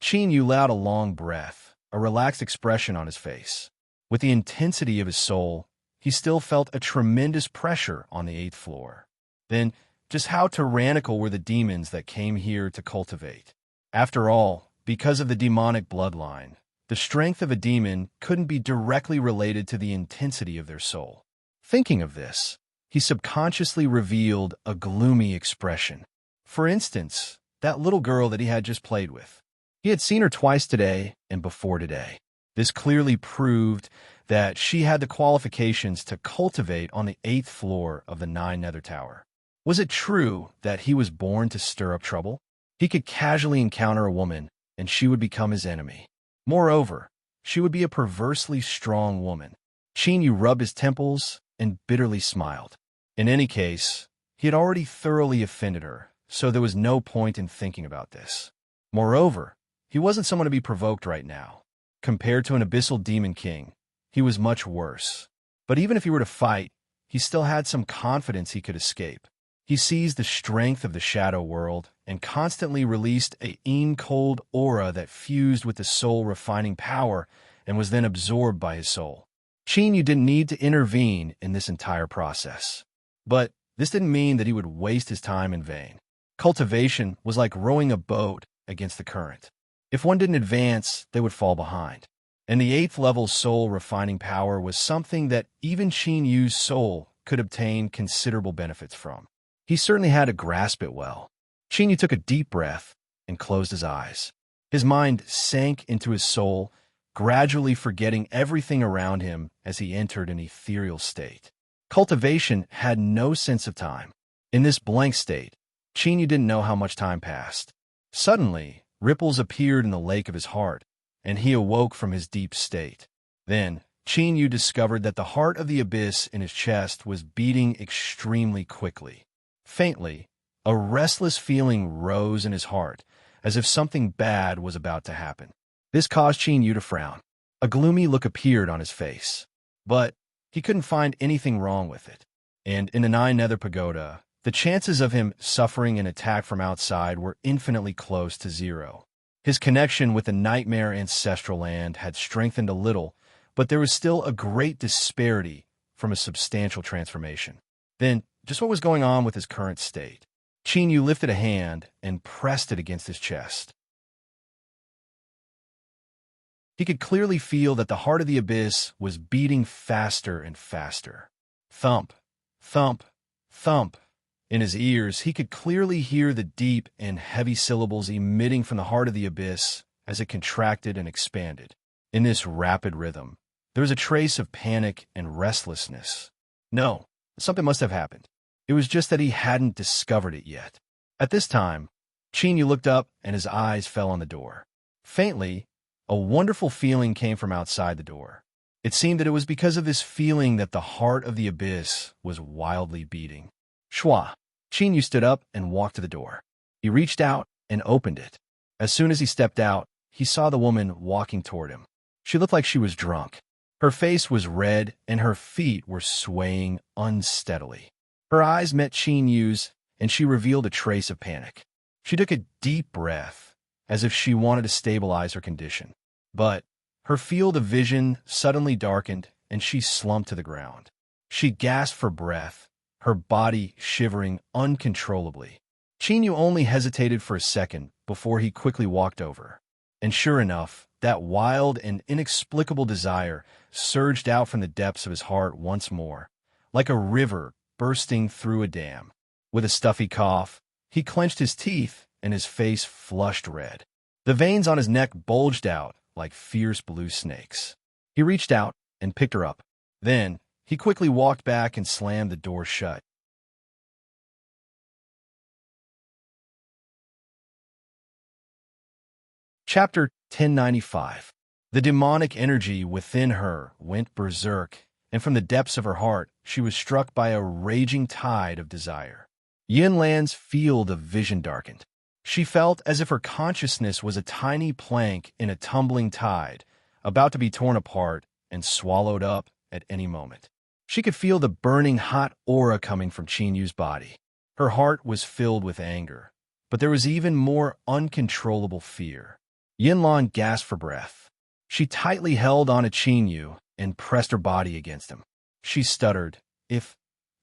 Qin Yu let out a long breath, a relaxed expression on his face. With the intensity of his soul, he still felt a tremendous pressure on the 8th floor. Then, just how tyrannical were the demons that came here to cultivate? After all, because of the demonic bloodline, the strength of a demon couldn't be directly related to the intensity of their soul. Thinking of this, he subconsciously revealed a gloomy expression. For instance, that little girl that he had just played with. He had seen her twice today and before today. This clearly proved that she had the qualifications to cultivate on the 8th floor of the 9 Nether Tower. Was it true that he was born to stir up trouble? He could casually encounter a woman, and she would become his enemy. Moreover, she would be a perversely strong woman. Qin Yu rubbed his temples and bitterly smiled. In any case, he had already thoroughly offended her, so there was no point in thinking about this. Moreover, he wasn't someone to be provoked right now. Compared to an abyssal demon king, he was much worse. But even if he were to fight, he still had some confidence he could escape. He seized the strength of the shadow world and constantly released a cold aura that fused with the soul refining power and was then absorbed by his soul. Qin Yu didn't need to intervene in this entire process. But this didn't mean that he would waste his time in vain. Cultivation was like rowing a boat against the current. If one didn't advance, they would fall behind. And the 8th level soul refining power was something that even Qin Yu's soul could obtain considerable benefits from. He certainly had to grasp it well. Qin Yu took a deep breath and closed his eyes. His mind sank into his soul, gradually forgetting everything around him as he entered an ethereal state. Cultivation had no sense of time. In this blank state, Qin Yu didn't know how much time passed. Suddenly, ripples appeared in the lake of his heart, and he awoke from his deep state. Then, Qin Yu discovered that the heart of the abyss in his chest was beating extremely quickly. Faintly, a restless feeling rose in his heart, as if something bad was about to happen. This caused Qin Yu to frown. A gloomy look appeared on his face. But he couldn't find anything wrong with it. And in the 9 Nether Pagoda, the chances of him suffering an attack from outside were infinitely close to 0. His connection with the nightmare ancestral land had strengthened a little, but there was still a great disparity from a substantial transformation. Then, just what was going on with his current state? Qin Yu lifted a hand and pressed it against his chest. He could clearly feel that the heart of the abyss was beating faster and faster. Thump, thump, thump. In his ears, he could clearly hear the deep and heavy syllables emitting from the heart of the abyss as it contracted and expanded. In this rapid rhythm, there was a trace of panic and restlessness. No, something must have happened. It was just that he hadn't discovered it yet. At this time, Qin Yu looked up and his eyes fell on the door. Faintly, a wonderful feeling came from outside the door. It seemed that it was because of this feeling that the heart of the abyss was wildly beating. Shwa! Qin Yu stood up and walked to the door. He reached out and opened it. As soon as he stepped out, he saw the woman walking toward him. She looked like she was drunk. Her face was red and her feet were swaying unsteadily. Her eyes met Qin Yu's, and she revealed a trace of panic. She took a deep breath, as if she wanted to stabilize her condition. But her field of vision suddenly darkened, and she slumped to the ground. She gasped for breath, her body shivering uncontrollably. Qin Yu only hesitated for a second before he quickly walked over. And sure enough, that wild and inexplicable desire surged out from the depths of his heart once more, like a river bursting through a dam. With a stuffy cough, he clenched his teeth and his face flushed red. The veins on his neck bulged out like fierce blue snakes. He reached out and picked her up. Then, he quickly walked back and slammed the door shut. Chapter 1095. The demonic energy within her went berserk, and from the depths of her heart, she was struck by a raging tide of desire. Yinlan's field of vision darkened. She felt as if her consciousness was a tiny plank in a tumbling tide, about to be torn apart and swallowed up at any moment. She could feel the burning hot aura coming from Qinyu's body. Her heart was filled with anger, but there was even more uncontrollable fear. Yinlan gasped for breath. She tightly held on to Qinyu and pressed her body against him. She stuttered, "If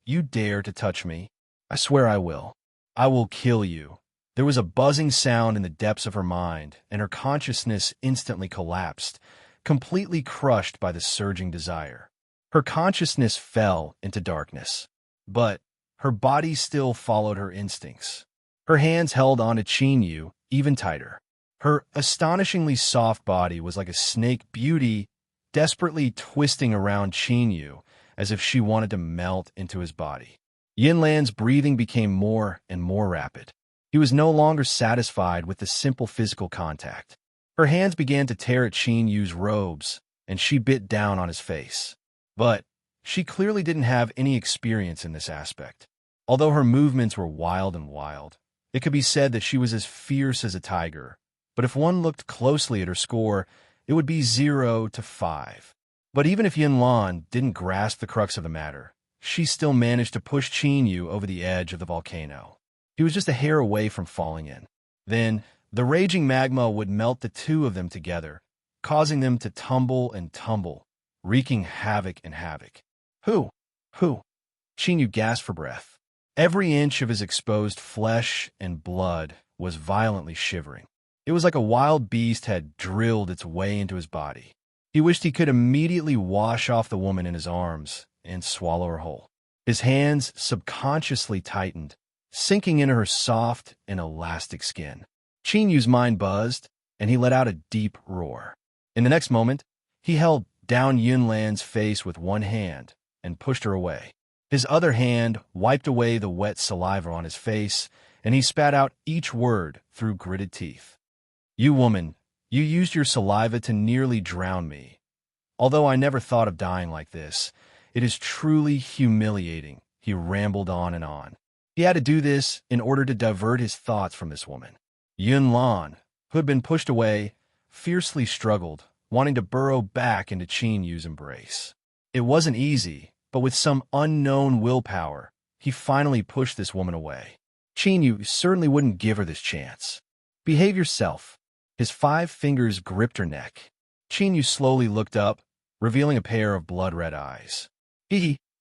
you dare to touch me, I swear I will. I will kill you." There was a buzzing sound in the depths of her mind, and her consciousness instantly collapsed, completely crushed by the surging desire. Her consciousness fell into darkness, but her body still followed her instincts. Her hands held on to Qinyu even tighter. Her astonishingly soft body was like a snake beauty, desperately twisting around Qinyu as if she wanted to melt into his body. Yinlan's breathing became more and more rapid. He was no longer satisfied with the simple physical contact. Her hands began to tear at Qinyu's robes, and she bit down on his face. But she clearly didn't have any experience in this aspect. Although her movements were wild, it could be said that she was as fierce as a tiger. But if one looked closely at her score, it would be 0 to 5. But even if Yinlan didn't grasp the crux of the matter, she still managed to push Qinyu over the edge of the volcano. He was just a hair away from falling in. Then, the raging magma would melt the two of them together, causing them to tumble and tumble, wreaking havoc and havoc. Who? Qinyu gasped for breath. Every inch of his exposed flesh and blood was violently shivering. It was like a wild beast had drilled its way into his body. He wished he could immediately wash off the woman in his arms and swallow her whole. His hands subconsciously tightened, sinking into her soft and elastic skin. Qinyu's mind buzzed, and he let out a deep roar. In the next moment, he held down Yunlan's face with one hand and pushed her away. His other hand wiped away the wet saliva on his face, and he spat out each word through gritted teeth. "You woman, you used your saliva to nearly drown me. Although I never thought of dying like this, it is truly humiliating," he rambled on and on. He had to do this in order to divert his thoughts from this woman. Yunlan, who had been pushed away, fiercely struggled, wanting to burrow back into Qinyu's embrace. It wasn't easy, but with some unknown willpower, he finally pushed this woman away. Qinyu certainly wouldn't give her this chance. "Behave yourself." His 5 fingers gripped her neck. Qinyu slowly looked up, revealing a pair of blood-red eyes.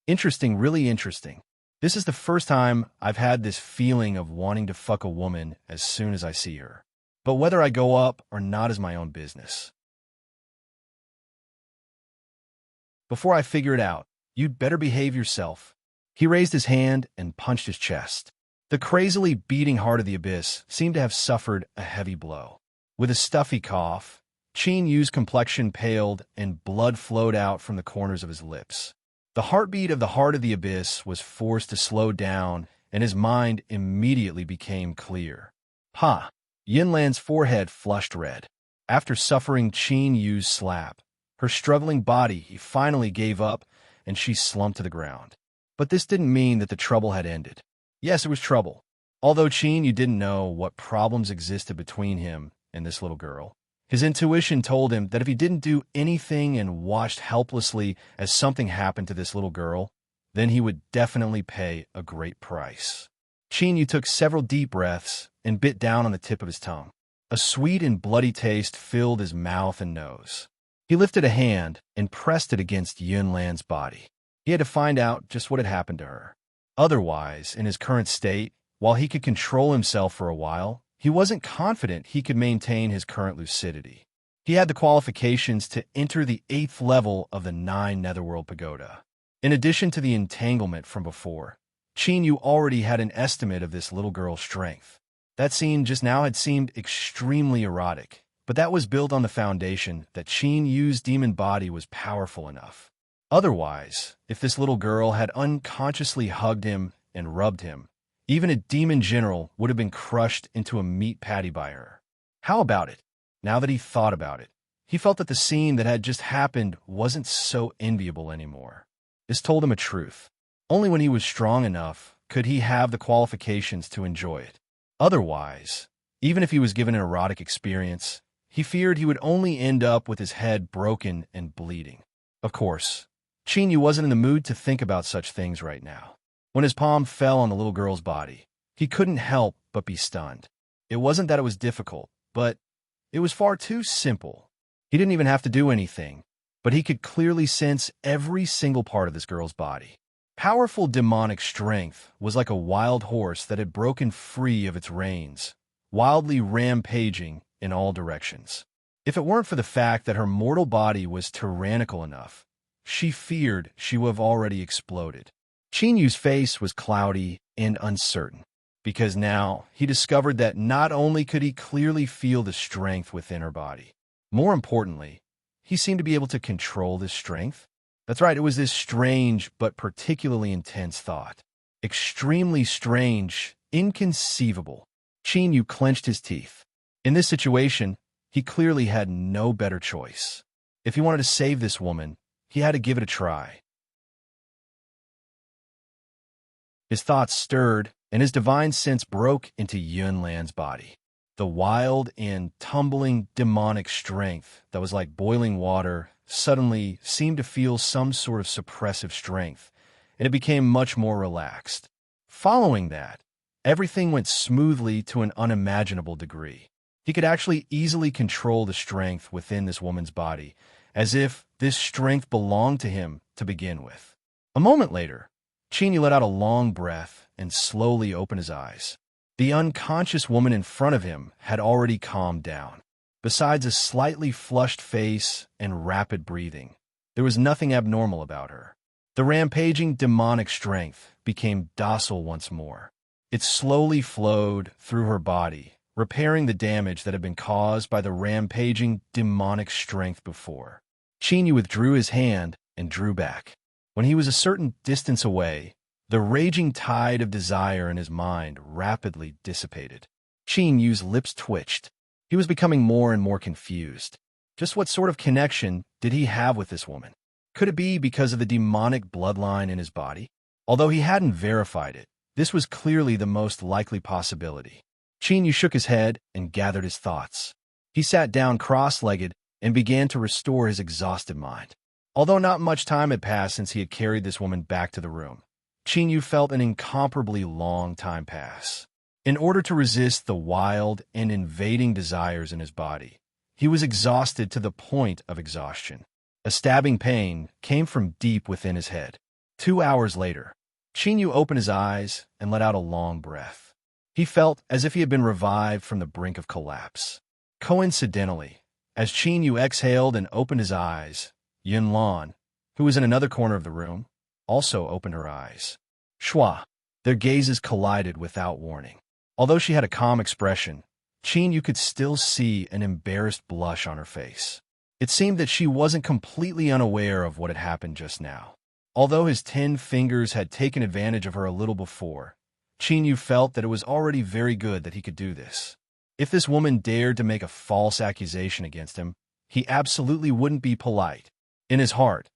Interesting, really interesting. This is the first time I've had this feeling of wanting to fuck a woman as soon as I see her. But whether I go up or not is my own business. Before I figure it out, you'd better behave yourself." He raised his hand and punched his chest. The crazily beating heart of the abyss seemed to have suffered a heavy blow. With a stuffy cough, Qinyu's complexion paled and blood flowed out from the corners of his lips. The heartbeat of the heart of the abyss was forced to slow down, and his mind immediately became clear. Yinlan's forehead flushed red. After suffering Qinyu's slap, her struggling body finally gave up, and she slumped to the ground. But this didn't mean that the trouble had ended. Yes, it was trouble. Although Qinyu didn't know what problems existed between him and this little girl, his intuition told him that if he didn't do anything and watched helplessly as something happened to this little girl, then he would definitely pay a great price. Qinyu took several deep breaths and bit down on the tip of his tongue. A sweet and bloody taste filled his mouth and nose. He lifted a hand and pressed it against Yunlan's body. He had to find out just what had happened to her. Otherwise, in his current state, while he could control himself for a while, he wasn't confident he could maintain his current lucidity. He had the qualifications to enter the 8th level of the 9 Netherworld Pagoda. In addition to the entanglement from before, Qinyu already had an estimate of this little girl's strength. That scene just now had seemed extremely erotic, but that was built on the foundation that Qinyu's demon body was powerful enough. Otherwise, if this little girl had unconsciously hugged him and rubbed him, even a demon general would have been crushed into a meat patty by her. How about it? Now that he thought about it, he felt that the scene that had just happened wasn't so enviable anymore. This told him a truth. Only when he was strong enough could he have the qualifications to enjoy it. Otherwise, even if he was given an erotic experience, he feared he would only end up with his head broken and bleeding. Of course, Chinyu wasn't in the mood to think about such things right now. When his palm fell on the little girl's body, he couldn't help but be stunned. It wasn't that it was difficult, but it was far too simple. He didn't even have to do anything, but he could clearly sense every single part of this girl's body. Powerful demonic strength was like a wild horse that had broken free of its reins, wildly rampaging in all directions. If it weren't for the fact that her mortal body was tyrannical enough, she feared she would have already exploded. Chinyu's face was cloudy and uncertain, because now he discovered that not only could he clearly feel the strength within her body, more importantly, he seemed to be able to control this strength. That's right, it was this strange but particularly intense thought. Extremely strange, inconceivable. Chinyu clenched his teeth. In this situation, he clearly had no better choice. If he wanted to save this woman, he had to give it a try. His thoughts stirred, and his divine sense broke into Yunlan's body. The wild and tumbling demonic strength that was like boiling water suddenly seemed to feel some sort of suppressive strength, and it became much more relaxed. Following that, everything went smoothly to an unimaginable degree. He could actually easily control the strength within this woman's body, as if this strength belonged to him to begin with. A moment later, Chinyu let out a long breath and slowly opened his eyes. The unconscious woman in front of him had already calmed down. Besides a slightly flushed face and rapid breathing, there was nothing abnormal about her. The rampaging demonic strength became docile once more. It slowly flowed through her body, repairing the damage that had been caused by the rampaging demonic strength before. Chinyu withdrew his hand and drew back. When he was a certain distance away, the raging tide of desire in his mind rapidly dissipated. Chinyu's lips twitched. He was becoming more and more confused. Just what sort of connection did he have with this woman? Could it be because of the demonic bloodline in his body? Although he hadn't verified it, this was clearly the most likely possibility. Chinyu shook his head and gathered his thoughts. He sat down cross-legged and began to restore his exhausted mind. Although not much time had passed since he had carried this woman back to the room, Chinyu felt an incomparably long time pass. In order to resist the wild and invading desires in his body, he was exhausted to the point of exhaustion. A stabbing pain came from deep within his head. 2 hours later, Chinyu opened his eyes and let out a long breath. He felt as if he had been revived from the brink of collapse. Coincidentally, as Chinyu exhaled and opened his eyes, Yunlan, who was in another corner of the room, also opened her eyes. Shua. Their gazes collided without warning. Although she had a calm expression, Chinyu could still see an embarrassed blush on her face. It seemed that she wasn't completely unaware of what had happened just now. Although his 10 fingers had taken advantage of her a little before, Chinyu felt that it was already very good that he could do this. If this woman dared to make a false accusation against him, he absolutely wouldn't be polite. In his heart,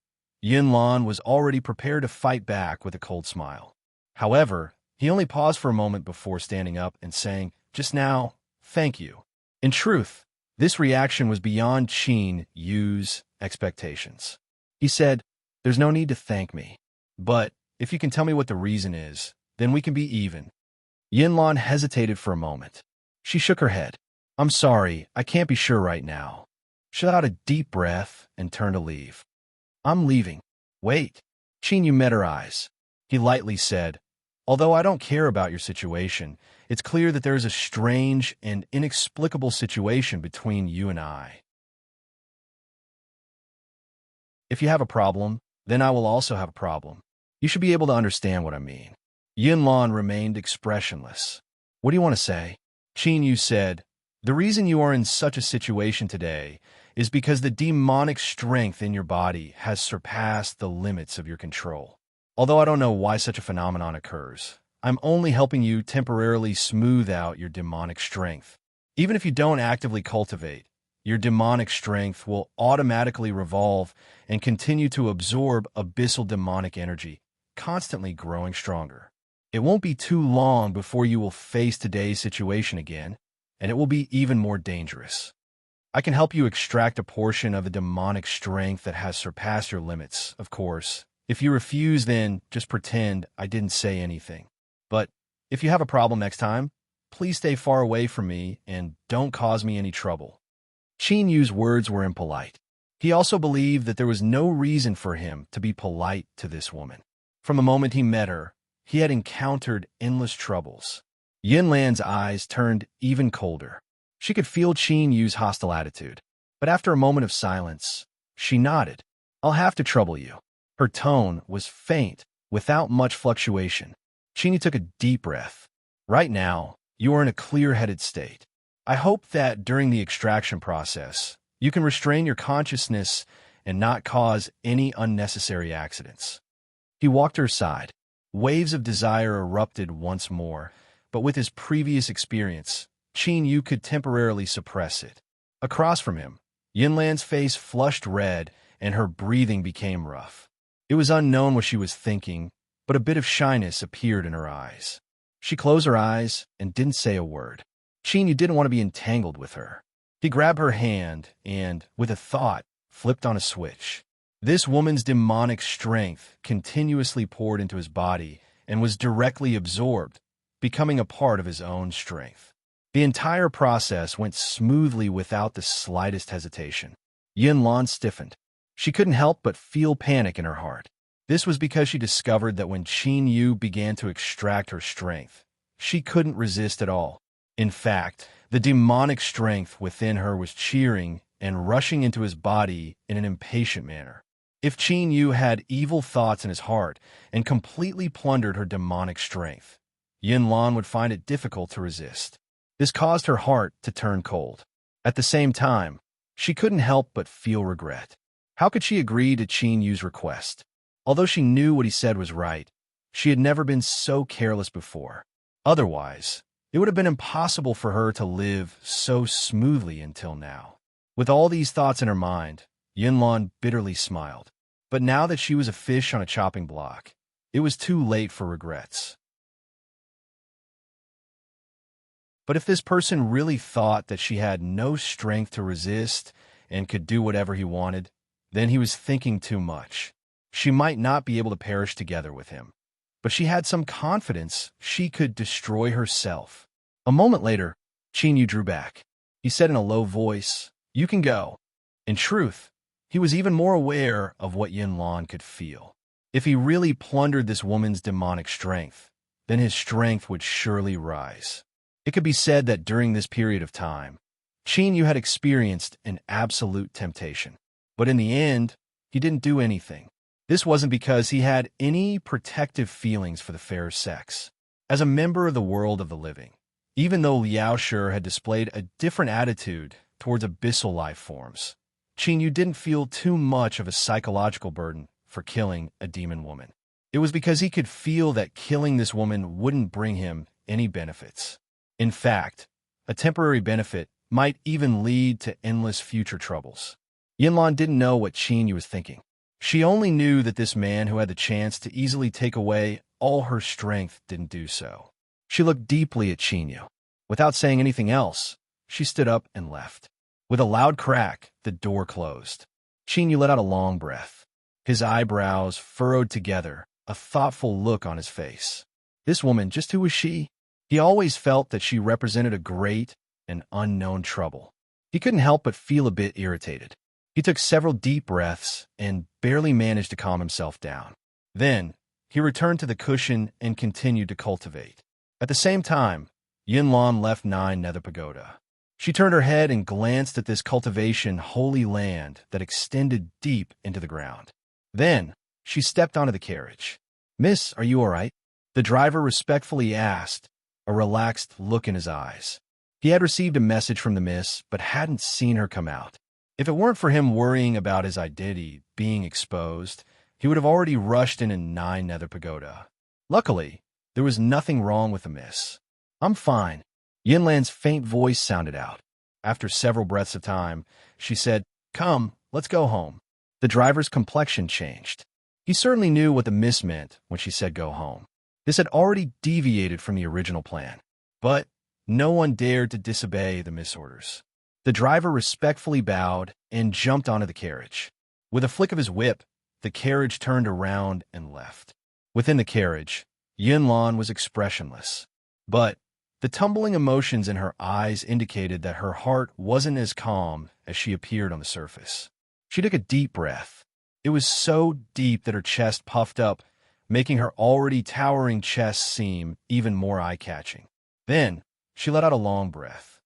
Yunlan was already prepared to fight back with a cold smile. However, he only paused for a moment before standing up and saying, "Just now, thank you." In truth, this reaction was beyond Chin Yu's expectations. He said, "There's no need to thank me. But if you can tell me what the reason is, then we can be even." Yunlan hesitated for a moment. She shook her head. "I'm sorry, I can't be sure right now." She let out a deep breath and turned to leave. "I'm leaving." "Wait." Chinyu met her eyes. He lightly said, "Although I don't care about your situation, it's clear that there is a strange and inexplicable situation between you and I. If you have a problem, then I will also have a problem. You should be able to understand what I mean." Yunlan remained expressionless. "What do you want to say?" Chinyu said, "The reason you are in such a situation today is because the demonic strength in your body has surpassed the limits of your control. Although I don't know why such a phenomenon occurs, I'm only helping you temporarily smooth out your demonic strength. Even if you don't actively cultivate, your demonic strength will automatically revolve and continue to absorb abyssal demonic energy, constantly growing stronger. It won't be too long before you will face today's situation again, and it will be even more dangerous. I can help you extract a portion of the demonic strength that has surpassed your limits, of course. If you refuse, then just pretend I didn't say anything. But if you have a problem next time, please stay far away from me and don't cause me any trouble. Qin Yu's words were impolite. He also believed that there was no reason for him to be polite to this woman. From the moment he met her, he had encountered endless troubles. Yinlan's eyes turned even colder. She could feel Qin Yu's hostile attitude, but after a moment of silence, she nodded. "I'll have to trouble you." Her tone was faint, without much fluctuation. Qin Yu took a deep breath. "Right now, you are in a clear-headed state. I hope that during the extraction process, you can restrain your consciousness and not cause any unnecessary accidents." He walked to her side. Waves of desire erupted once more, but with his previous experience, Qin Yu could temporarily suppress it. Across from him, Yinlan's face flushed red and her breathing became rough. It was unknown what she was thinking, but a bit of shyness appeared in her eyes. She closed her eyes and didn't say a word. Qin Yu didn't want to be entangled with her. He grabbed her hand and, with a thought, flipped on a switch. This woman's demonic strength continuously poured into his body and was directly absorbed, becoming a part of his own strength. The entire process went smoothly without the slightest hesitation. Yinlan stiffened. She couldn't help but feel panic in her heart. This was because she discovered that when Qin Yu began to extract her strength, she couldn't resist at all. In fact, the demonic strength within her was cheering and rushing into his body in an impatient manner. If Qin Yu had evil thoughts in his heart and completely plundered her demonic strength, Yinlan would find it difficult to resist. This caused her heart to turn cold. At the same time, she couldn't help but feel regret. How could she agree to Qin Yu's request? Although she knew what he said was right, she had never been so careless before. Otherwise, it would have been impossible for her to live so smoothly until now. With all these thoughts in her mind, Yinlan bitterly smiled. But now that she was a fish on a chopping block, it was too late for regrets. But if this person really thought that she had no strength to resist and could do whatever he wanted, then he was thinking too much. She might not be able to perish together with him, but she had some confidence she could destroy herself. A moment later, Qin Yu drew back. He said in a low voice, "You can go." In truth, he was even more aware of what Yinlan could feel. If he really plundered this woman's demonic strength, then his strength would surely rise. It could be said that during this period of time, Qin Yu had experienced an absolute temptation. But in the end, he didn't do anything. This wasn't because he had any protective feelings for the fair sex. As a member of the world of the living, even though Liao Shi had displayed a different attitude towards abyssal life forms, Qin Yu didn't feel too much of a psychological burden for killing a demon woman. It was because he could feel that killing this woman wouldn't bring him any benefits. In fact, a temporary benefit might even lead to endless future troubles. Yinlan didn't know what Qin Yu was thinking. She only knew that this man who had the chance to easily take away all her strength didn't do so. She looked deeply at Qin Yu. Without saying anything else, she stood up and left. With a loud crack, the door closed. Qin Yu let out a long breath. His eyebrows furrowed together, a thoughtful look on his face. This woman, just who was she? He always felt that she represented a great and unknown trouble. He couldn't help but feel a bit irritated. He took several deep breaths and barely managed to calm himself down. Then, he returned to the cushion and continued to cultivate. At the same time, Yinlan left 9 Nether Pagoda. She turned her head and glanced at this cultivation holy land that extended deep into the ground. Then, she stepped onto the carriage. "Miss, are you all right?" The driver respectfully asked, a relaxed look in his eyes. He had received a message from the miss, but hadn't seen her come out. If it weren't for him worrying about his identity being exposed, he would have already rushed in 9 Nether Pagoda. Luckily, there was nothing wrong with the miss. "I'm fine." Yinlan's faint voice sounded out. After several breaths of time, she said, "Come, let's go home." The driver's complexion changed. He certainly knew what the miss meant when she said go home. This had already deviated from the original plan. But no one dared to disobey the miss orders. The driver respectfully bowed and jumped onto the carriage. With a flick of his whip, the carriage turned around and left. Within the carriage, Yinlan was expressionless. But the tumbling emotions in her eyes indicated that her heart wasn't as calm as she appeared on the surface. She took a deep breath. It was so deep that her chest puffed up, making her already towering chest seem even more eye-catching. Then, she let out a long breath.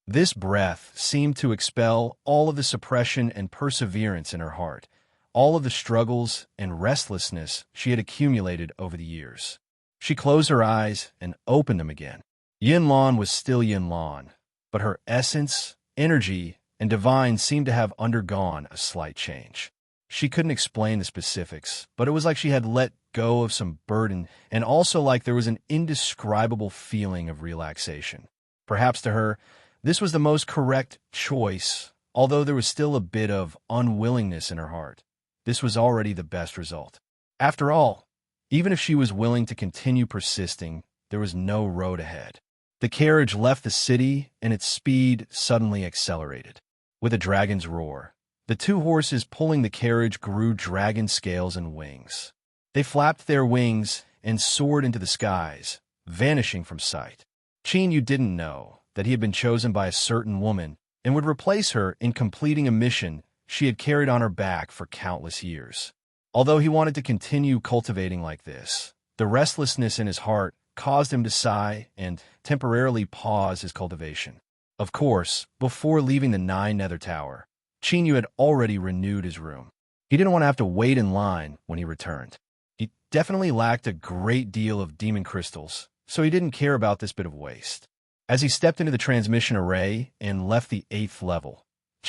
This breath seemed to expel all of the suppression and perseverance in her heart, all of the struggles and restlessness she had accumulated over the years. She closed her eyes and opened them again. Yinlan was still Yinlan, but her essence, energy, and divine seemed to have undergone a slight change. She couldn't explain the specifics, but it was like she had let go of some burden, and also like there was an indescribable feeling of relaxation. Perhaps to her, this was the most correct choice, although there was still a bit of unwillingness in her heart. This was already the best result. After all, even if she was willing to continue persisting, there was no road ahead. The carriage left the city, and its speed suddenly accelerated. With a dragon's roar, the two horses pulling the carriage grew dragon scales and wings. They flapped their wings and soared into the skies, vanishing from sight. Yu didn't know that he had been chosen by a certain woman and would replace her in completing a mission she had carried on her back for countless years. Although he wanted to continue cultivating like this, the restlessness in his heart caused him to sigh and temporarily pause his cultivation. Of course, before leaving the 9 Nether Tower, Yu had already renewed his room. He didn't want to have to wait in line when he returned. He definitely lacked a great deal of demon crystals, so he didn't care about this bit of waste. As he stepped into the transmission array and left the 8th level,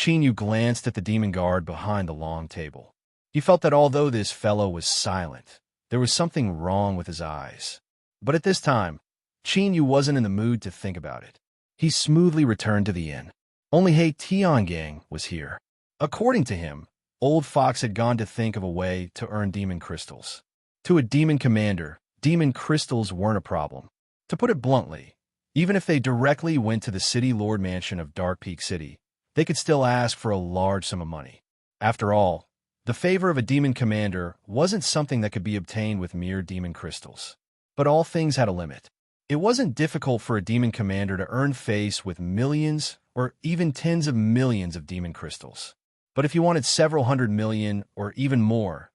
Yu glanced at the demon guard behind the long table. He felt that although this fellow was silent, there was something wrong with his eyes. But at this time, Yu wasn't in the mood to think about it. He smoothly returned to the inn. Only Tiangang was here. According to him, Old Fox had gone to think of a way to earn demon crystals. To a demon commander, demon crystals weren't a problem. To put it bluntly, even if they directly went to the City Lord Mansion of Dark Peak City, they could still ask for a large sum of money. After all, the favor of a demon commander wasn't something that could be obtained with mere demon crystals. But all things had a limit. It wasn't difficult for a demon commander to earn face with millions or even tens of millions of demon crystals. But if you wanted several 100 million or even more,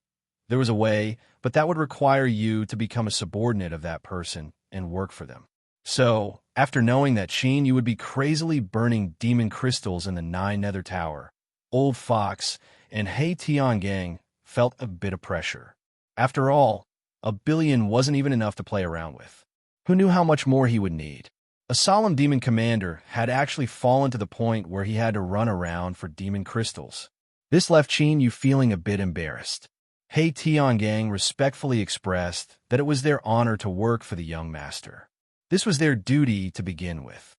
there was a way, but that would require you to become a subordinate of that person and work for them. So, after knowing that you would be crazily burning demon crystals in the 9 Nether Tower, Old Fox and Tiangang felt a bit of pressure. After all, 1 billion wasn't even enough to play around with. Who knew how much more he would need? A solemn demon commander had actually fallen to the point where he had to run around for demon crystals. This left Yu feeling a bit embarrassed. Tiangang respectfully expressed that it was their honor to work for the young master. This was their duty to begin with.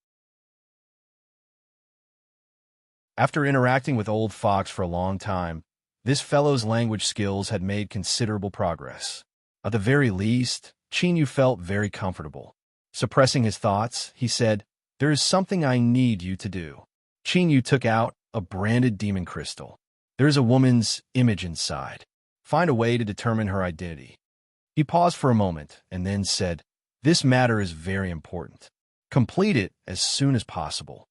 After interacting with Old Fox for a long time, this fellow's language skills had made considerable progress. At the very least, Yu felt very comfortable. Suppressing his thoughts, he said, "There is something I need you to do." Yu took out a branded demon crystal. There is a woman's image inside. Find a way to determine her identity. He paused for a moment and then said, "This matter is very important. Complete it as soon as possible."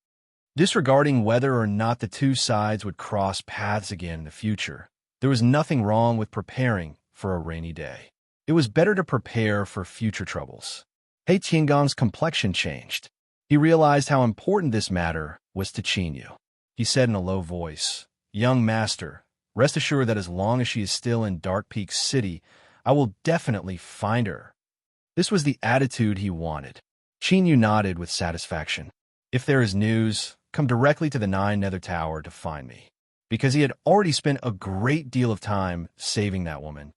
Disregarding whether or not the two sides would cross paths again in the future, there was nothing wrong with preparing for a rainy day. It was better to prepare for future troubles. Tiangong's complexion changed. He realized how important this matter was to Yu. He said in a low voice, "Young master, rest assured that as long as she is still in Dark Peak City, I will definitely find her." This was the attitude he wanted. Yu nodded with satisfaction. "If there is news, come directly to the 9 Nether Tower to find me." Because he had already spent a great deal of time saving that woman,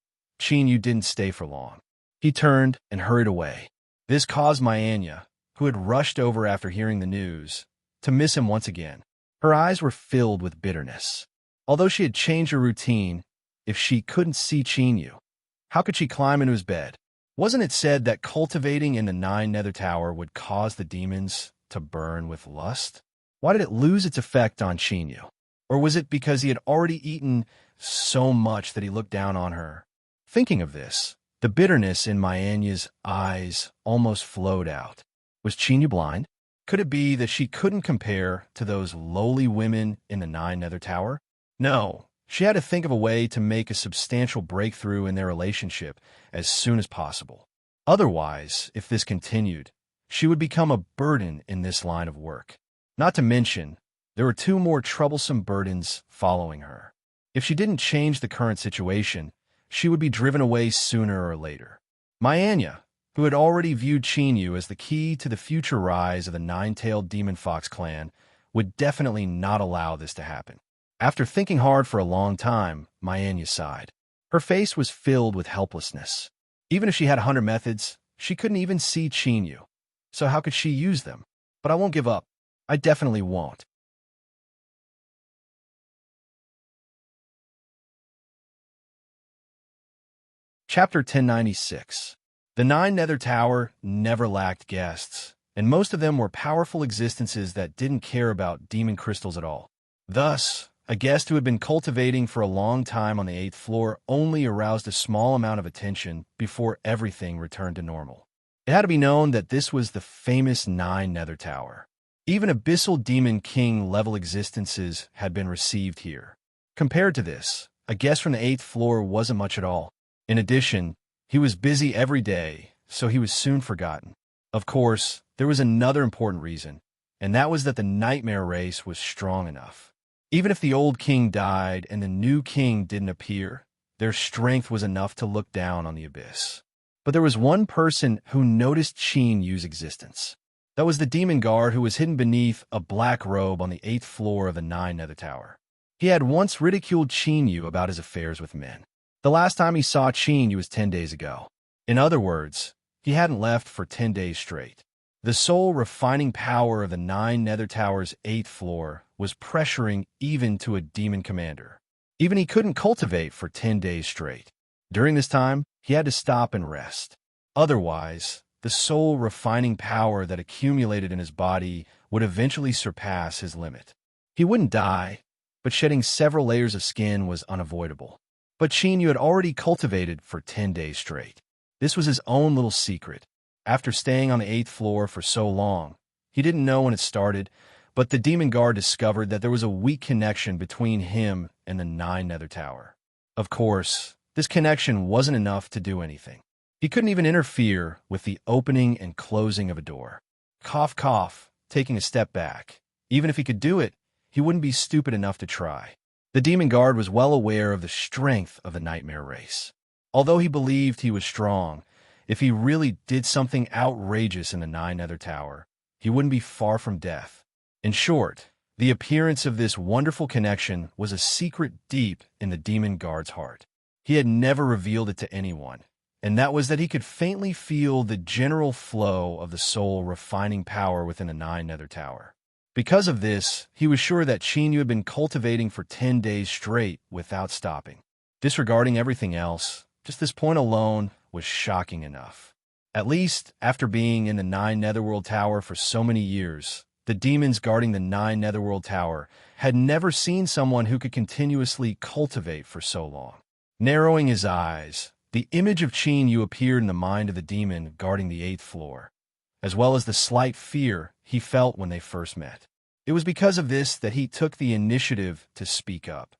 Yu didn't stay for long. He turned and hurried away. This caused Anya, who had rushed over after hearing the news, to miss him once again. Her eyes were filled with bitterness. Although she had changed her routine, if she couldn't see Chinyu, how could she climb into his bed? Wasn't it said that cultivating in the Nine Nether Tower would cause the demons to burn with lust? Why did it lose its effect on Chinyu? Or was it because he had already eaten so much that he looked down on her? Thinking of this, the bitterness in Myanya's eyes almost flowed out. Was Chinyu blind? Could it be that she couldn't compare to those lowly women in the Nine Nether Tower? No, she had to think of a way to make a substantial breakthrough in their relationship as soon as possible. Otherwise, if this continued, she would become a burden in this line of work. Not to mention, there were two more troublesome burdens following her. If she didn't change the current situation, she would be driven away sooner or later. Myanya, who had already viewed Chinyu as the key to the future rise of the nine-tailed demon fox clan, would definitely not allow this to happen. After thinking hard for a long time, Myanya sighed. Her face was filled with helplessness. Even if she had 100 methods, she couldn't even see Chinyu. So how could she use them? But I won't give up. I definitely won't. Chapter 1096. The Nine Nether Tower never lacked guests, and most of them were powerful existences that didn't care about demon crystals at all. Thus, a guest who had been cultivating for a long time on the 8th floor only aroused a small amount of attention before everything returned to normal. It had to be known that this was the famous Nine Nether Tower. Even Abyssal Demon King level existences had been received here. Compared to this, a guest from the 8th floor wasn't much at all. In addition, he was busy every day, so he was soon forgotten. Of course, there was another important reason, and that was that the nightmare race was strong enough. Even if the old king died and the new king didn't appear, their strength was enough to look down on the abyss. But there was one person who noticed Chinyu's existence. That was the demon guard who was hidden beneath a black robe on the 8th floor of the Nine Nether Tower. He had once ridiculed Chinyu about his affairs with men. The last time he saw Chinyu was 10 days ago. In other words, he hadn't left for 10 days straight. The soul refining power of the Nine Nether Tower's 8th floor was pressuring even to a demon commander. Even he couldn't cultivate for 10 days straight. During this time, he had to stop and rest. Otherwise, the soul refining power that accumulated in his body would eventually surpass his limit. He wouldn't die, but shedding several layers of skin was unavoidable. But Chinyu had already cultivated for 10 days straight. This was his own little secret. After staying on the 8th floor for so long, he didn't know when it started, but the demon guard discovered that there was a weak connection between him and the Nine Nether Tower. Of course, this connection wasn't enough to do anything. He couldn't even interfere with the opening and closing of a door. Cough, cough, taking a step back. Even if he could do it, he wouldn't be stupid enough to try. The demon guard was well aware of the strength of the nightmare race. Although he believed he was strong, if he really did something outrageous in the Nine Nether Tower, he wouldn't be far from death. In short, the appearance of this wonderful connection was a secret deep in the demon guard's heart. He had never revealed it to anyone, and that was that he could faintly feel the general flow of the soul refining power within the Nine Nether Tower. Because of this, he was sure that Chinyu had been cultivating for 10 days straight without stopping. Disregarding everything else, just this point alone was shocking enough. At least, after being in the Nine Netherworld Tower for so many years, the demons guarding the Nine Netherworld Tower had never seen someone who could continuously cultivate for so long. Narrowing his eyes, the image of Chinyu appeared in the mind of the demon guarding the 8th floor, as well as the slight fear he felt when they first met. It was because of this that he took the initiative to speak up.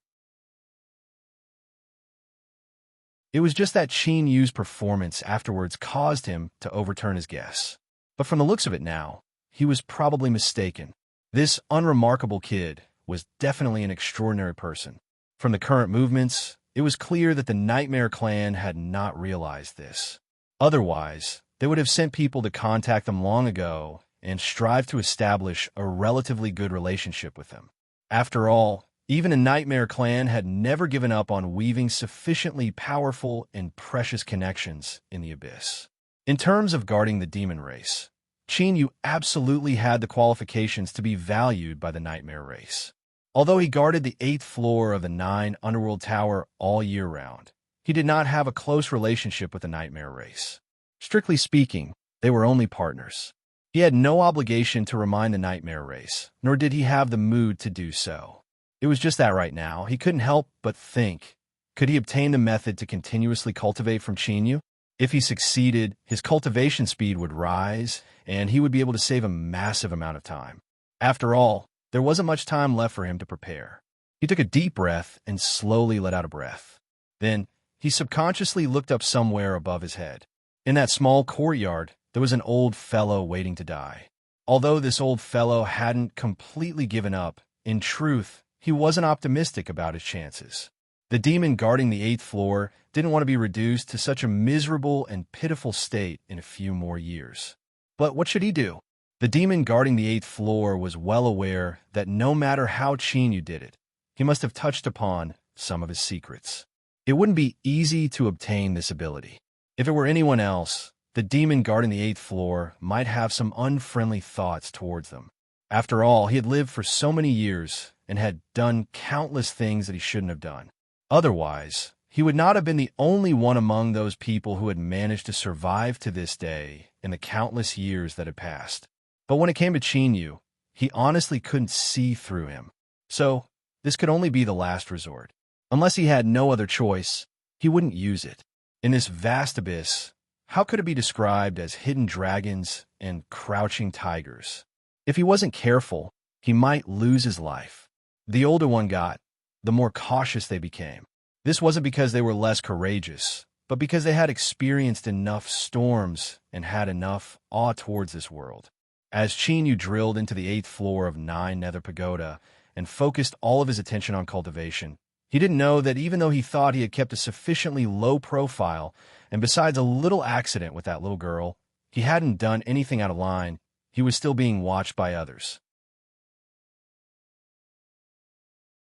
It was just that Chinyu's performance afterwards caused him to overturn his guess. But from the looks of it now, he was probably mistaken. This unremarkable kid was definitely an extraordinary person. From the current movements, it was clear that the Nightmare Clan had not realized this. Otherwise, they would have sent people to contact them long ago and strive to establish a relatively good relationship with them. After all, even a Nightmare Clan had never given up on weaving sufficiently powerful and precious connections in the abyss. In terms of guarding the demon race, Qin Yu absolutely had the qualifications to be valued by the nightmare race. Although he guarded the 8th floor of the 9 Underworld Tower all year round, he did not have a close relationship with the nightmare race. Strictly speaking, they were only partners. He had no obligation to remind the nightmare race, nor did he have the mood to do so. It was just that right now, he couldn't help but think, could he obtain the method to continuously cultivate from Qin Yu? If he succeeded, his cultivation speed would rise, and he would be able to save a massive amount of time. After all, there wasn't much time left for him to prepare. He took a deep breath and slowly let out a breath. Then, he subconsciously looked up somewhere above his head. In that small courtyard, there was an old fellow waiting to die. Although this old fellow hadn't completely given up, in truth, he wasn't optimistic about his chances. The demon guarding the 8th floor didn't want to be reduced to such a miserable and pitiful state in a few more years. But what should he do? The demon guarding the 8th floor was well aware that no matter how Qin Yu did it, he must have touched upon some of his secrets. It wouldn't be easy to obtain this ability. If it were anyone else, the demon guarding the 8th floor might have some unfriendly thoughts towards them. After all, he had lived for so many years and had done countless things that he shouldn't have done. Otherwise, he would not have been the only one among those people who had managed to survive to this day in the countless years that had passed. But when it came to Qin Yu, he honestly couldn't see through him. So, this could only be the last resort. Unless he had no other choice, he wouldn't use it. In this vast abyss, how could it be described as hidden dragons and crouching tigers? If he wasn't careful, he might lose his life. The older one got, the more cautious they became. This wasn't because they were less courageous, but because they had experienced enough storms and had enough awe towards this world. As Qin Yu drilled into the 8th floor of 9 Nether Pagoda and focused all of his attention on cultivation, he didn't know that even though he thought he had kept a sufficiently low profile, and besides a little accident with that little girl, he hadn't done anything out of line, he was still being watched by others.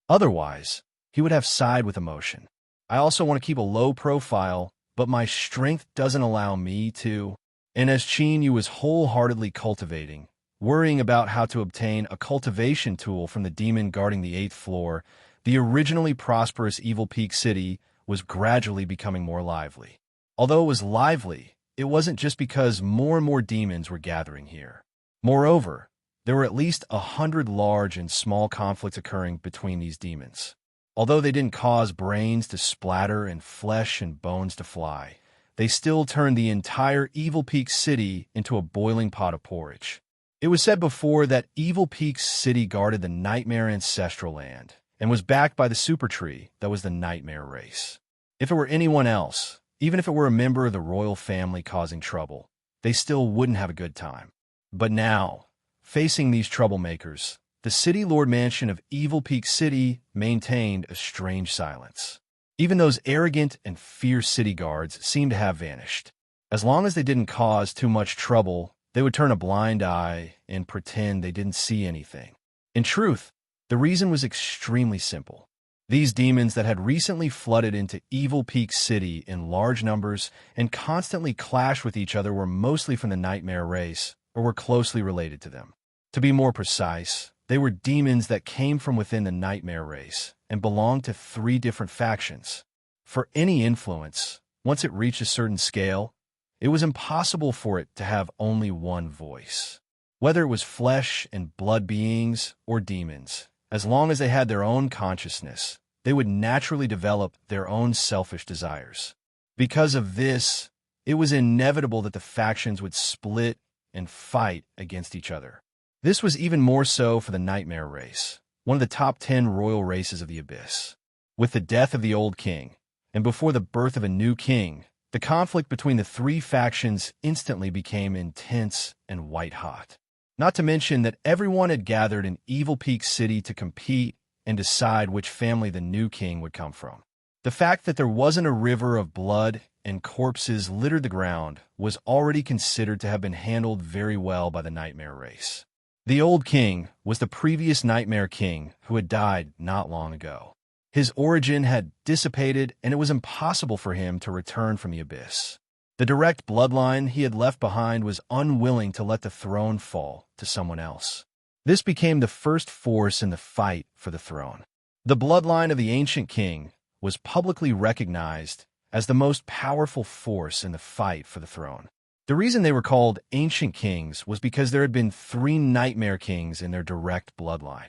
Otherwise, he would have sighed with emotion. I also want to keep a low profile, but my strength doesn't allow me to. And as Qin Yu was wholeheartedly cultivating, worrying about how to obtain a cultivation tool from the demon guarding the 8th floor, the originally prosperous Evil Peak City was gradually becoming more lively. Although it was lively, it wasn't just because more and more demons were gathering here. Moreover, there were at least 100 large and small conflicts occurring between these demons. Although they didn't cause brains to splatter and flesh and bones to fly, they still turned the entire Evil Peak City into a boiling pot of porridge. It was said before that Evil Peak City guarded the Nightmare Ancestral Land and was backed by the super tree that was the Nightmare Race. If it were anyone else, even if it were a member of the royal family causing trouble, they still wouldn't have a good time. But now, facing these troublemakers, the City Lord Mansion of Evil Peak City maintained a strange silence. Even those arrogant and fierce city guards seemed to have vanished. As long as they didn't cause too much trouble, they would turn a blind eye and pretend they didn't see anything. In truth, the reason was extremely simple. These demons that had recently flooded into Evil Peak City in large numbers and constantly clashed with each other were mostly from the Nightmare Race, or were closely related to them. To be more precise, they were demons that came from within the Nightmare Race and belonged to 3 different factions. For any influence, once it reached a certain scale, it was impossible for it to have only one voice. Whether it was flesh and blood beings or demons, as long as they had their own consciousness, they would naturally develop their own selfish desires. Because of this, it was inevitable that the factions would split and fight against each other. This was even more so for the Nightmare Race, one of the top 10 royal races of the Abyss. With the death of the old king, and before the birth of a new king, the conflict between the 3 factions instantly became intense and white-hot. Not to mention that everyone had gathered in Evil Peak City to compete and decide which family the new king would come from. The fact that there wasn't a river of blood and corpses littered the ground was already considered to have been handled very well by the Nightmare Race. The old king was the previous Nightmare King who had died not long ago. His origin had dissipated, and it was impossible for him to return from the Abyss. The direct bloodline he had left behind was unwilling to let the throne fall to someone else. This became the first force in the fight for the throne. The bloodline of the ancient king was publicly recognized as the most powerful force in the fight for the throne. The reason they were called ancient kings was because there had been 3 nightmare kings in their direct bloodline.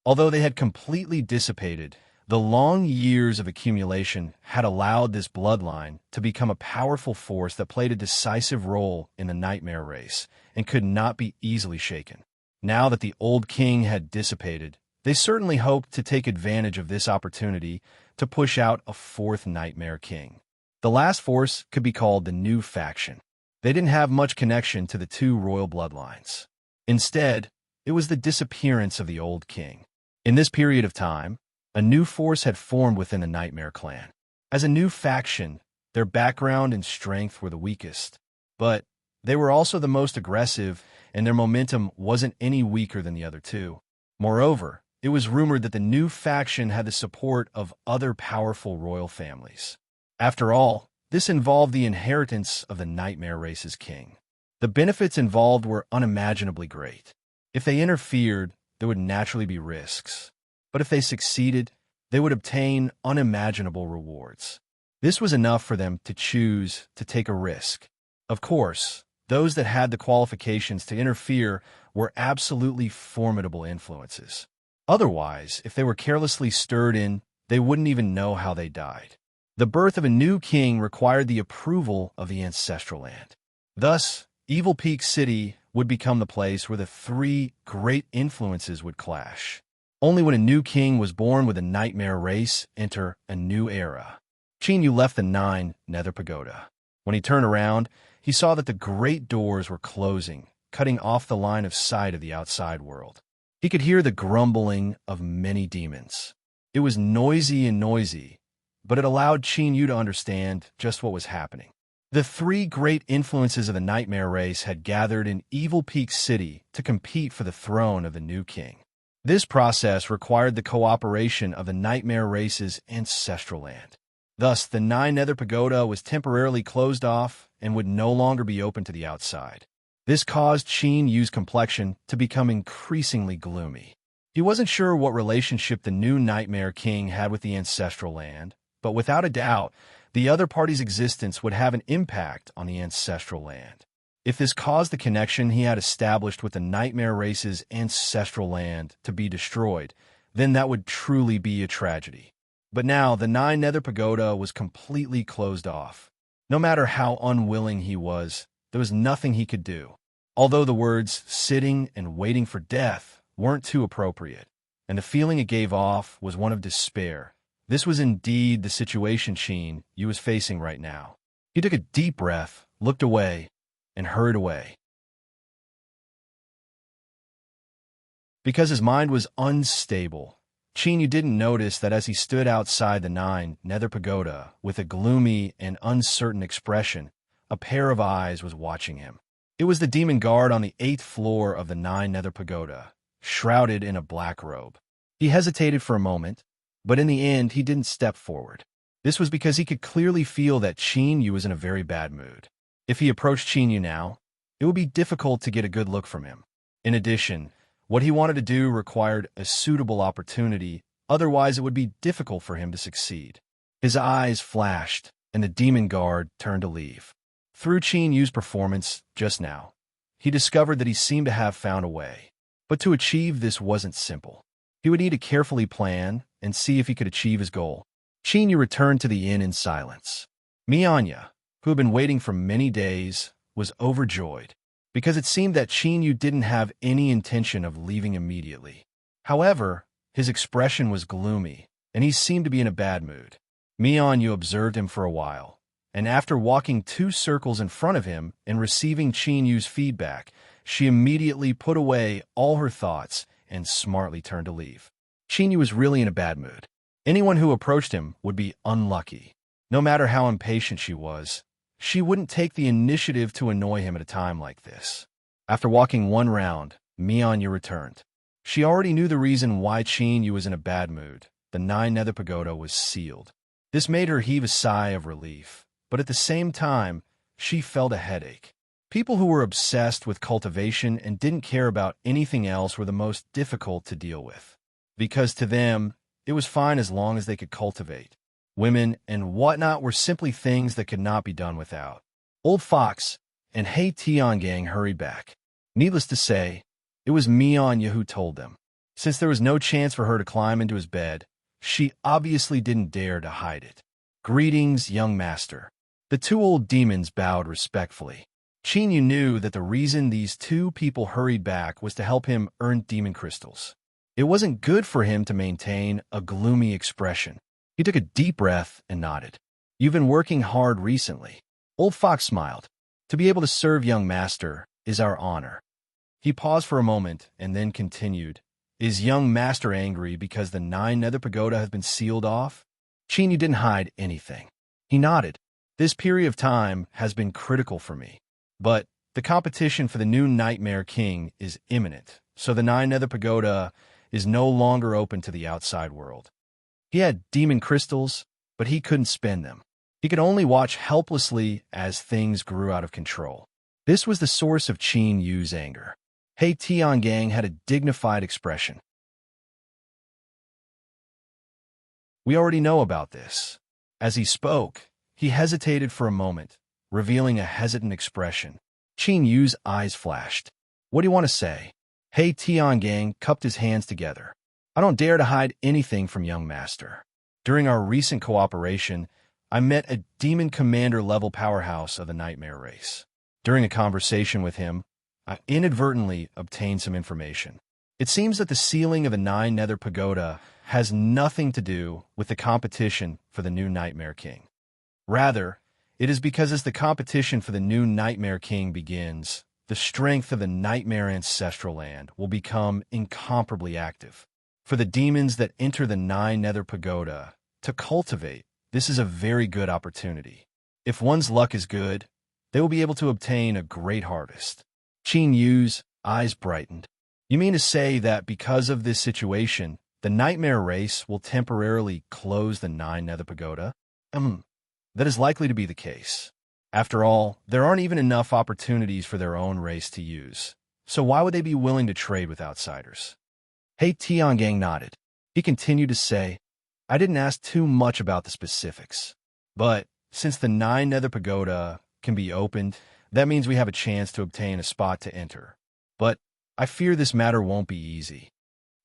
Although they had completely dissipated, the long years of accumulation had allowed this bloodline to become a powerful force that played a decisive role in the nightmare race and could not be easily shaken. Now that the old king had dissipated, they certainly hoped to take advantage of this opportunity to push out a 4th nightmare king. The last force could be called the new faction. They didn't have much connection to the 2 royal bloodlines. Instead, it was the disappearance of the old king. In this period of time, a new force had formed within the Nightmare clan. As a new faction, their background and strength were the weakest, but they were also the most aggressive, and their momentum wasn't any weaker than the other 2. Moreover, it was rumored that the new faction had the support of other powerful royal families. After all, this involved the inheritance of the Nightmare race's king. The benefits involved were unimaginably great. If they interfered, there would naturally be risks. But if they succeeded, they would obtain unimaginable rewards. This was enough for them to choose to take a risk. Of course, those that had the qualifications to interfere were absolutely formidable influences. Otherwise, if they were carelessly stirred in, they wouldn't even know how they died. The birth of a new king required the approval of the ancestral land. Thus, Evil Peak City would become the place where the 3 great influences would clash. Only when a new king was born would the nightmare race enter a new era. Chinyu left the 9 Nether Pagoda. When he turned around, he saw that the great doors were closing, cutting off the line of sight of the outside world. He could hear the grumbling of many demons. It was noisy, but it allowed Chinyu to understand just what was happening. The 3 great influences of the nightmare race had gathered in Evil Peak City to compete for the throne of the new king. This process required the cooperation of the nightmare race's ancestral land. Thus, the 9 Nether Pagoda was temporarily closed off and would no longer be open to the outside. This caused Chinyu's complexion to become increasingly gloomy. He wasn't sure what relationship the new Nightmare King had with the ancestral land, but without a doubt, the other party's existence would have an impact on the ancestral land. If this caused the connection he had established with the Nightmare race's ancestral land to be destroyed, then that would truly be a tragedy. But now the 9 Nether Pagoda was completely closed off. No matter how unwilling he was, there was nothing he could do. Although the words sitting and waiting for death weren't too appropriate, and the feeling it gave off was one of despair. This was indeed the situation Chinyu was facing right now. He took a deep breath, looked away, and hurried away. Because his mind was unstable, Chinyu didn't notice that as he stood outside the 9 Nether Pagoda with a gloomy and uncertain expression, a pair of eyes was watching him. It was the demon guard on the 8th floor of the 9 Nether Pagoda, shrouded in a black robe. He hesitated for a moment, but in the end he didn't step forward. This was because he could clearly feel that Chinyu was in a very bad mood. If he approached Chinyu now, it would be difficult to get a good look from him. In addition, what he wanted to do required a suitable opportunity, otherwise it would be difficult for him to succeed. His eyes flashed, and the demon guard turned to leave. Through Chinyu's performance just now, he discovered that he seemed to have found a way. But to achieve this wasn't simple. He would need to carefully plan and see if he could achieve his goal. Chinyu returned to the inn in silence. Mianya, who had been waiting for many days, was overjoyed, because it seemed that Chinyu didn't have any intention of leaving immediately. However, his expression was gloomy, and he seemed to be in a bad mood. Mianya observed him for a while, and after walking 2 circles in front of him and receiving Chinyu's feedback, she immediately put away all her thoughts and smartly turned to leave. Chinyu was really in a bad mood. Anyone who approached him would be unlucky. No matter how impatient she was, she wouldn't take the initiative to annoy him at a time like this. After walking 1 round, Mianya returned. She already knew the reason why Chinyu was in a bad mood. The 9 Nether Pagoda was sealed. This made her heave a sigh of relief, but at the same time, she felt a headache. People who were obsessed with cultivation and didn't care about anything else were the most difficult to deal with. Because to them, it was fine as long as they could cultivate. Women and whatnot were simply things that could not be done without. Old Fox and Hey Tian Gang hurried back. Needless to say, it was Mianya who told them. Since there was no chance for her to climb into his bed, she obviously didn't dare to hide it. Greetings, young master. The two old demons bowed respectfully. Chinyu knew that the reason these two people hurried back was to help him earn demon crystals. It wasn't good for him to maintain a gloomy expression. He took a deep breath and nodded. You've been working hard recently. Old Fox smiled. To be able to serve young master is our honor. He paused for a moment and then continued. Is young master angry because the 9 Nether Pagoda has been sealed off? Chinyu didn't hide anything. He nodded. This period of time has been critical for me. But the competition for the new Nightmare King is imminent, so the 9 Nether Pagoda is no longer open to the outside world. He had demon crystals, but he couldn't spend them. He could only watch helplessly as things grew out of control. This was the source of Qin Yu's anger. Hey Tian Gang had a dignified expression. We already know about this. As he spoke, he hesitated for a moment, revealing a hesitant expression. Qin Yu's eyes flashed. What do you want to say? Hey Tian Gang cupped his hands together. I don't dare to hide anything from young master. During our recent cooperation, I met a demon commander level powerhouse of the nightmare race. During a conversation with him, I inadvertently obtained some information. It seems that the sealing of the 9 Nether Pagoda has nothing to do with the competition for the new Nightmare King. Rather, it is because as the competition for the new Nightmare King begins, the strength of the Nightmare Ancestral Land will become incomparably active. For the demons that enter the 9 Nether Pagoda to cultivate, this is a very good opportunity. If one's luck is good, they will be able to obtain a great harvest. Qin Yu's eyes brightened. You mean to say that because of this situation, the Nightmare race will temporarily close the 9 Nether Pagoda? That is likely to be the case. After all, there aren't even enough opportunities for their own race to use, so why would they be willing to trade with outsiders? Hey Tian Gang nodded. He continued to say, I didn't ask too much about the specifics, but since the 9 Nether Pagoda can be opened, that means we have a chance to obtain a spot to enter. But I fear this matter won't be easy.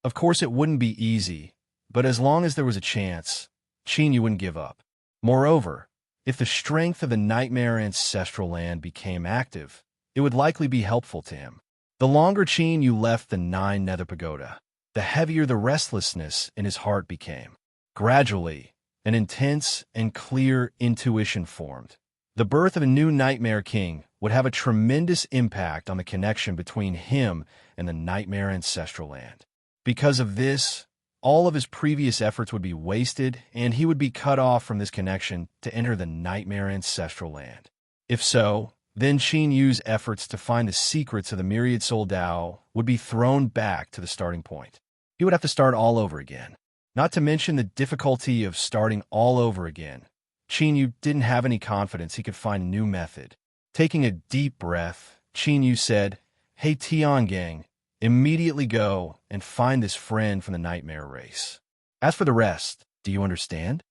Of course it wouldn't be easy, but as long as there was a chance, Qin Yu wouldn't give up. Moreover, if the strength of the Nightmare Ancestral Land became active, it would likely be helpful to him. The longer Qin Yu left the 9 Nether Pagoda, the heavier the restlessness in his heart became. Gradually, an intense and clear intuition formed. The birth of a new Nightmare King would have a tremendous impact on the connection between him and the Nightmare Ancestral Land. Because of this, all of his previous efforts would be wasted, and he would be cut off from this connection to enter the Nightmare Ancestral Land. If so, then Qin Yu's efforts to find the secrets of the Myriad Soul Dao would be thrown back to the starting point. He would have to start all over again. Not to mention the difficulty of starting all over again. Qin Yu didn't have any confidence he could find a new method. Taking a deep breath, Qin Yu said, Hey Tian Gang, immediately go and find this friend from the Nightmare race. As for the rest, do you understand?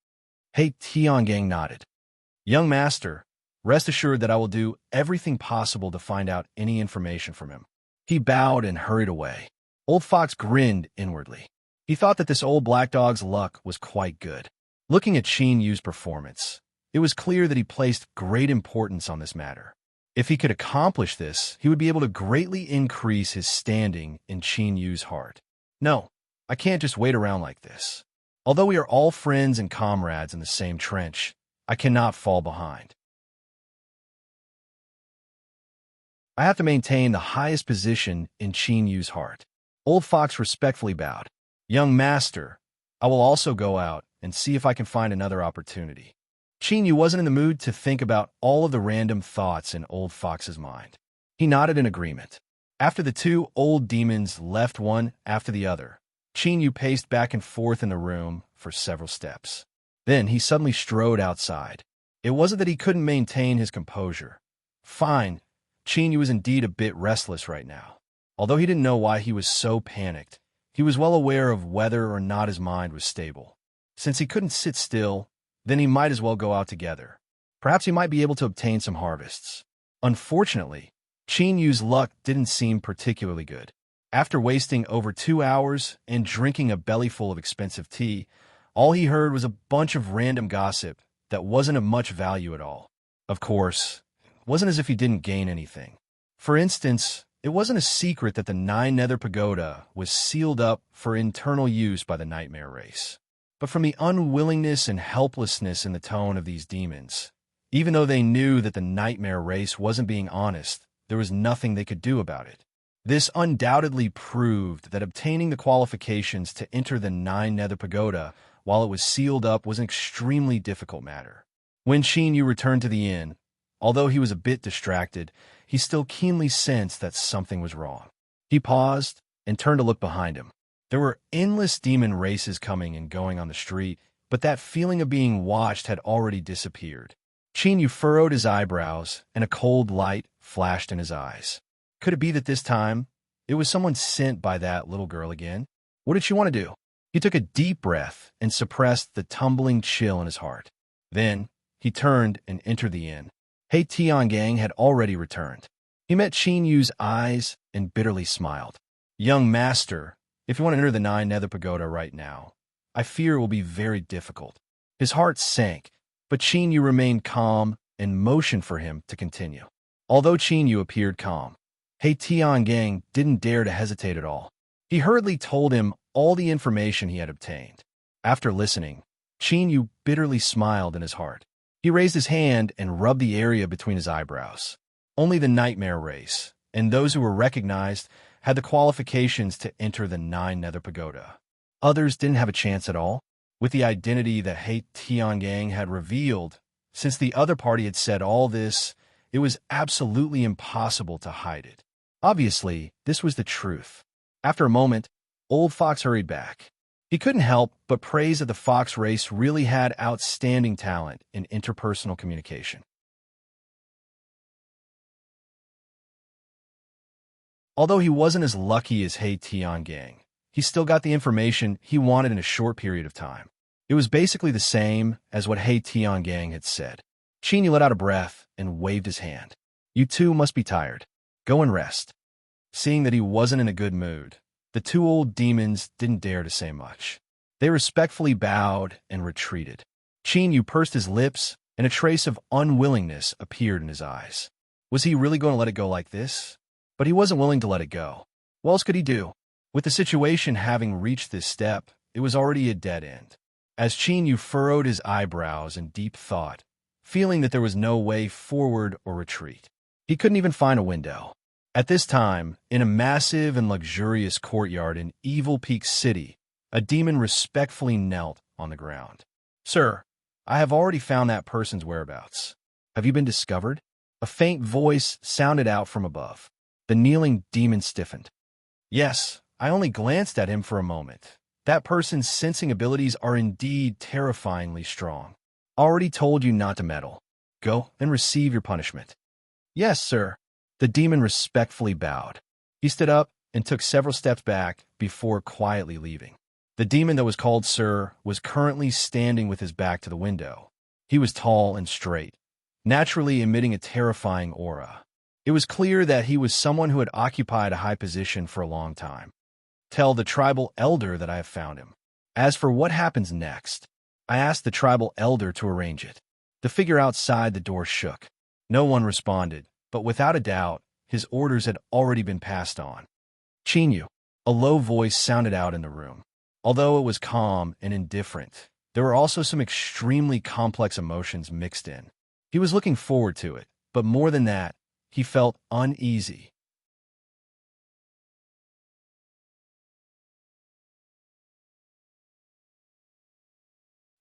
Hey Tian Gang nodded. Young master, rest assured that I will do everything possible to find out any information from him. He bowed and hurried away. Old Fox grinned inwardly. He thought that this old black dog's luck was quite good. Looking at Qin Yu's performance, it was clear that he placed great importance on this matter. If he could accomplish this, he would be able to greatly increase his standing in Qin Yu's heart. No, I can't just wait around like this. Although we are all friends and comrades in the same trench, I cannot fall behind. I have to maintain the highest position in Qin Yu's heart. Old Fox respectfully bowed. Young master, I will also go out and see if I can find another opportunity. Qin Yu wasn't in the mood to think about all of the random thoughts in Old Fox's mind. He nodded in agreement. After the two old demons left one after the other, Qin Yu paced back and forth in the room for several steps. Then he suddenly strode outside. It wasn't that he couldn't maintain his composure. Fine, Chinyu was indeed a bit restless right now. Although he didn't know why he was so panicked, he was well aware of whether or not his mind was stable. Since he couldn't sit still, then he might as well go out together. Perhaps he might be able to obtain some harvests. Unfortunately, Chinyu's luck didn't seem particularly good. After wasting over 2 hours and drinking a bellyful of expensive tea, all he heard was a bunch of random gossip that wasn't of much value at all. Of course, it wasn't as if he didn't gain anything. For instance, it wasn't a secret that the Nine Nether Pagoda was sealed up for internal use by the nightmare race. But from the unwillingness and helplessness in the tone of these demons, even though they knew that the nightmare race wasn't being honest, there was nothing they could do about it. This undoubtedly proved that obtaining the qualifications to enter the Nine Nether Pagoda while it was sealed up was an extremely difficult matter. When Chinyu returned to the inn, although he was a bit distracted, he still keenly sensed that something was wrong. He paused and turned to look behind him. There were endless demon races coming and going on the street, but that feeling of being watched had already disappeared. Chinyu furrowed his eyebrows, and a cold light flashed in his eyes. Could it be that this time, it was someone sent by that little girl again? What did she want to do? He took a deep breath and suppressed the tumbling chill in his heart. Then, he turned and entered the inn. Hei Tiangang had already returned. He met Chinyu's eyes and bitterly smiled. Young master, if you want to enter the Nine Nether Pagoda right now, I fear it will be very difficult. His heart sank, but Chinyu remained calm and motioned for him to continue. Although Chinyu appeared calm, Hei Tiangang didn't dare to hesitate at all. He hurriedly told him all the information he had obtained. After listening, Chinyu bitterly smiled in his heart. He raised his hand and rubbed the area between his eyebrows. Only the nightmare race, and those who were recognized, had the qualifications to enter the Nine Nether Pagoda. Others didn't have a chance at all. With the identity that Hei Tiangang had revealed, since the other party had said all this, it was absolutely impossible to hide it. Obviously, this was the truth. After a moment, Old Fox hurried back. He couldn't help but praise that the fox race really had outstanding talent in interpersonal communication. Although he wasn't as lucky as Hei Tiangang, he still got the information he wanted in a short period of time. It was basically the same as what Hei Tiangang had said. Chinyu let out a breath and waved his hand. You two must be tired. Go and rest. Seeing that he wasn't in a good mood, the two old demons didn't dare to say much. They respectfully bowed and retreated. Chinyu pursed his lips, and a trace of unwillingness appeared in his eyes. Was he really going to let it go like this? But he wasn't willing to let it go. What else could he do? With the situation having reached this step, it was already a dead end. As Chinyu furrowed his eyebrows in deep thought, feeling that there was no way forward or retreat, he couldn't even find a window. At this time, in a massive and luxurious courtyard in Evil Peak City, a demon respectfully knelt on the ground. Sir, I have already found that person's whereabouts. Have you been discovered? A faint voice sounded out from above. The kneeling demon stiffened. Yes, I only glanced at him for a moment. That person's sensing abilities are indeed terrifyingly strong. Already told you not to meddle. Go and receive your punishment. Yes, sir. The demon respectfully bowed. He stood up and took several steps back before quietly leaving. The demon that was called Sir was currently standing with his back to the window. He was tall and straight, naturally emitting a terrifying aura. It was clear that he was someone who had occupied a high position for a long time. Tell the tribal elder that I have found him. As for what happens next, I asked the tribal elder to arrange it. The figure outside the door shook. No one responded, but without a doubt, his orders had already been passed on. Chinyu. A low voice sounded out in the room. Although it was calm and indifferent, there were also some extremely complex emotions mixed in. He was looking forward to it, but more than that, he felt uneasy.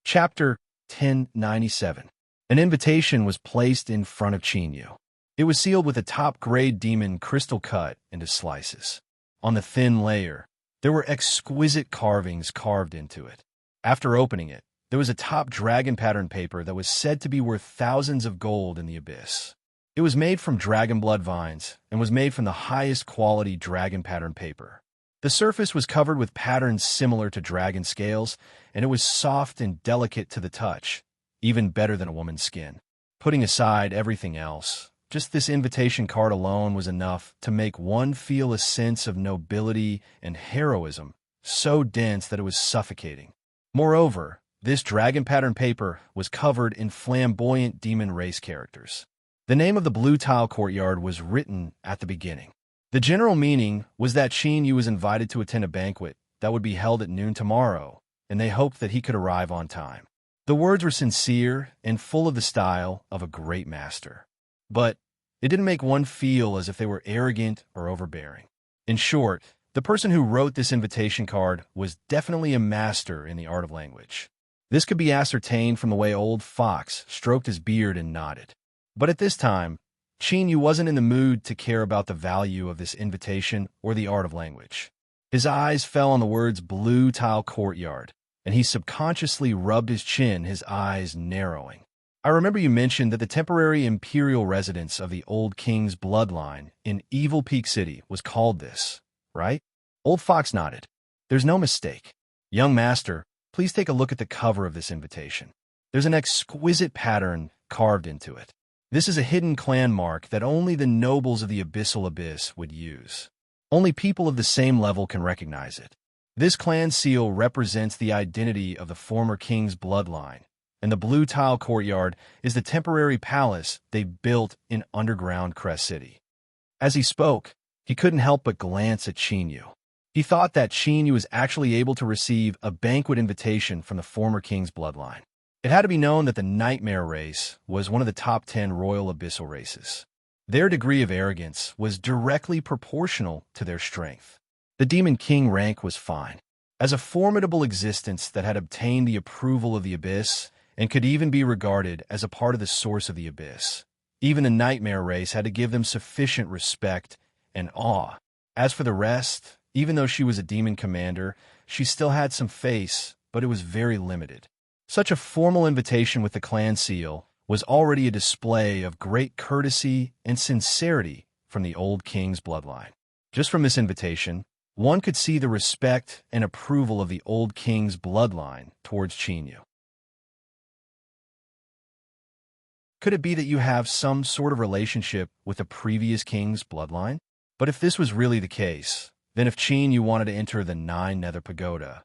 Chapter 1097. An invitation was placed in front of Chinyu. It was sealed with a top-grade demon crystal cut into slices. On the thin layer, there were exquisite carvings carved into it. After opening it, there was a top dragon pattern paper that was said to be worth thousands of gold in the abyss. It was made from dragon blood vines and was made from the highest quality dragon pattern paper. The surface was covered with patterns similar to dragon scales, and it was soft and delicate to the touch, even better than a woman's skin. Putting aside everything else, just this invitation card alone was enough to make one feel a sense of nobility and heroism, so dense that it was suffocating. Moreover, this dragon pattern paper was covered in flamboyant demon race characters. The name of the blue tile courtyard was written at the beginning. The general meaning was that Qin Yu was invited to attend a banquet that would be held at noon tomorrow, and they hoped that he could arrive on time. The words were sincere and full of the style of a great master. But it didn't make one feel as if they were arrogant or overbearing. In short, the person who wrote this invitation card was definitely a master in the art of language. This could be ascertained from the way old Fox stroked his beard and nodded. But at this time, Qin Yu wasn't in the mood to care about the value of this invitation or the art of language. His eyes fell on the words blue tile courtyard, and he subconsciously rubbed his chin, his eyes narrowing. I remember you mentioned that the temporary imperial residence of the old king's bloodline in Evil Peak City was called this, right? Old Fox nodded. There's no mistake. Young master, please take a look at the cover of this invitation. There's an exquisite pattern carved into it. This is a hidden clan mark that only the nobles of the abyssal abyss would use. Only people of the same level can recognize it. This clan seal represents the identity of the former king's bloodline, and the blue tile courtyard is the temporary palace they built in underground Crest City. As he spoke, he couldn't help but glance at Qin Yu. He thought that Qin Yu was actually able to receive a banquet invitation from the former king's bloodline. It had to be known that the Nightmare race was one of the top 10 royal abyssal races. Their degree of arrogance was directly proportional to their strength. The Demon King rank was fine. As a formidable existence that had obtained the approval of the abyss and could even be regarded as a part of the source of the abyss, even the Nightmare race had to give them sufficient respect and awe. As for the rest, even though she was a demon commander, she still had some face, but it was very limited. Such a formal invitation with the clan seal was already a display of great courtesy and sincerity from the old king's bloodline. Just from this invitation, one could see the respect and approval of the old king's bloodline towards Qin Yu. Could it be that you have some sort of relationship with the previous king's bloodline? But if this was really the case, then if Qin Yu wanted to enter the Nine Nether Pagoda,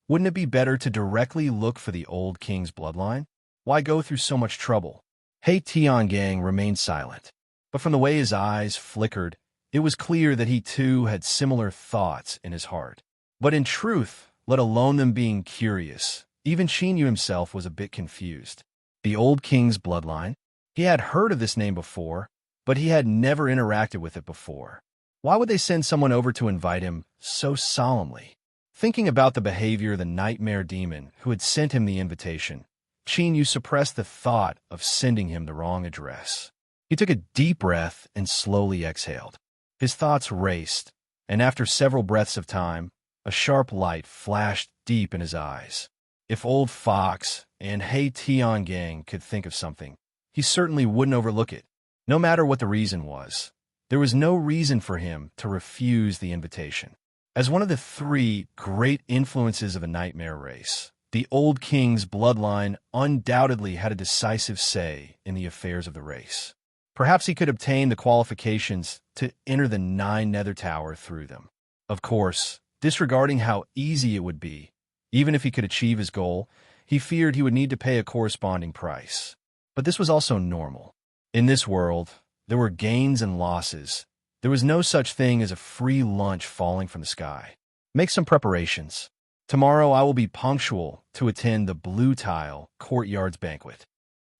wouldn't it be better to directly look for the old king's bloodline? Why go through so much trouble? He Tiangang remained silent, but from the way his eyes flickered, it was clear that he too had similar thoughts in his heart. But in truth, let alone them being curious, even Qin Yu himself was a bit confused. The old king's bloodline? He had heard of this name before, but he had never interacted with it before. Why would they send someone over to invite him so solemnly? Thinking about the behavior of the nightmare demon who had sent him the invitation, Qin Yu suppressed the thought of sending him the wrong address. He took a deep breath and slowly exhaled. His thoughts raced, and after several breaths of time, a sharp light flashed deep in his eyes. If old Fox and He Tiangang could think of something, he certainly wouldn't overlook it. No matter what the reason was, there was no reason for him to refuse the invitation. As one of the three great influences of the Nightmare race, the old king's bloodline undoubtedly had a decisive say in the affairs of the race. Perhaps he could obtain the qualifications to enter the Nine Nether Tower through them. Of course, disregarding how easy it would be, even if he could achieve his goal, he feared he would need to pay a corresponding price. But this was also normal. In this world, there were gains and losses. There was no such thing as a free lunch falling from the sky. Make some preparations. Tomorrow I will be punctual to attend the Blue Tile Courtyard's banquet.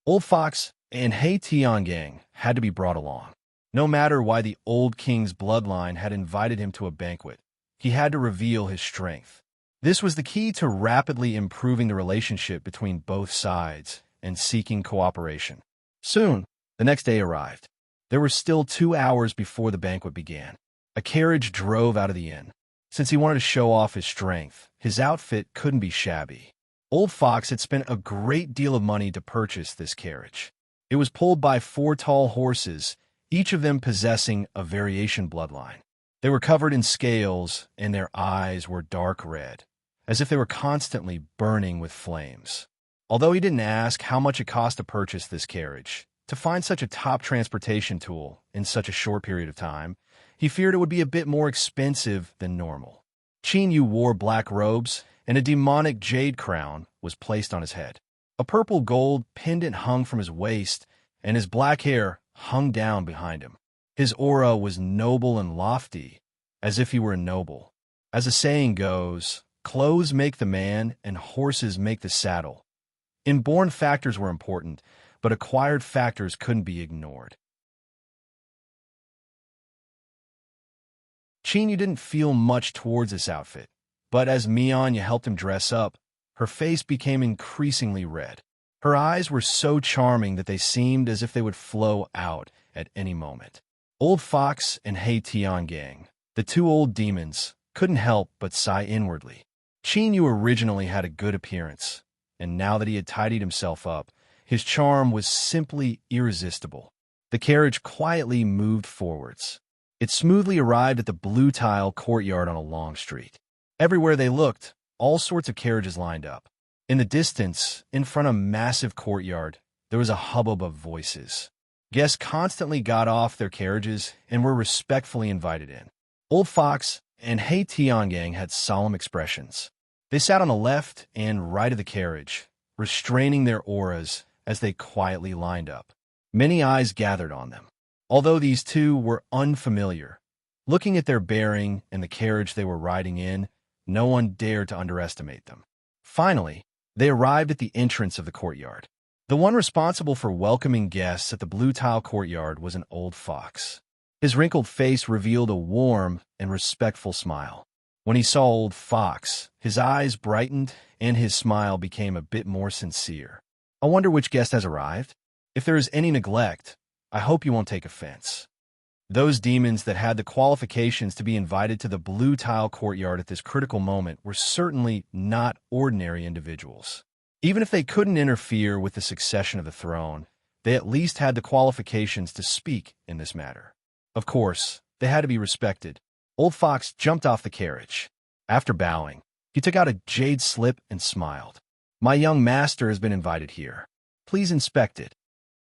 Old Fox and He Tiangang had to be brought along. No matter why the old king's bloodline had invited him to a banquet, he had to reveal his strength. This was the key to rapidly improving the relationship between both sides and seeking cooperation. Soon, the next day arrived. There were still 2 hours before the banquet began. A carriage drove out of the inn. Since he wanted to show off his strength, his outfit couldn't be shabby. Old Fox had spent a great deal of money to purchase this carriage. It was pulled by 4 tall horses, each of them possessing a variation bloodline. They were covered in scales, and their eyes were dark red, as if they were constantly burning with flames. Although he didn't ask how much it cost to purchase this carriage, to find such a top transportation tool in such a short period of time, he feared it would be a bit more expensive than normal. Qin Yu wore black robes, and a demonic jade crown was placed on his head. A purple gold pendant hung from his waist, and his black hair hung down behind him. His aura was noble and lofty, as if he were a noble. As a saying goes, clothes make the man and horses make the saddle. Inborn factors were important, but acquired factors couldn't be ignored. Qin Yu didn't feel much towards this outfit, but as Mianya helped him dress up, her face became increasingly red. Her eyes were so charming that they seemed as if they would flow out at any moment. Old Fox and Hei Tiangang, the 2 old demons, couldn't help but sigh inwardly. Qin Yu originally had a good appearance, and now that he had tidied himself up, his charm was simply irresistible. The carriage quietly moved forwards. It smoothly arrived at the blue tile courtyard on a long street. Everywhere they looked, all sorts of carriages lined up. In the distance, in front of a massive courtyard, there was a hubbub of voices. Guests constantly got off their carriages and were respectfully invited in. Old Fox and Hei Tiangang had solemn expressions. They sat on the left and right of the carriage, restraining their auras as they quietly lined up. Many eyes gathered on them. Although these 2 were unfamiliar, looking at their bearing and the carriage they were riding in, no one dared to underestimate them. Finally, they arrived at the entrance of the courtyard. The one responsible for welcoming guests at the blue tile courtyard was an old fox. His wrinkled face revealed a warm and respectful smile. When he saw Old Fox, his eyes brightened and his smile became a bit more sincere. "I wonder which guest has arrived? If there is any neglect, I hope you won't take offense." Those demons that had the qualifications to be invited to the blue tile courtyard at this critical moment were certainly not ordinary individuals. Even if they couldn't interfere with the succession of the throne, they at least had the qualifications to speak in this matter. Of course, they had to be respected. Old Fox jumped off the carriage. After bowing, he took out a jade slip and smiled. "My young master has been invited here. Please inspect it."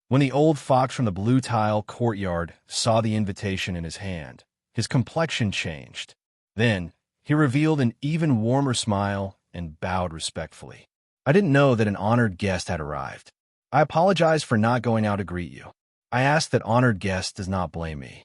When the old fox from the blue tile courtyard saw the invitation in his hand, his complexion changed. Then, he revealed an even warmer smile and bowed respectfully. "I didn't know that an honored guest had arrived. I apologize for not going out to greet you. I ask that honored guest does not blame me."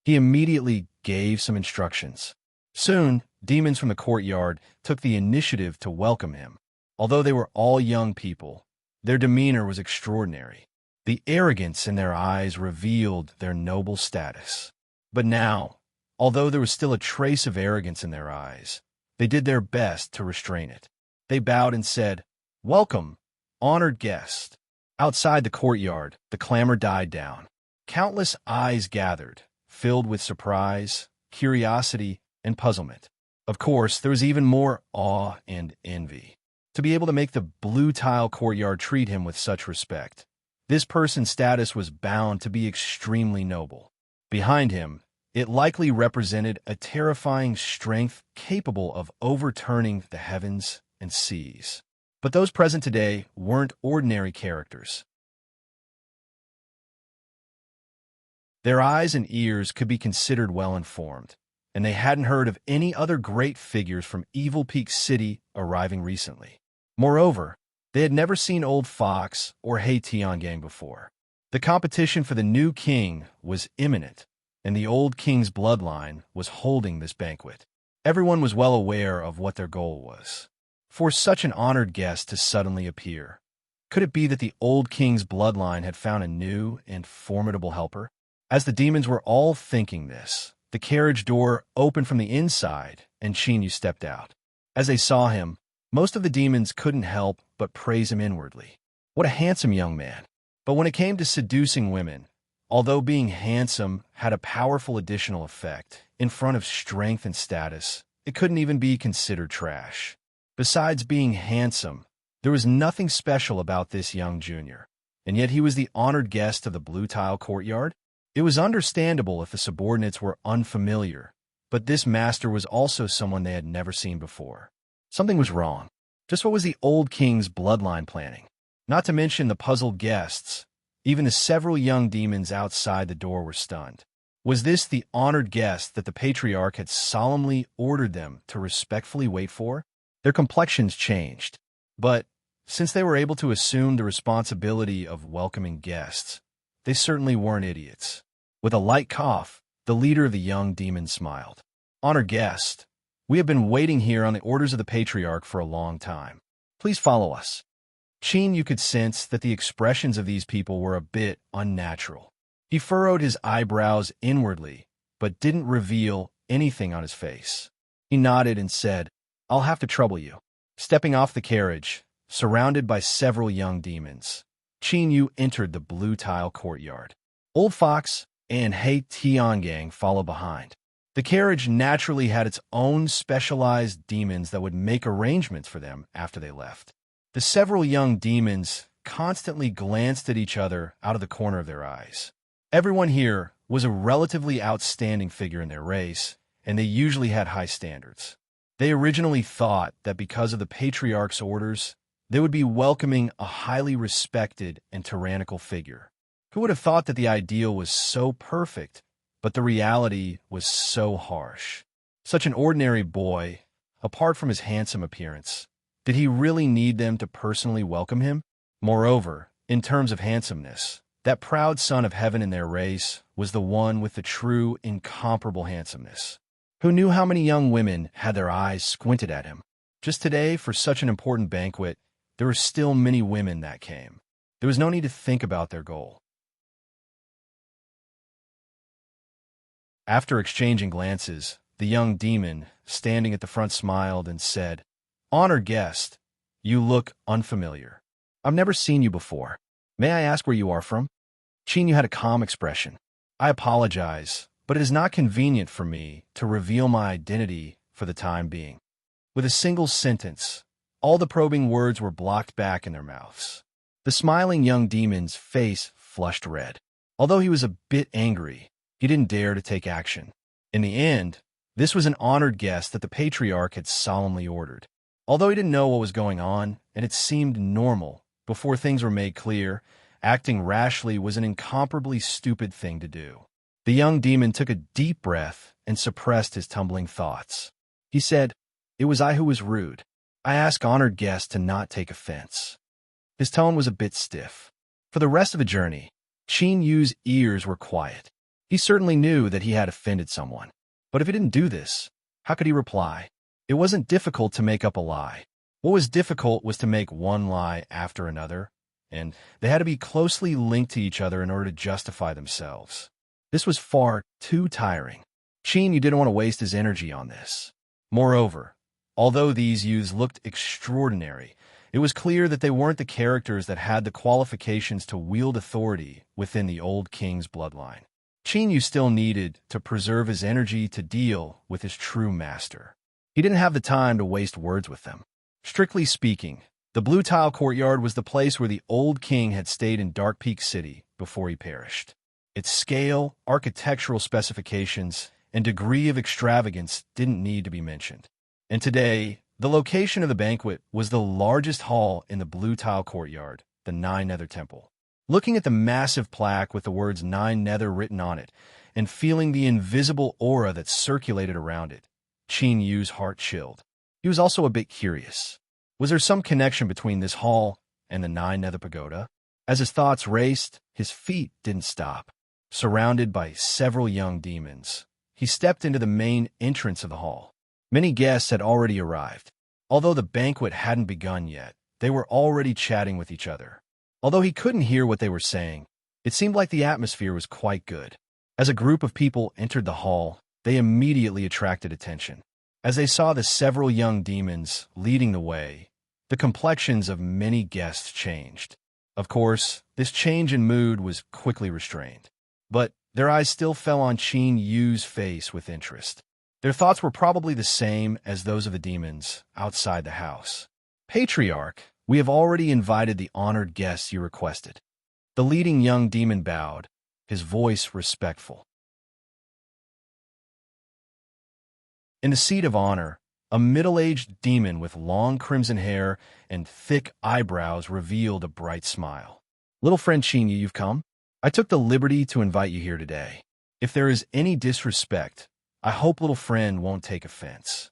He immediately gave some instructions. Soon, demons from the courtyard took the initiative to welcome him. Although they were all young people, their demeanor was extraordinary. The arrogance in their eyes revealed their noble status. But now, although there was still a trace of arrogance in their eyes, they did their best to restrain it. They bowed and said, "Welcome, honored guest." Outside the courtyard, the clamor died down. Countless eyes gathered, filled with surprise, curiosity, and puzzlement. Of course, there was even more awe and envy. To be able to make the blue tile courtyard treat him with such respect, this person's status was bound to be extremely noble. Behind him, it likely represented a terrifying strength capable of overturning the heavens and seas. But those present today weren't ordinary characters. Their eyes and ears could be considered well-informed, and they hadn't heard of any other great figures from Evil Peak City arriving recently. Moreover, they had never seen Old Fox or Hei Tiangang before. The competition for the new king was imminent, and the old king's bloodline was holding this banquet. Everyone was well aware of what their goal was. For such an honored guest to suddenly appear, could it be that the old king's bloodline had found a new and formidable helper? As the demons were all thinking this, the carriage door opened from the inside, and Qin Yu stepped out. As they saw him, most of the demons couldn't help but praise him inwardly. What a handsome young man. But when it came to seducing women, although being handsome had a powerful additional effect, in front of strength and status, it couldn't even be considered trash. Besides being handsome, There was nothing special about this young junior, and yet he was the honored guest of the blue tile courtyard. It was understandable if the subordinates were unfamiliar, but this master was also someone they had never seen before. Something was wrong. Just what was the old king's bloodline planning? Not to mention the puzzled guests. Even the several young demons outside the door were stunned. Was this the honored guest that the patriarch had solemnly ordered them to respectfully wait for? Their complexions changed, but since they were able to assume the responsibility of welcoming guests, they certainly weren't idiots. With a light cough, the leader of the young demons smiled. "Honored guest, we have been waiting here on the orders of the patriarch for a long time. Please follow us." You could sense that the expressions of these people were a bit unnatural. He furrowed his eyebrows inwardly, but didn't reveal anything on his face. He nodded and said, "I'll have to trouble you." Stepping off the carriage, surrounded by several young demons, Yu entered the blue tile courtyard. Old Fox and Hei Tiangang followed behind. The carriage naturally had its own specialized demons that would make arrangements for them after they left. The several young demons constantly glanced at each other out of the corner of their eyes. Everyone here was a relatively outstanding figure in their race, and they usually had high standards. They originally thought that because of the patriarch's orders, they would be welcoming a highly respected and tyrannical figure. Who would have thought that the ideal was so perfect, but the reality was so harsh? Such an ordinary boy, apart from his handsome appearance. Did he really need them to personally welcome him? Moreover, in terms of handsomeness, that proud son of heaven in their race was the one with the true, incomparable handsomeness. Who knew how many young women had their eyes squinted at him? Just today, for such an important banquet, there were still many women that came. There was no need to think about their goal. After exchanging glances, the young demon, standing at the front, smiled and said, "Honored guest, you look unfamiliar. I've never seen you before. May I ask where you are from?" You had a calm expression. "I apologize, but it is not convenient for me to reveal my identity for the time being." With a single sentence, all the probing words were blocked back in their mouths. The smiling young demon's face flushed red. Although he was a bit angry, he didn't dare to take action. In the end, this was an honored guest that the patriarch had solemnly ordered. Although he didn't know what was going on, and it seemed normal, before things were made clear, acting rashly was an incomparably stupid thing to do. The young demon took a deep breath and suppressed his tumbling thoughts. He said, "It was I who was rude. I ask honored guests to not take offense." His tone was a bit stiff. For the rest of the journey, Yu's ears were quiet. He certainly knew that he had offended someone. But if he didn't do this, how could he reply? It wasn't difficult to make up a lie. What was difficult was to make one lie after another, and they had to be closely linked to each other in order to justify themselves. This was far too tiring. Yu didn't want to waste his energy on this. Moreover, although these youths looked extraordinary, it was clear that they weren't the characters that had the qualifications to wield authority within the old king's bloodline. Yu still needed to preserve his energy to deal with his true master. He didn't have the time to waste words with them. Strictly speaking, the blue tile courtyard was the place where the old king had stayed in Dark Peak City before he perished. Its scale, architectural specifications, and degree of extravagance didn't need to be mentioned. And today, the location of the banquet was the largest hall in the blue tile courtyard, the Nine Nether Temple. Looking at the massive plaque with the words Nine Nether written on it, and feeling the invisible aura that circulated around it, Yu's heart chilled. He was also a bit curious. Was there some connection between this hall and the Nine Nether Pagoda? As his thoughts raced, his feet didn't stop. Surrounded by several young demons, he stepped into the main entrance of the hall. Many guests had already arrived. Although the banquet hadn't begun yet, they were already chatting with each other. Although he couldn't hear what they were saying, it seemed like the atmosphere was quite good. As a group of people entered the hall, they immediately attracted attention. As they saw the several young demons leading the way, the complexions of many guests changed. Of course, this change in mood was quickly restrained. But their eyes still fell on Yu's face with interest. Their thoughts were probably the same as those of the demons outside the house. Patriarch, We have already invited the honored guests you requested. The leading young demon bowed, his voice respectful. In the seat of honor, a middle-aged demon with long crimson hair and thick eyebrows revealed a bright smile. Little friend Chinya, you've come? I took the liberty to invite you here today. If there is any disrespect, I hope little friend won't take offense.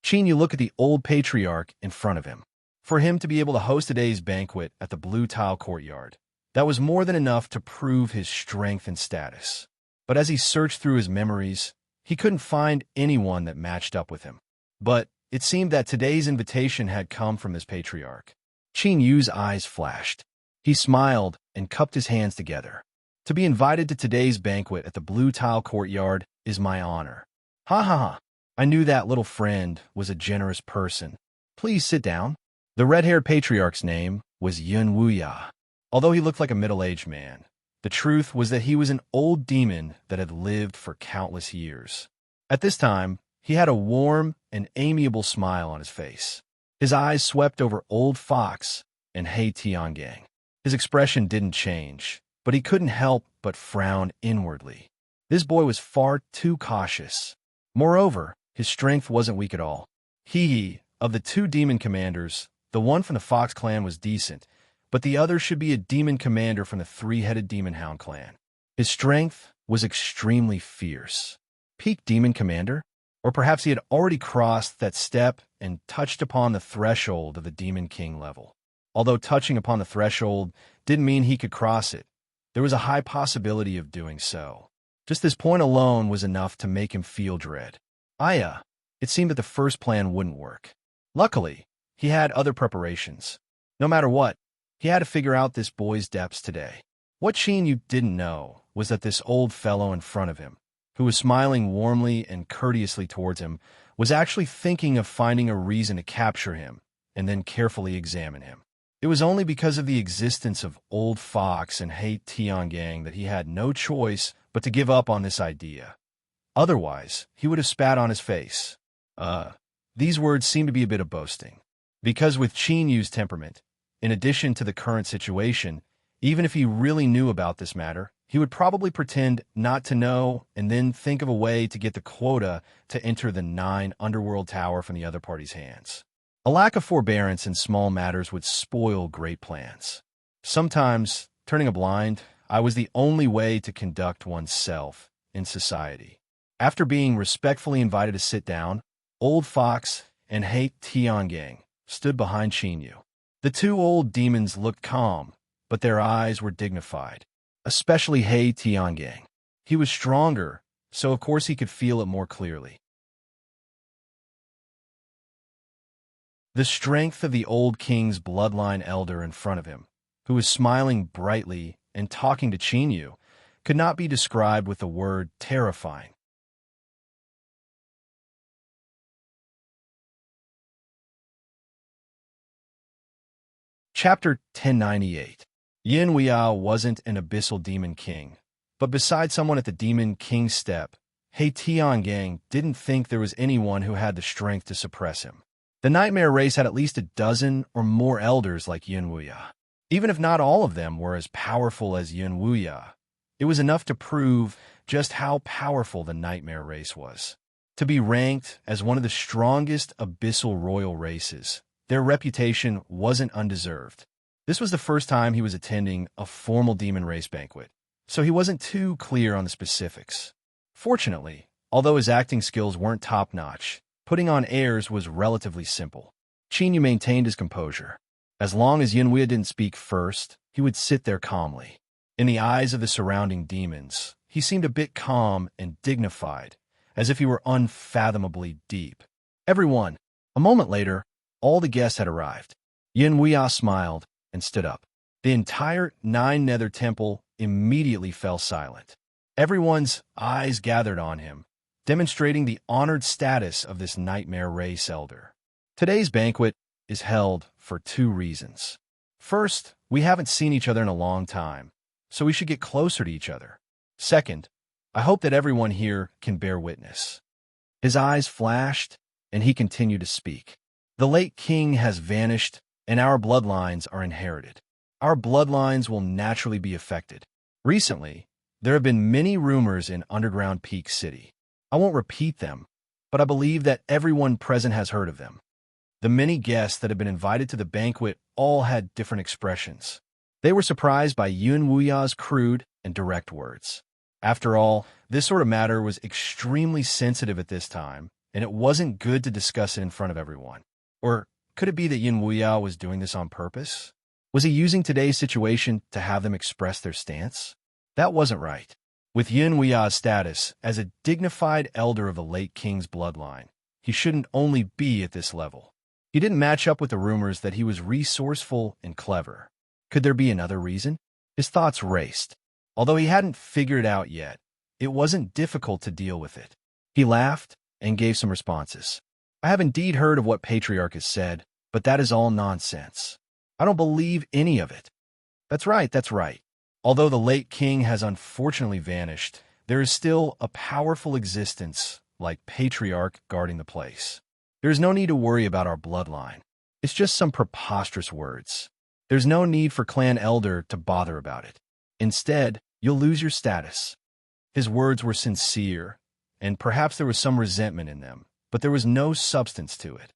Chinya looked at the old patriarch in front of him. For him to be able to host today's banquet at the blue tile courtyard, that was more than enough to prove his strength and status. But as he searched through his memories, he couldn't find anyone that matched up with him. But it seemed that today's invitation had come from this patriarch. Qin Yu's eyes flashed. He smiled and cupped his hands together. To be invited to today's banquet at the blue tile courtyard is my honor. Ha ha ha. I knew that little friend was a generous person. Please sit down. The red-haired patriarch's name was Yun Wuya. Although he looked like a middle-aged man, the truth was that he was an old demon that had lived for countless years. At this time, he had a warm and amiable smile on his face. His eyes swept over Old Fox and Hei Tiangang. His expression didn't change, but he couldn't help but frown inwardly. This boy was far too cautious. Moreover, his strength wasn't weak at all. Of the two demon commanders, the one from the Fox clan was decent, but the other should be a demon commander from the three-headed demon hound clan. His strength was extremely fierce. Peak demon commander? Or perhaps he had already crossed that step and touched upon the threshold of the demon king level. Although touching upon the threshold didn't mean he could cross it, there was a high possibility of doing so. Just this point alone was enough to make him feel dread. It seemed that the first plan wouldn't work. Luckily, he had other preparations. No matter what, he had to figure out this boy's depths today. What Qin Yu didn't know was that this old fellow in front of him, who was smiling warmly and courteously towards him, was actually thinking of finding a reason to capture him and then carefully examine him. It was only because of the existence of Old Fox and Hei Tiangang that he had no choice but to give up on this idea. Otherwise, he would have spat on his face. These words seem to be a bit of boasting. Because with Qin Yu's temperament, in addition to the current situation, even if he really knew about this matter, he would probably pretend not to know and then think of a way to get the quota to enter the 9 underworld tower from the other party's hands. A lack of forbearance in small matters would spoil great plans. Sometimes, turning a blind eye was the only way to conduct oneself in society. After being respectfully invited to sit down, Old Fox and Hei Tiangang stood behind Qin Yu. The two old demons looked calm, but their eyes were dignified, especially Hei Tiangang. He was stronger, so of course he could feel it more clearly. The strength of the old king's bloodline elder in front of him, who was smiling brightly and talking to Qin Yu, could not be described with the word terrifying. Chapter 1098. Yin Weiyao wasn't an abyssal demon king, but beside someone at the demon king's step, Hei Tiangang didn't think there was anyone who had the strength to suppress him. The nightmare race had at least a dozen or more elders like Yin Wuya. Even if not all of them were as powerful as Yin Wuya, it was enough to prove just how powerful the nightmare race was. To be ranked as one of the strongest abyssal royal races, their reputation wasn't undeserved. This was the first time he was attending a formal demon race banquet, so he wasn't too clear on the specifics. Fortunately, although his acting skills weren't top-notch, putting on airs was relatively simple. Qin Yu maintained his composure. As long as Yin Wuya didn't speak first, he would sit there calmly. In the eyes of the surrounding demons, he seemed a bit calm and dignified, as if he were unfathomably deep. Everyone. A moment later, all the guests had arrived. Yin Wuya smiled and stood up. The entire 9-nether temple immediately fell silent. Everyone's eyes gathered on him, demonstrating the honored status of this nightmare race elder. Today's banquet is held for 2 reasons. First, we haven't seen each other in a long time, so we should get closer to each other. Second, I hope that everyone here can bear witness. His eyes flashed, and he continued to speak. The late king has vanished and our bloodlines are inherited. Our bloodlines will naturally be affected. Recently, there have been many rumors in underground Peak City. I won't repeat them, but I believe that everyone present has heard of them. The many guests that had been invited to the banquet all had different expressions. They were surprised by Yun Wuya's crude and direct words. After all, this sort of matter was extremely sensitive at this time, and it wasn't good to discuss it in front of everyone. Or could it be that Yun Wuya was doing this on purpose? Was he using today's situation to have them express their stance? That wasn't right. With Yun Wuya's status as a dignified elder of the late king's bloodline, he shouldn't only be at this level. He didn't match up with the rumors that he was resourceful and clever. Could there be another reason? His thoughts raced. Although he hadn't figured it out yet, it wasn't difficult to deal with it. He laughed and gave some responses. I have indeed heard of what Patriarch has said, but that is all nonsense. I don't believe any of it. That's right, that's right. Although the late king has unfortunately vanished, there is still a powerful existence like Patriarch guarding the place. There is no need to worry about our bloodline. It's just some preposterous words. There's no need for clan elder to bother about it. Instead, you'll lose your status. His words were sincere, and perhaps there was some resentment in them, but there was no substance to it.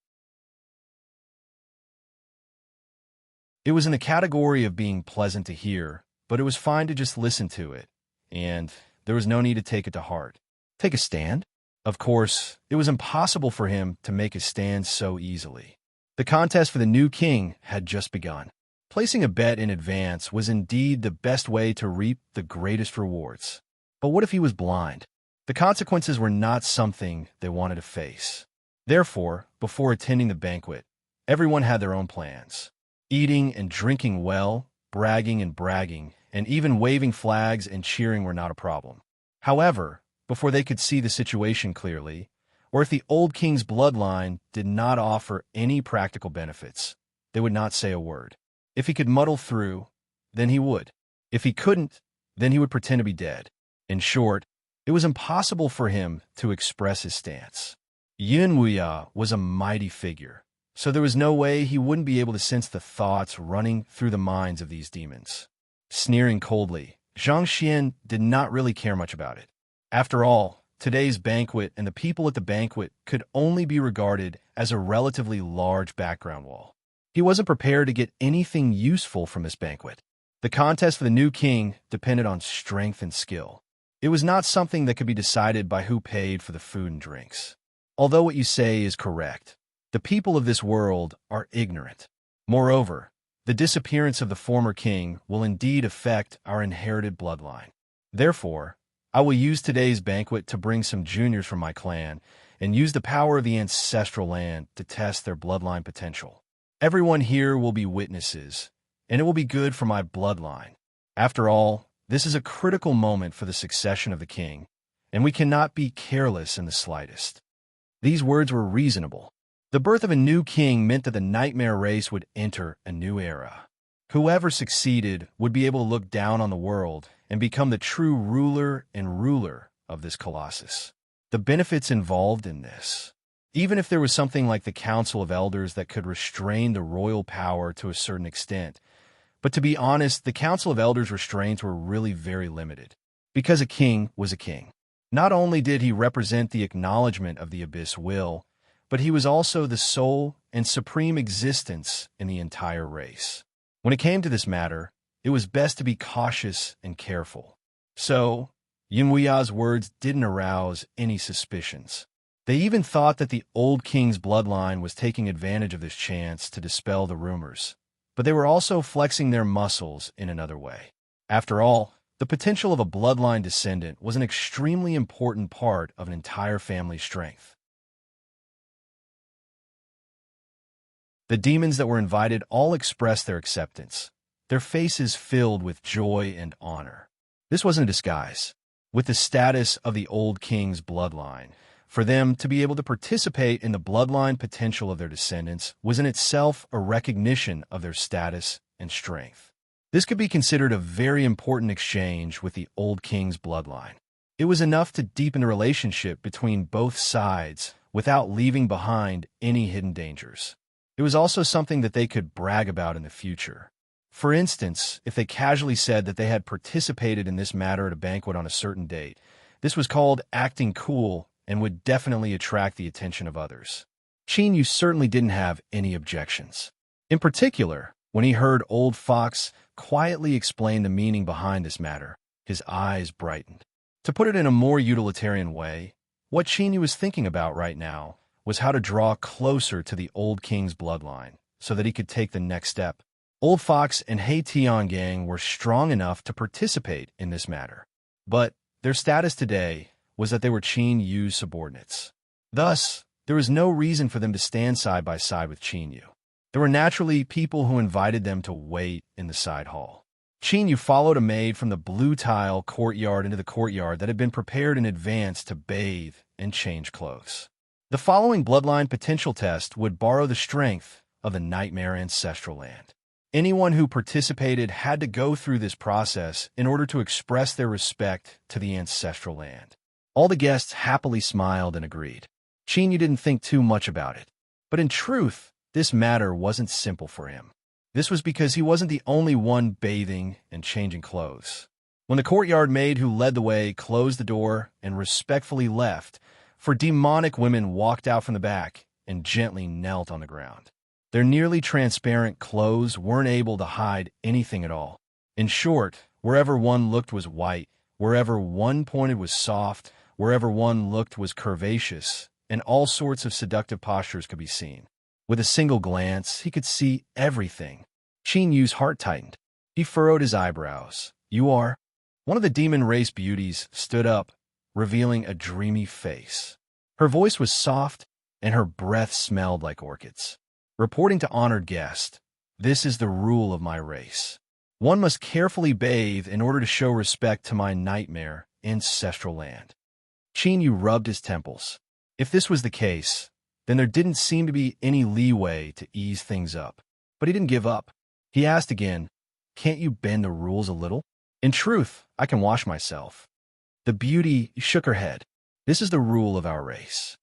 It was in the category of being pleasant to hear, but it was fine to just listen to it, and there was no need to take it to heart. Take a stand? Of course, it was impossible for him to make a stand so easily. The contest for the new king had just begun. Placing a bet in advance was indeed the best way to reap the greatest rewards. But what if he was blind? The consequences were not something they wanted to face. Therefore, before attending the banquet, everyone had their own plans. Eating and drinking well, bragging and bragging, and even waving flags and cheering were not a problem. However, before they could see the situation clearly, or if the old king's bloodline did not offer any practical benefits, they would not say a word. If he could muddle through, then he would. If he couldn't, then he would pretend to be dead. In short, it was impossible for him to express his stance. Yun Wuya was a mighty figure, so there was no way he wouldn't be able to sense the thoughts running through the minds of these demons. Sneering coldly, Zhang Xian did not really care much about it. After all, today's banquet and the people at the banquet could only be regarded as a relatively large background wall. He wasn't prepared to get anything useful from this banquet. The contest for the new king depended on strength and skill. It was not something that could be decided by who paid for the food and drinks. Although what you say is correct, the people of this world are ignorant. Moreover, the disappearance of the former king will indeed affect our inherited bloodline. Therefore, I will use today's banquet to bring some juniors from my clan and use the power of the ancestral land to test their bloodline potential. Everyone here will be witnesses, and it will be good for my bloodline. After all, this is a critical moment for the succession of the king, and we cannot be careless in the slightest. These words were reasonable. The birth of a new king meant that the nightmare race would enter a new era. Whoever succeeded would be able to look down on the world and become the true ruler of this colossus. The benefits involved in this. Even if there was something like the Council of Elders that could restrain the royal power to a certain extent. But to be honest, the Council of Elders' restraints were really very limited. Because a king was a king. Not only did he represent the acknowledgement of the Abyss will, but he was also the sole and supreme existence in the entire race. When it came to this matter, it was best to be cautious and careful. So, Yun Wuya's words didn't arouse any suspicions. They even thought that the old king's bloodline was taking advantage of this chance to dispel the rumors, but they were also flexing their muscles in another way. After all, the potential of a bloodline descendant was an extremely important part of an entire family's strength. The demons that were invited all expressed their acceptance, their faces filled with joy and honor. This wasn't a disguise. With the status of the old king's bloodline, for them to be able to participate in the bloodline potential of their descendants was in itself a recognition of their status and strength. This could be considered a very important exchange with the old king's bloodline. It was enough to deepen the relationship between both sides without leaving behind any hidden dangers. It was also something that they could brag about in the future. For instance, if they casually said that they had participated in this matter at a banquet on a certain date, this was called acting cool and would definitely attract the attention of others. Qin Yu certainly didn't have any objections. In particular, when he heard Old Fox quietly explain the meaning behind this matter, his eyes brightened. To put it in a more utilitarian way, what Qin Yu was thinking about right now was how to draw closer to the old king's bloodline so that he could take the next step. Old Fox and Hei Tiangang were strong enough to participate in this matter, but their status today was that they were Qin Yu's subordinates. Thus, there was no reason for them to stand side by side with Qin Yu. There were naturally people who invited them to wait in the side hall. Qin Yu followed a maid from the blue tile courtyard into the courtyard that had been prepared in advance to bathe and change clothes. The following bloodline potential test would borrow the strength of the nightmare ancestral land. Anyone who participated had to go through this process in order to express their respect to the ancestral land. All the guests happily smiled and agreed. Qin Yu didn't think too much about it. But in truth, this matter wasn't simple for him. This was because he wasn't the only one bathing and changing clothes. When the courtyard maid who led the way closed the door and respectfully left, 4 demonic women walked out from the back and gently knelt on the ground. Their nearly transparent clothes weren't able to hide anything at all. In short, wherever one looked was white, wherever one pointed was soft, wherever one looked was curvaceous, and all sorts of seductive postures could be seen. With a single glance, he could see everything. Qin Yu's heart tightened. He furrowed his eyebrows. "You are?" One of the demon race beauties stood up, revealing a dreamy face. Her voice was soft, and her breath smelled like orchids. Reporting to honored guest, "This is the rule of my race. One must carefully bathe in order to show respect to my nightmare, ancestral land." Qin Yu rubbed his temples. If this was the case, then there didn't seem to be any leeway to ease things up. But he didn't give up. He asked again, "Can't you bend the rules a little? In truth, I can wash myself." The beauty shook her head. "This is the rule of our race.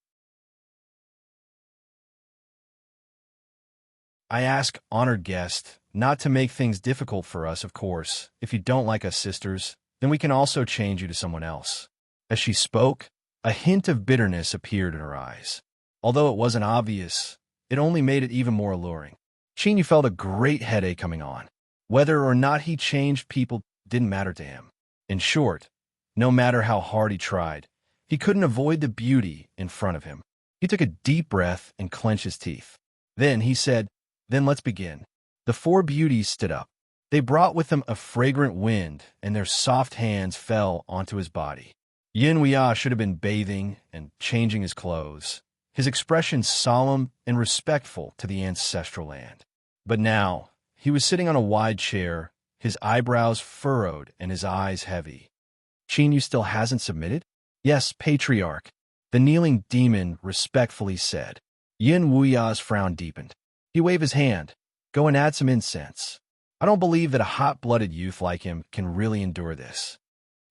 I ask, honored guest, not to make things difficult for us, of course. If you don't like us sisters, then we can also change you to someone else." As she spoke, a hint of bitterness appeared in her eyes. Although it wasn't obvious, it only made it even more alluring. Qin Yu felt a great headache coming on. Whether or not he changed people didn't matter to him. In short, no matter how hard he tried, he couldn't avoid the beauty in front of him. He took a deep breath and clenched his teeth. Then he said, "Then let's begin." The 4 beauties stood up. They brought with them a fragrant wind, and their soft hands fell onto his body. Yin Huiya should have been bathing and changing his clothes, his expression solemn and respectful to the ancestral land. But now, he was sitting on a wide chair, his eyebrows furrowed and his eyes heavy. "Qin Yu still hasn't submitted?" "Yes, Patriarch," the kneeling demon respectfully said. Yin Huiya's frown deepened. He waved his hand. "Go and add some incense. I don't believe that a hot-blooded youth like him can really endure this."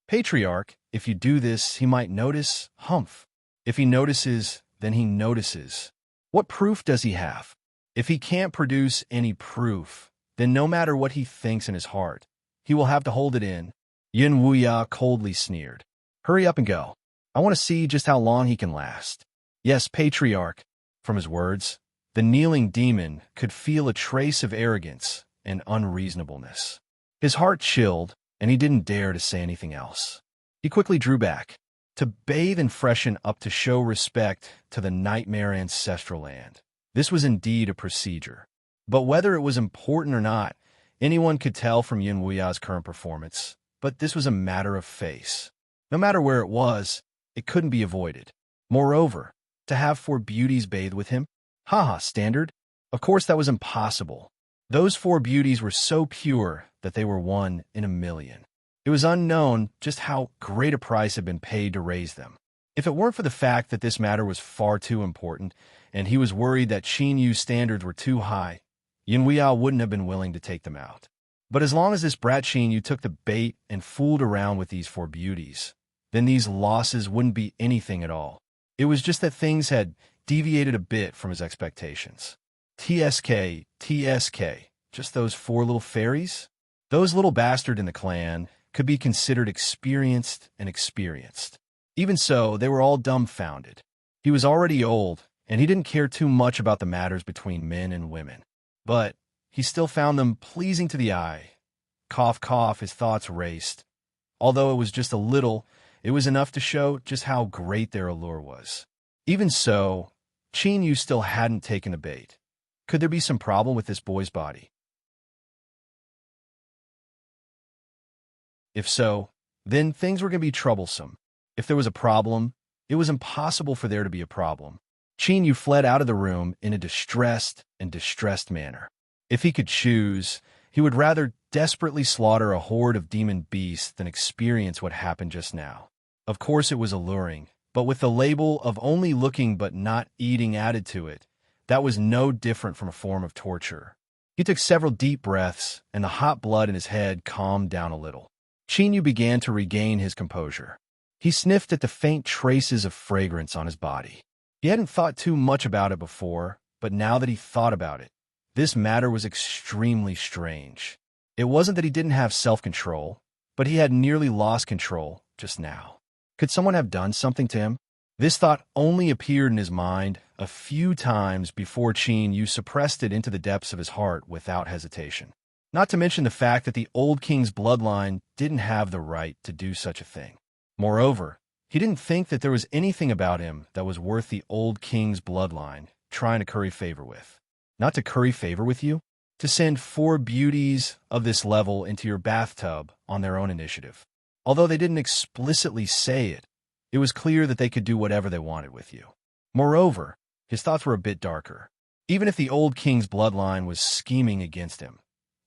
"Patriarch, if you do this, he might notice." "Humph. If he notices, then he notices. What proof does he have? If he can't produce any proof, then no matter what he thinks in his heart, he will have to hold it in." Yin Huiya coldly sneered. "Hurry up and go. I want to see just how long he can last." "Yes, Patriarch." From his words, the kneeling demon could feel a trace of arrogance and unreasonableness. His heart chilled, and he didn't dare to say anything else. He quickly drew back. To bathe and freshen up to show respect to the nightmare ancestral land. This was indeed a procedure. But whether it was important or not, anyone could tell from Yin Huiya's current performance. But this was a matter of face. No matter where it was, it couldn't be avoided. Moreover, to have 4 beauties bathe with him? Haha, standard? Of course that was impossible. Those 4 beauties were so pure that they were 1 in a million. It was unknown just how great a price had been paid to raise them. If it weren't for the fact that this matter was far too important, and he was worried that Qin Yu's standards were too high, Yin Huiya wouldn't have been willing to take them out. But as long as this brat Qin Yu took the bait and fooled around with these 4 beauties, then these losses wouldn't be anything at all. It was just that things had deviated a bit from his expectations. TSK, TSK, just those four little fairies? Those little bastard in the clan could be considered experienced and experienced. Even so, they were all dumbfounded. He was already old, and he didn't care too much about the matters between men and women. But he still found them pleasing to the eye. Cough, cough, his thoughts raced. Although it was just a little, it was enough to show just how great their allure was. Even so, Yu still hadn't taken the bait. Could there be some problem with this boy's body? If so, then things were going to be troublesome. If there was a problem, it was impossible for there to be a problem. Yu fled out of the room in a distressed manner. If he could choose, he would rather desperately slaughter a horde of demon beasts than experience what happened just now. Of course it was alluring, but with the label of only looking but not eating added to it, that was no different from a form of torture. He took several deep breaths, and the hot blood in his head calmed down a little. Yu began to regain his composure. He sniffed at the faint traces of fragrance on his body. He hadn't thought too much about it before, but now that he thought about it, this matter was extremely strange. It wasn't that he didn't have self-control, but he had nearly lost control just now. Could someone have done something to him? This thought only appeared in his mind a few times before Yu suppressed it into the depths of his heart without hesitation. Not to mention the fact that the old king's bloodline didn't have the right to do such a thing. Moreover, he didn't think that there was anything about him that was worth the old king's bloodline trying to curry favor with. Not to curry favor with you? To send 4 beauties of this level into your bathtub on their own initiative. Although they didn't explicitly say it, it was clear that they could do whatever they wanted with you. Moreover, his thoughts were a bit darker. Even if the old king's bloodline was scheming against him,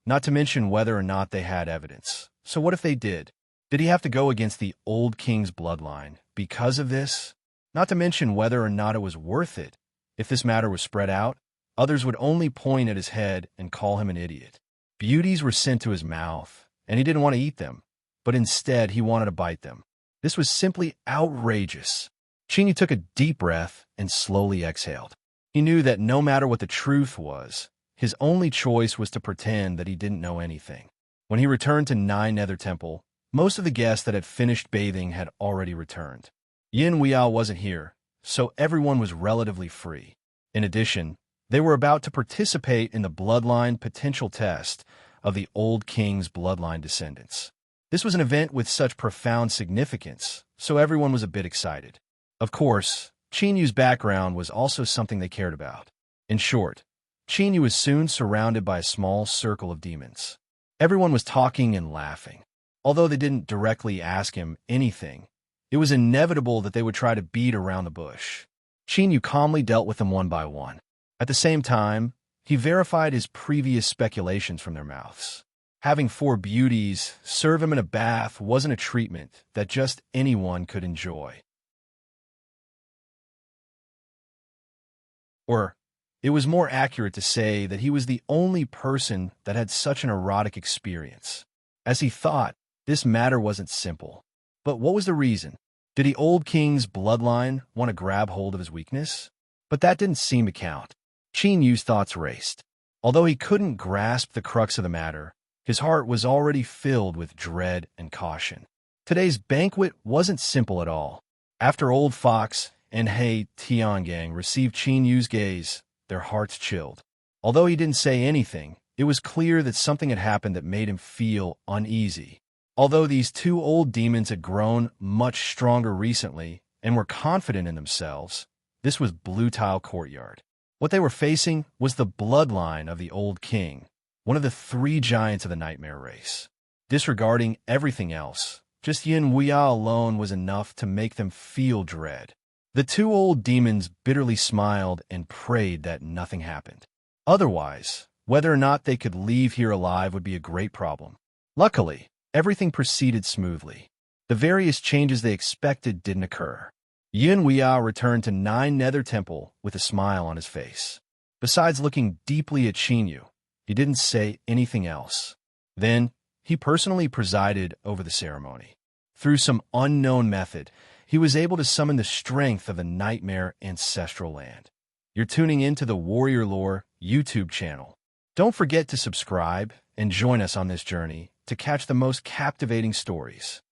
not to mention whether or not they had evidence. So what if they did? Did he have to go against the old king's bloodline because of this? Not to mention whether or not it was worth it. If this matter was spread out, others would only point at his head and call him an idiot. Beauties were sent to his mouth, and he didn't want to eat them, but instead he wanted to bite them. This was simply outrageous. Yu took a deep breath and slowly exhaled. He knew that no matter what the truth was, his only choice was to pretend that he didn't know anything. When he returned to Nine Nether Temple, most of the guests that had finished bathing had already returned. Yin Weao wasn't here, so everyone was relatively free. In addition, they were about to participate in the bloodline potential test of the old king's bloodline descendants. This was an event with such profound significance, so everyone was a bit excited. Of course, Yu's background was also something they cared about. In short, Yu was soon surrounded by a small circle of demons. Everyone was talking and laughing. Although they didn't directly ask him anything, it was inevitable that they would try to beat around the bush. Yu calmly dealt with them one by one. At the same time, he verified his previous speculations from their mouths. Having 4 beauties serve him in a bath wasn't a treatment that just anyone could enjoy. Or, it was more accurate to say that he was the only person that had such an erotic experience. As he thought, this matter wasn't simple. But what was the reason? Did the old king's bloodline want to grab hold of his weakness? But that didn't seem to count. Yu's thoughts raced. Although he couldn't grasp the crux of the matter, his heart was already filled with dread and caution. Today's banquet wasn't simple at all. After Old Fox and He Tiangang received Yu's gaze, their hearts chilled. Although he didn't say anything, it was clear that something had happened that made him feel uneasy. Although these 2 old demons had grown much stronger recently and were confident in themselves, this was Blue Tile Courtyard. What they were facing was the bloodline of the old king, one of the 3 giants of the nightmare race. Disregarding everything else, just Yin Weia alone was enough to make them feel dread. The 2 old demons bitterly smiled and prayed that nothing happened. Otherwise, whether or not they could leave here alive would be a great problem. Luckily, everything proceeded smoothly. The various changes they expected didn't occur. Yin Weia returned to Nine Nether Temple with a smile on his face. Besides looking deeply at Yu, he didn't say anything else. Then, he personally presided over the ceremony. Through some unknown method, he was able to summon the strength of the nightmare ancestral land. You're tuning into the Warrior Lore YouTube channel. Don't forget to subscribe and join us on this journey to catch the most captivating stories.